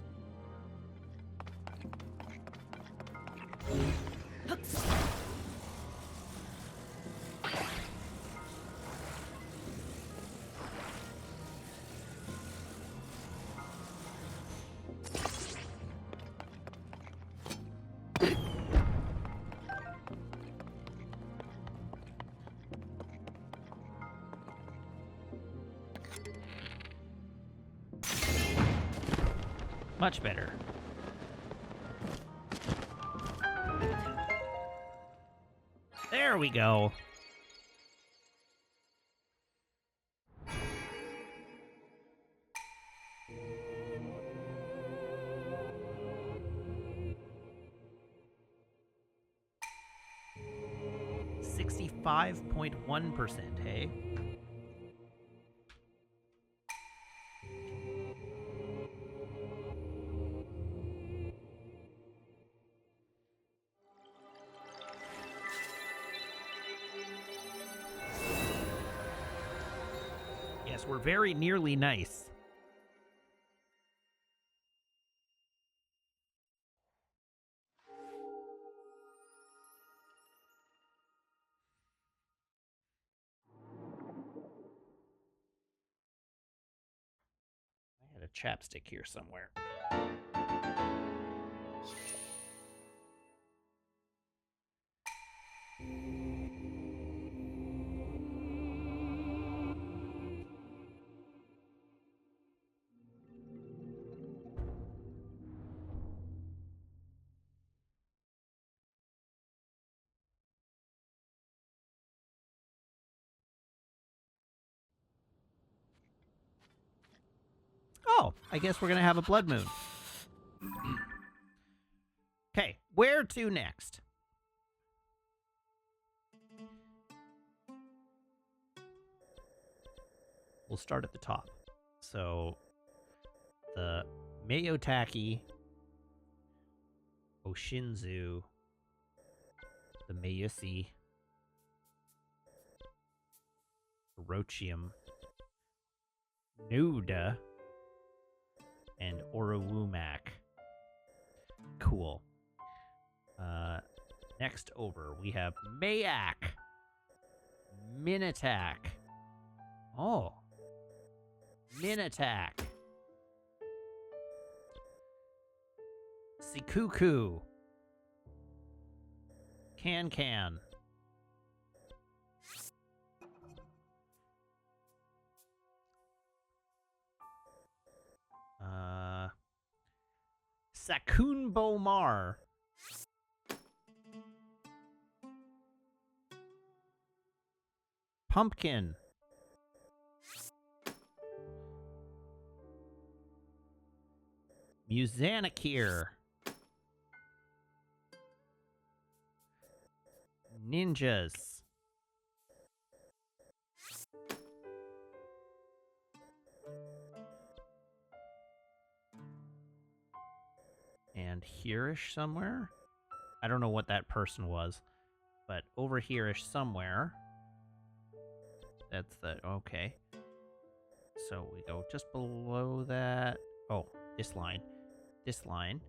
Much better. There we go. .1%, hey? Yes, we're very nearly nice. I had a chapstick here somewhere. Oh, I guess we're going to have a blood moon. Okay, where to next? We'll start at the top. So, the Mayotaki, Oshinzu, the Mayusi, Orochium, Nuda, and Oruwumak. Cool. Next over, we have Mayak, Minotac. Oh. Minotac. Sikuku. Can. Sakunbomar. Pumpkin. Musanikir. Ninjas. And here-ish somewhere? I don't know what that person was, but over here-ish somewhere. That's the... Okay. So we go just below that. Oh, this line. This line.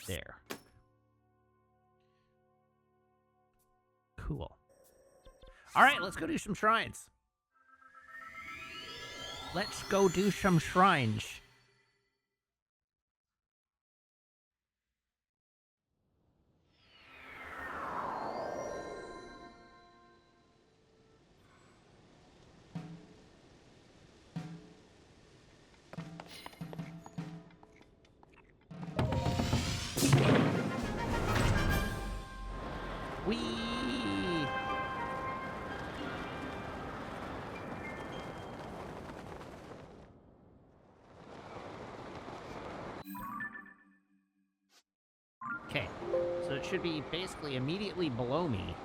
There. Cool. All right, let's go do some shrines. Let's go do some shrines. Whee! Okay, so it should be basically immediately below me.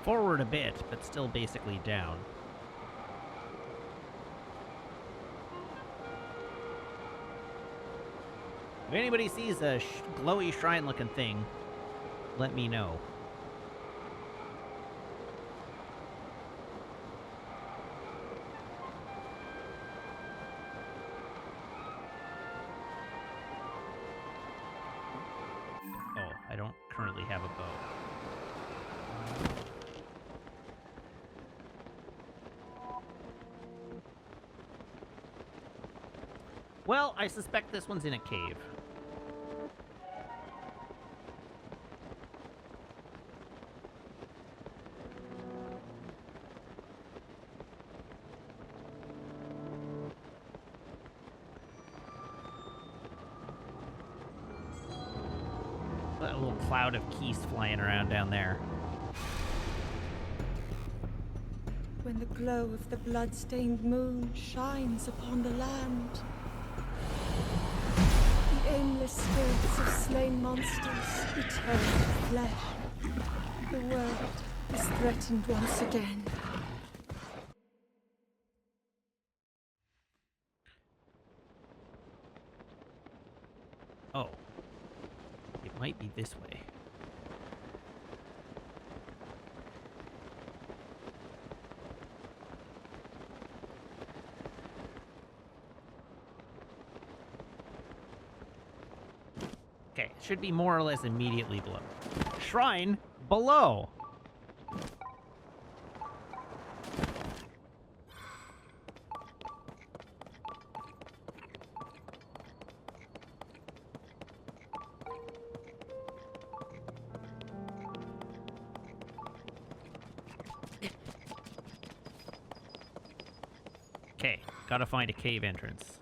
Forward a bit, but still basically down. If anybody sees a glowy shrine-looking thing, let me know. Oh, I don't currently have a bow. Well, I suspect this one's in a cave. That little cloud of keys flying around down there. When the glow of the blood-stained moon shines upon the land, the aimless spirits of slain monsters return to flesh. The world is threatened once again. Oh. It might be this way. Okay, it should be more or less immediately below. Shrine below! Okay, gotta find a cave entrance.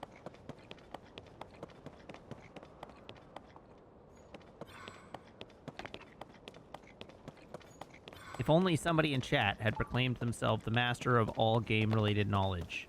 If only somebody in chat had proclaimed themselves the master of all game-related knowledge.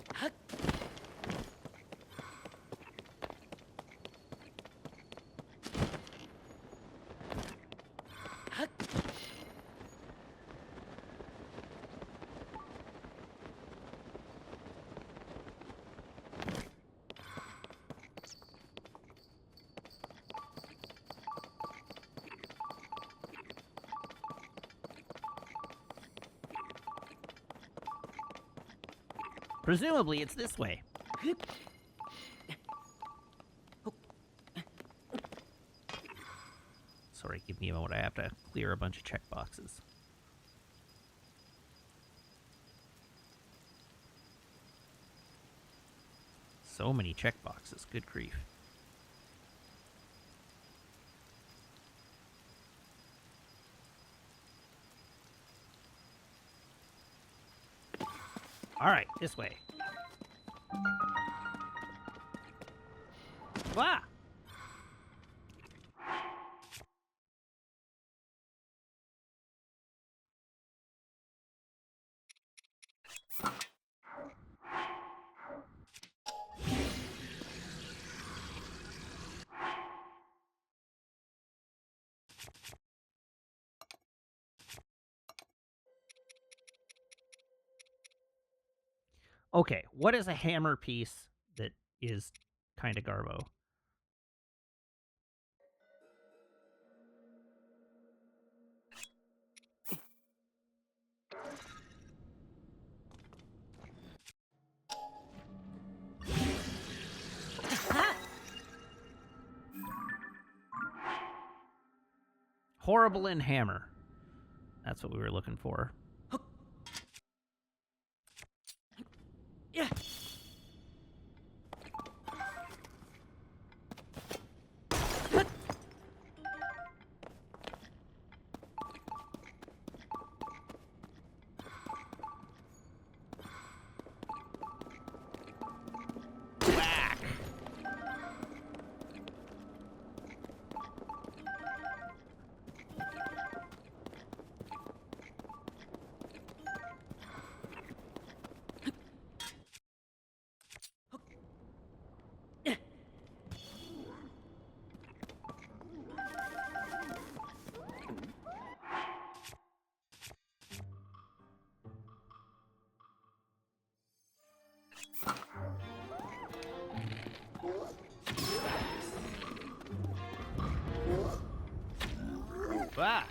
Presumably, it's this way. Sorry, give me a moment. I have to clear a bunch of checkboxes. So many checkboxes. Good grief. All right, this way. Ah! Okay, what is a hammer piece that is kind of garbo? Horrible in hammer. That's what we were looking for. Yeah. Whack! Ah.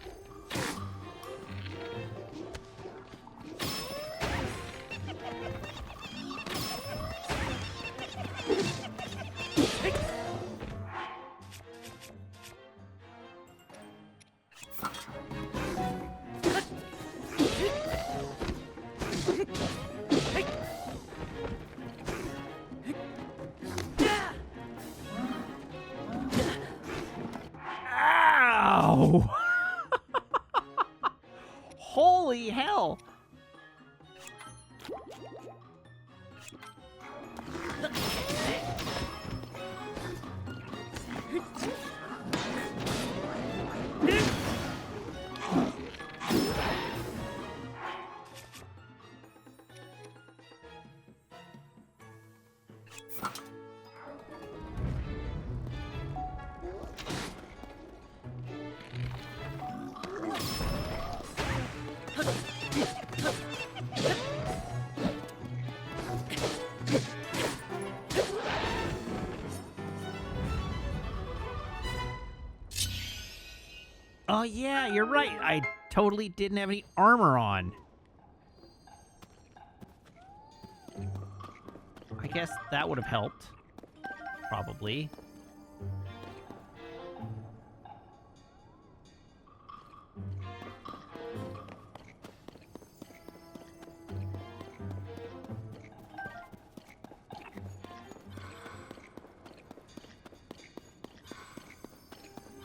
Ow! Holy hell! Oh yeah, you're right. I totally didn't have any armor on. I guess that would have helped. Probably.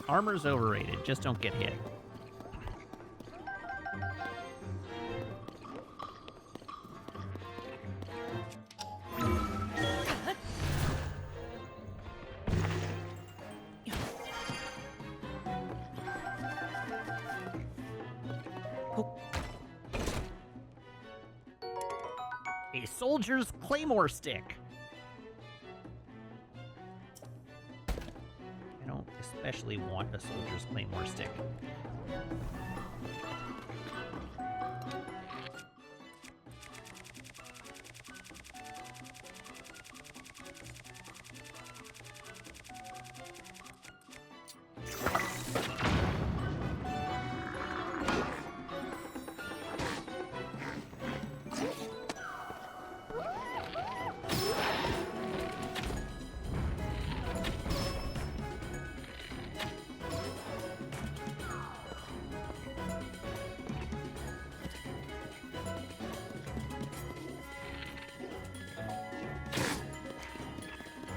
Armor's overrated. Just don't get hit. A soldier's claymore stick. I don't especially want a soldier's claymore stick.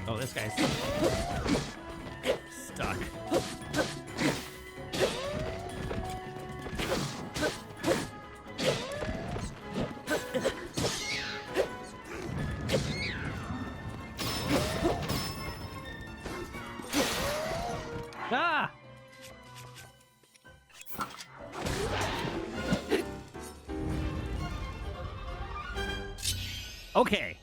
Oh, this guy's stuck. Ah! Okay.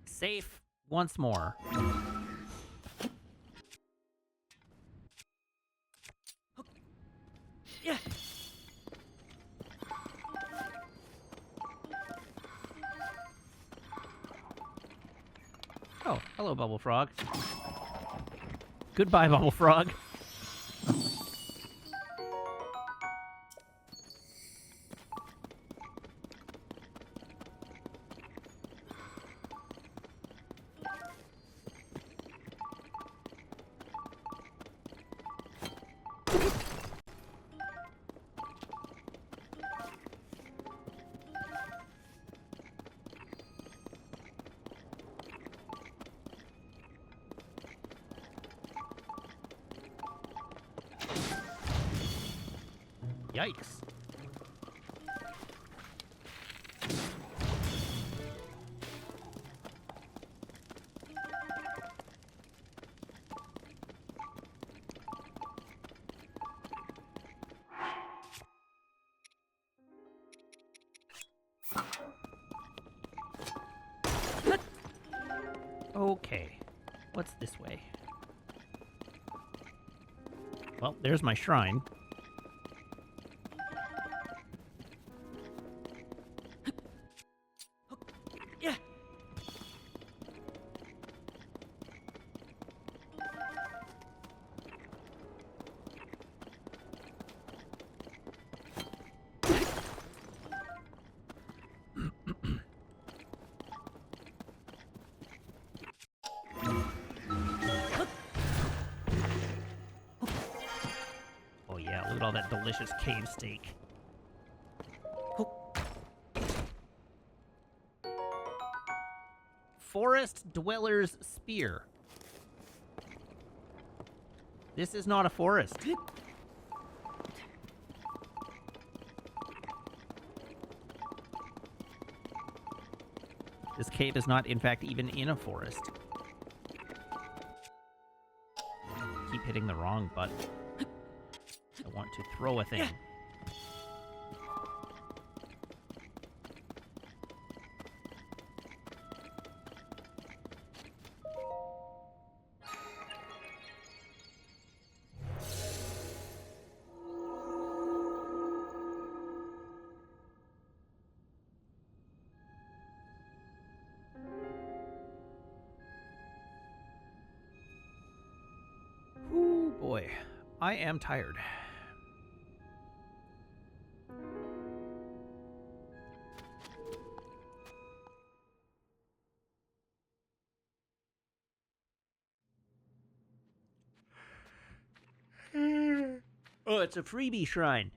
Safe once more. Yeah. Oh, hello, Bubble Frog. Goodbye, Bubble Frog. Yikes. Okay, what's this way? Well, there's my shrine. at all that delicious cave steak. Oh. Forest Dweller's Spear. This is not a forest. This cave is not, in fact, even in a forest. Keep hitting the wrong button. I want to throw a thing. Ooh, boy. I am tired. Oh, it's a freebie shrine.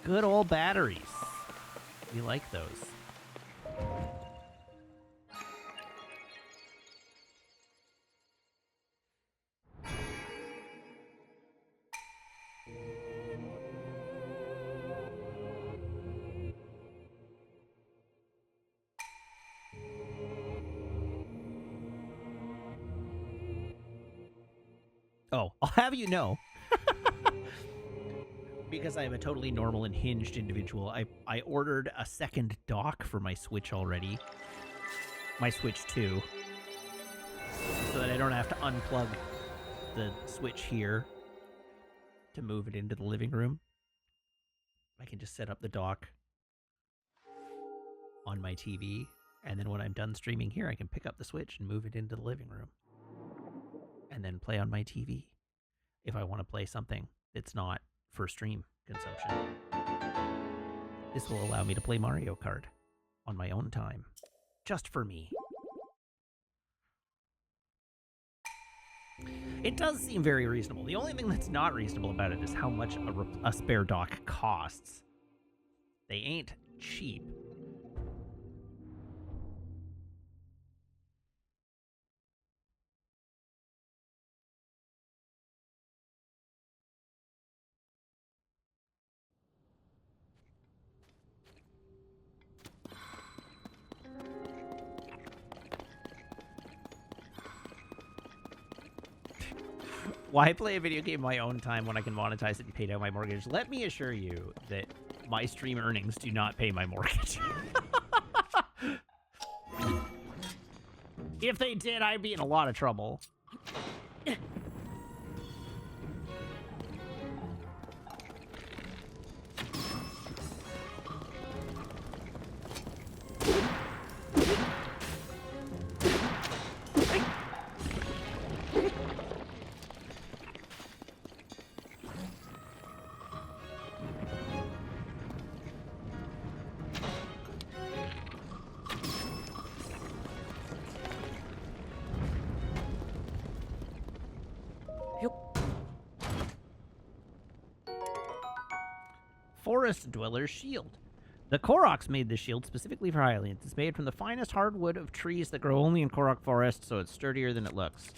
Good old batteries. We like those. Oh, I'll have you know. Because I am a totally normal and hinged individual, I ordered a second dock for my Switch already. My Switch 2. So that I don't have to unplug the Switch here to move it into the living room. I can just set up the dock on my TV, and then when I'm done streaming here, I can pick up the Switch and move it into the living room. And then play on my TV if I want to play something that's not for stream consumption. This will allow me to play Mario Kart on my own time, just for me. It does seem very reasonable. The only thing that's not reasonable about it is how much a spare dock costs. They ain't cheap. Why play a video game my own time when I can monetize it and pay down my mortgage? Let me assure you that my stream earnings do not pay my mortgage. If they did, I'd be in a lot of trouble. Forest Dweller's Shield. The Koroks made this shield specifically for Hylians. It's made from the finest hardwood of trees that grow only in Korok Forest, so it's sturdier than it looks.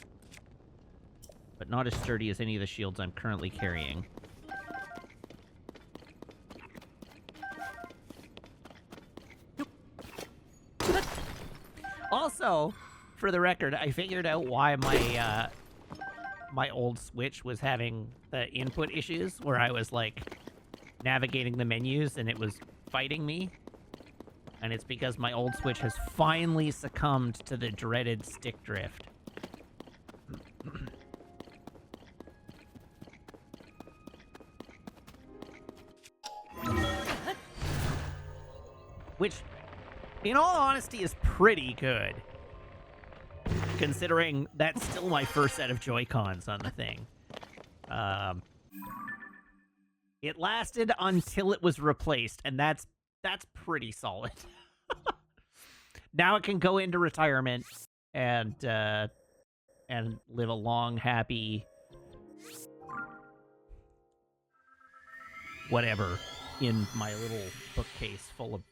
But not as sturdy as any of the shields I'm currently carrying. Also, for the record, I figured out why my old Switch was having the input issues, where I was like navigating the menus and it was fighting me. And it's because my old Switch has finally succumbed to the dreaded stick drift. Which, in all honesty, is pretty good. Considering that's still my first set of Joy-Cons on the thing. It lasted until it was replaced, and that's pretty solid. Now it can go into retirement and live a long, happy whatever in my little bookcase full of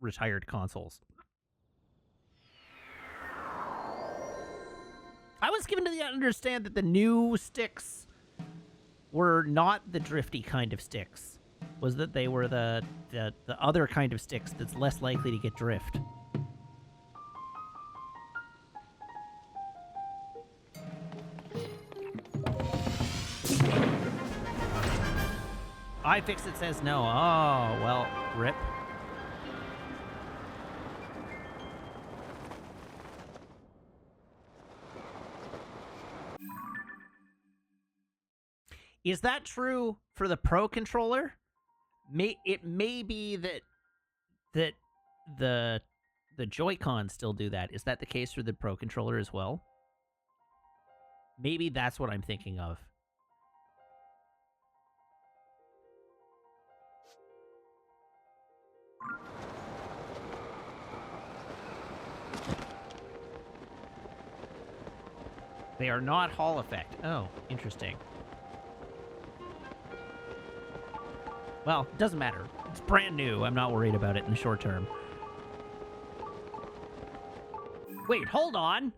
retired consoles. I was given to understand that the new sticks were not the drifty kind of sticks. Was that they were the other kind of sticks that's less likely to get drift. iFixit says no. Oh, well, rip. Is that true for the Pro controller? It may be that the Joy-Con still do that. Is that the case for the Pro controller as well? Maybe that's what I'm thinking of. They are not Hall effect. Oh, interesting. Well, doesn't matter. It's brand new. I'm not worried about it in the short term. Wait, hold on.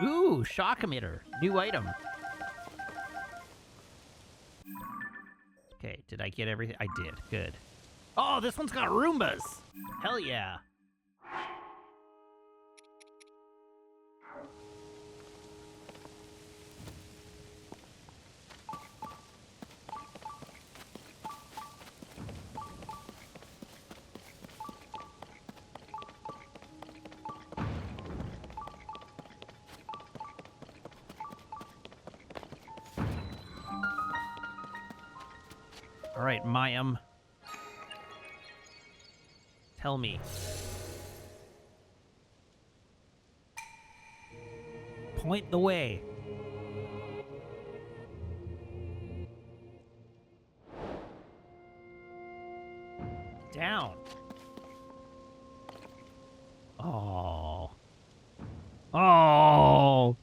Ooh, shock emitter. New item. Okay, did I get everything? I did. Good. Oh, this one's got Roombas. Hell yeah. All right, Mayim. Tell me. Point the way. Down. Oh. Oh.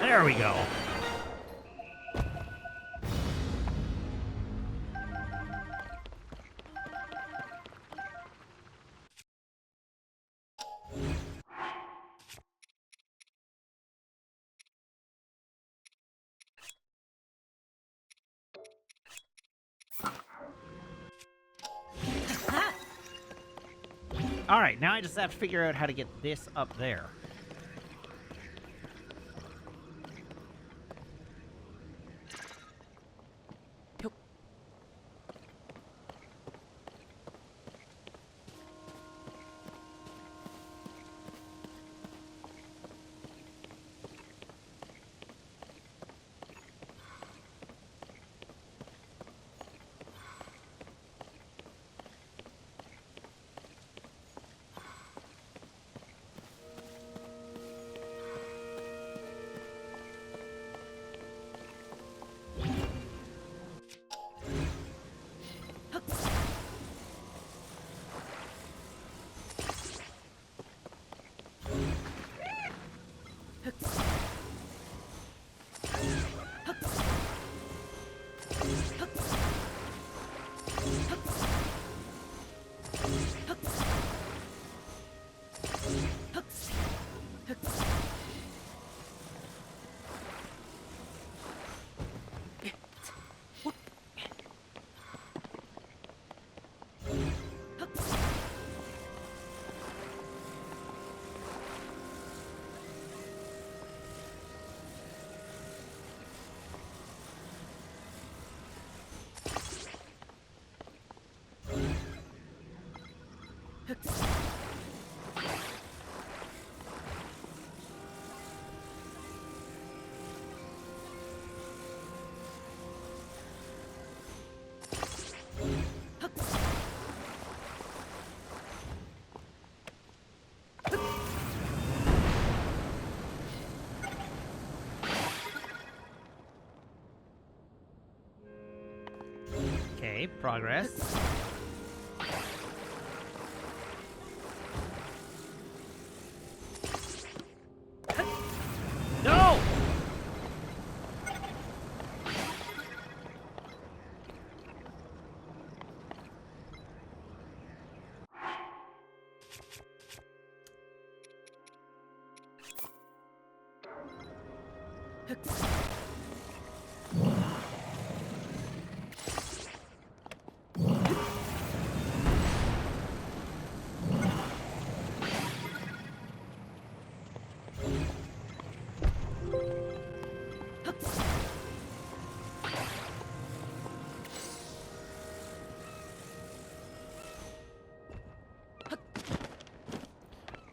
There we go. All right, now I just have to figure out how to get this up there. Okay, progress. No!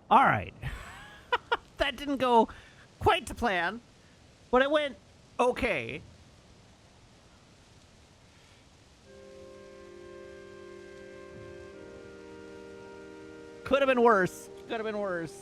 All right. That didn't go quite to plan, but it went okay. Could have been worse. Could have been worse.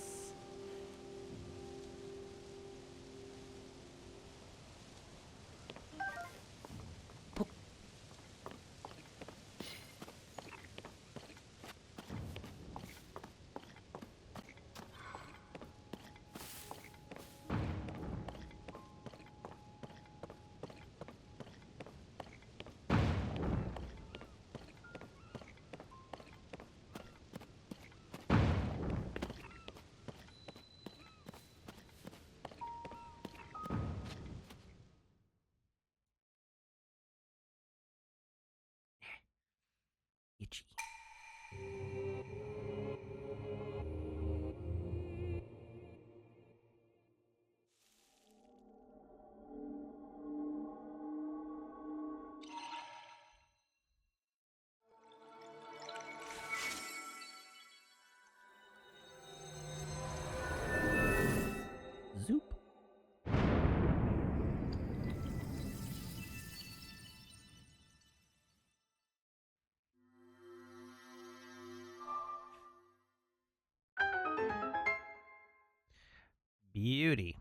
Itchy. Zoop. Beauty.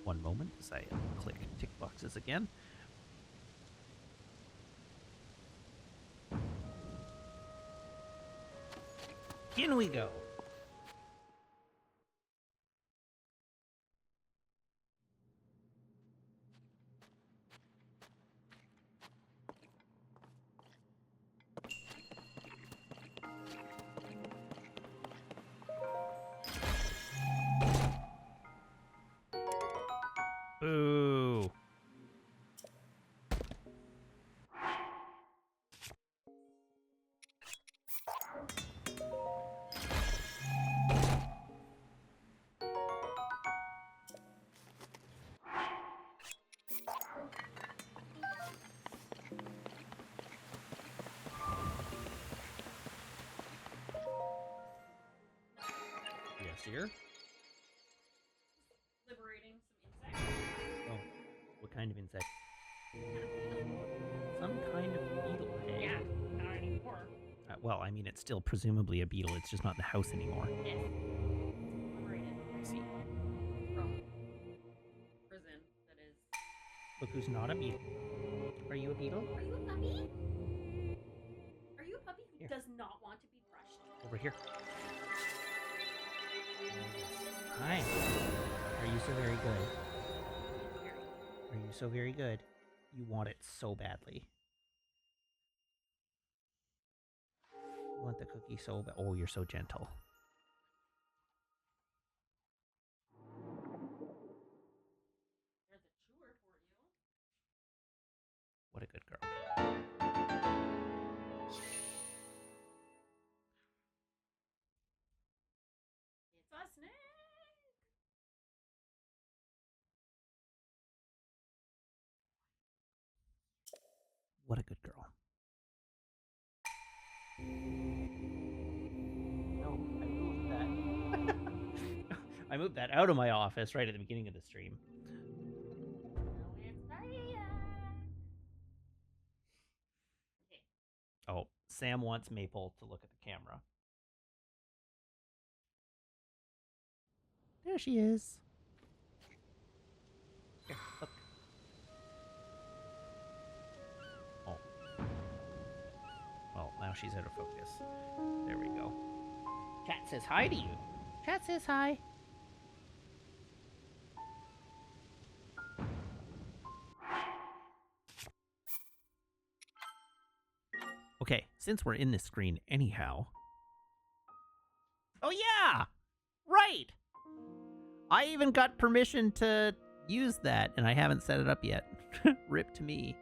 One moment as I click tick boxes again. In we go. Boo. Yes, dear. Liberating some insects. Oh, what kind of insect? Some kind of beetle, hey? Yeah, not anymore. Well, I mean, it's still presumably a beetle. It's just not in the house anymore. Yes. Liberated I see. from prison, that is. Look who's not a beetle. Are you a beetle? Are you a puppy? Are you a puppy who Here. does not want to be brushed? Over here. Hi. Are you so very good? Are you so very good? You want it so badly. You want the cookie so bad. Oh, you're so gentle. There's a chewer for you. What a good girl. It's a snake. What a good girl. No, I moved that. I moved that out of my office right at the beginning of the stream. No, it's Maria. Okay. Oh, Sam wants Maple to look at the camera. There she is. Here, look. Oh. Well, now she's out of focus. There we go. Chat says hi to you. Chat says hi. Okay, since we're in this screen anyhow. Oh yeah! Right! I even got permission to use that, and I haven't set it up yet. Rip to me.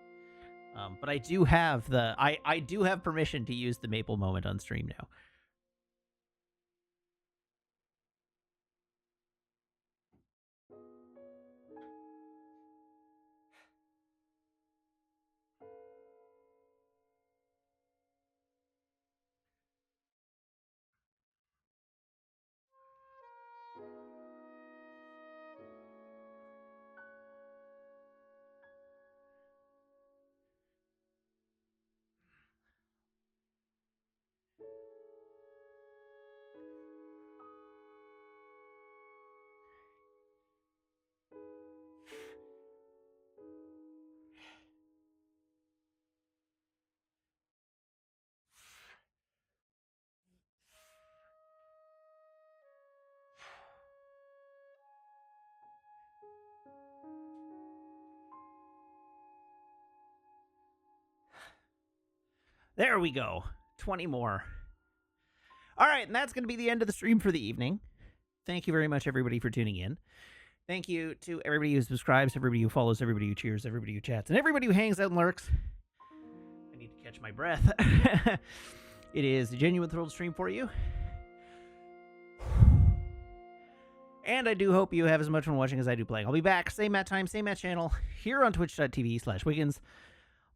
But I do have I do have permission to use the Maple moment on stream now. There we go. 20 more. All right, and that's going to be the end of the stream for the evening. Thank you very much, everybody, for tuning in. Thank you to everybody who subscribes, everybody who follows, everybody who cheers, everybody who chats, and everybody who hangs out and lurks. I need to catch my breath. It is a genuine thrilled stream for you. And I do hope you have as much fun watching as I do playing. I'll be back, same Matt time, same Matt channel, here on twitch.tv/Wiggins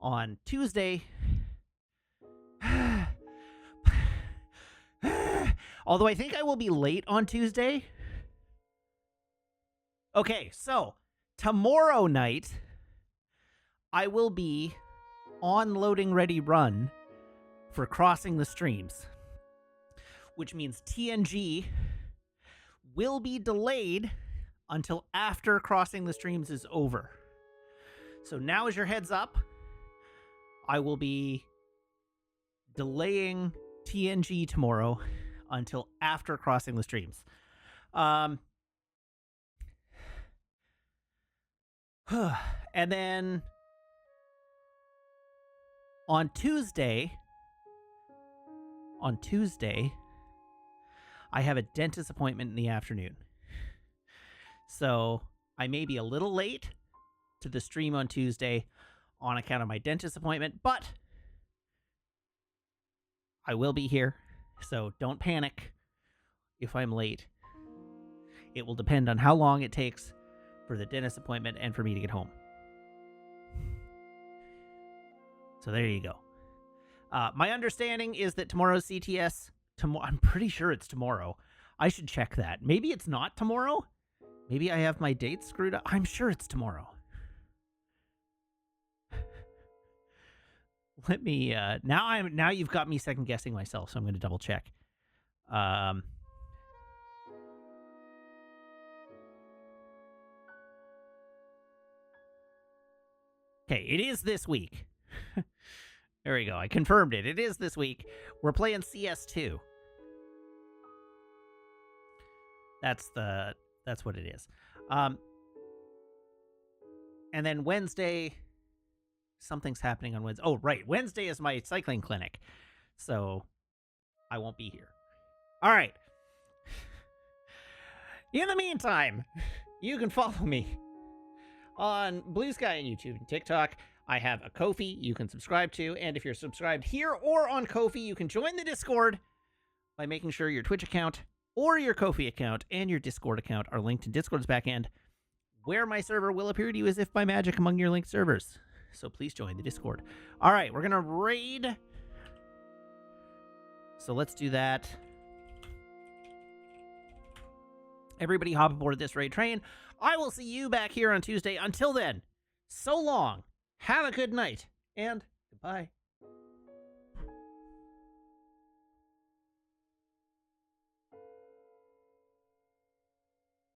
on Tuesday. Although I think I will be late on Tuesday. Okay, so tomorrow night, I will be on loading ready run for Crossing the Streams, which means TNG will be delayed until after Crossing the Streams is over. So now is your heads up. I will be delaying TNG tomorrow until after crossing the streams. And then on Tuesday, I have a dentist appointment in the afternoon. So I may be a little late to the stream on Tuesday on account of my dentist appointment, but I will be here. So don't panic if I'm late. It will depend on how long it takes for the dentist appointment and for me to get home. So there you go. My understanding is that tomorrow's CTS, I'm pretty sure it's tomorrow. I should check that. Maybe it's not tomorrow. Maybe I have my dates screwed up. I'm sure it's tomorrow. Let me, now you've got me second guessing myself, so I'm going to double check. Okay, it is this week. There we go. I confirmed it. It is this week. We're playing CS2. That's what it is. And then Wednesday, something's happening on Wednesday. Oh, right. Wednesday is my cycling clinic. So I won't be here. All right. In the meantime, you can follow me on Blue Sky and YouTube and TikTok. I have a Ko-fi you can subscribe to, and if you're subscribed here or on Ko-fi, you can join the Discord by making sure your Twitch account or your Ko-fi account and your Discord account are linked in Discord's backend, where my server will appear to you as if by magic among your linked servers. So please join the Discord. All right, we're going to raid. So let's do that. Everybody hop aboard this raid train. I will see you back here on Tuesday. Until then, so long. Have a good night, and goodbye.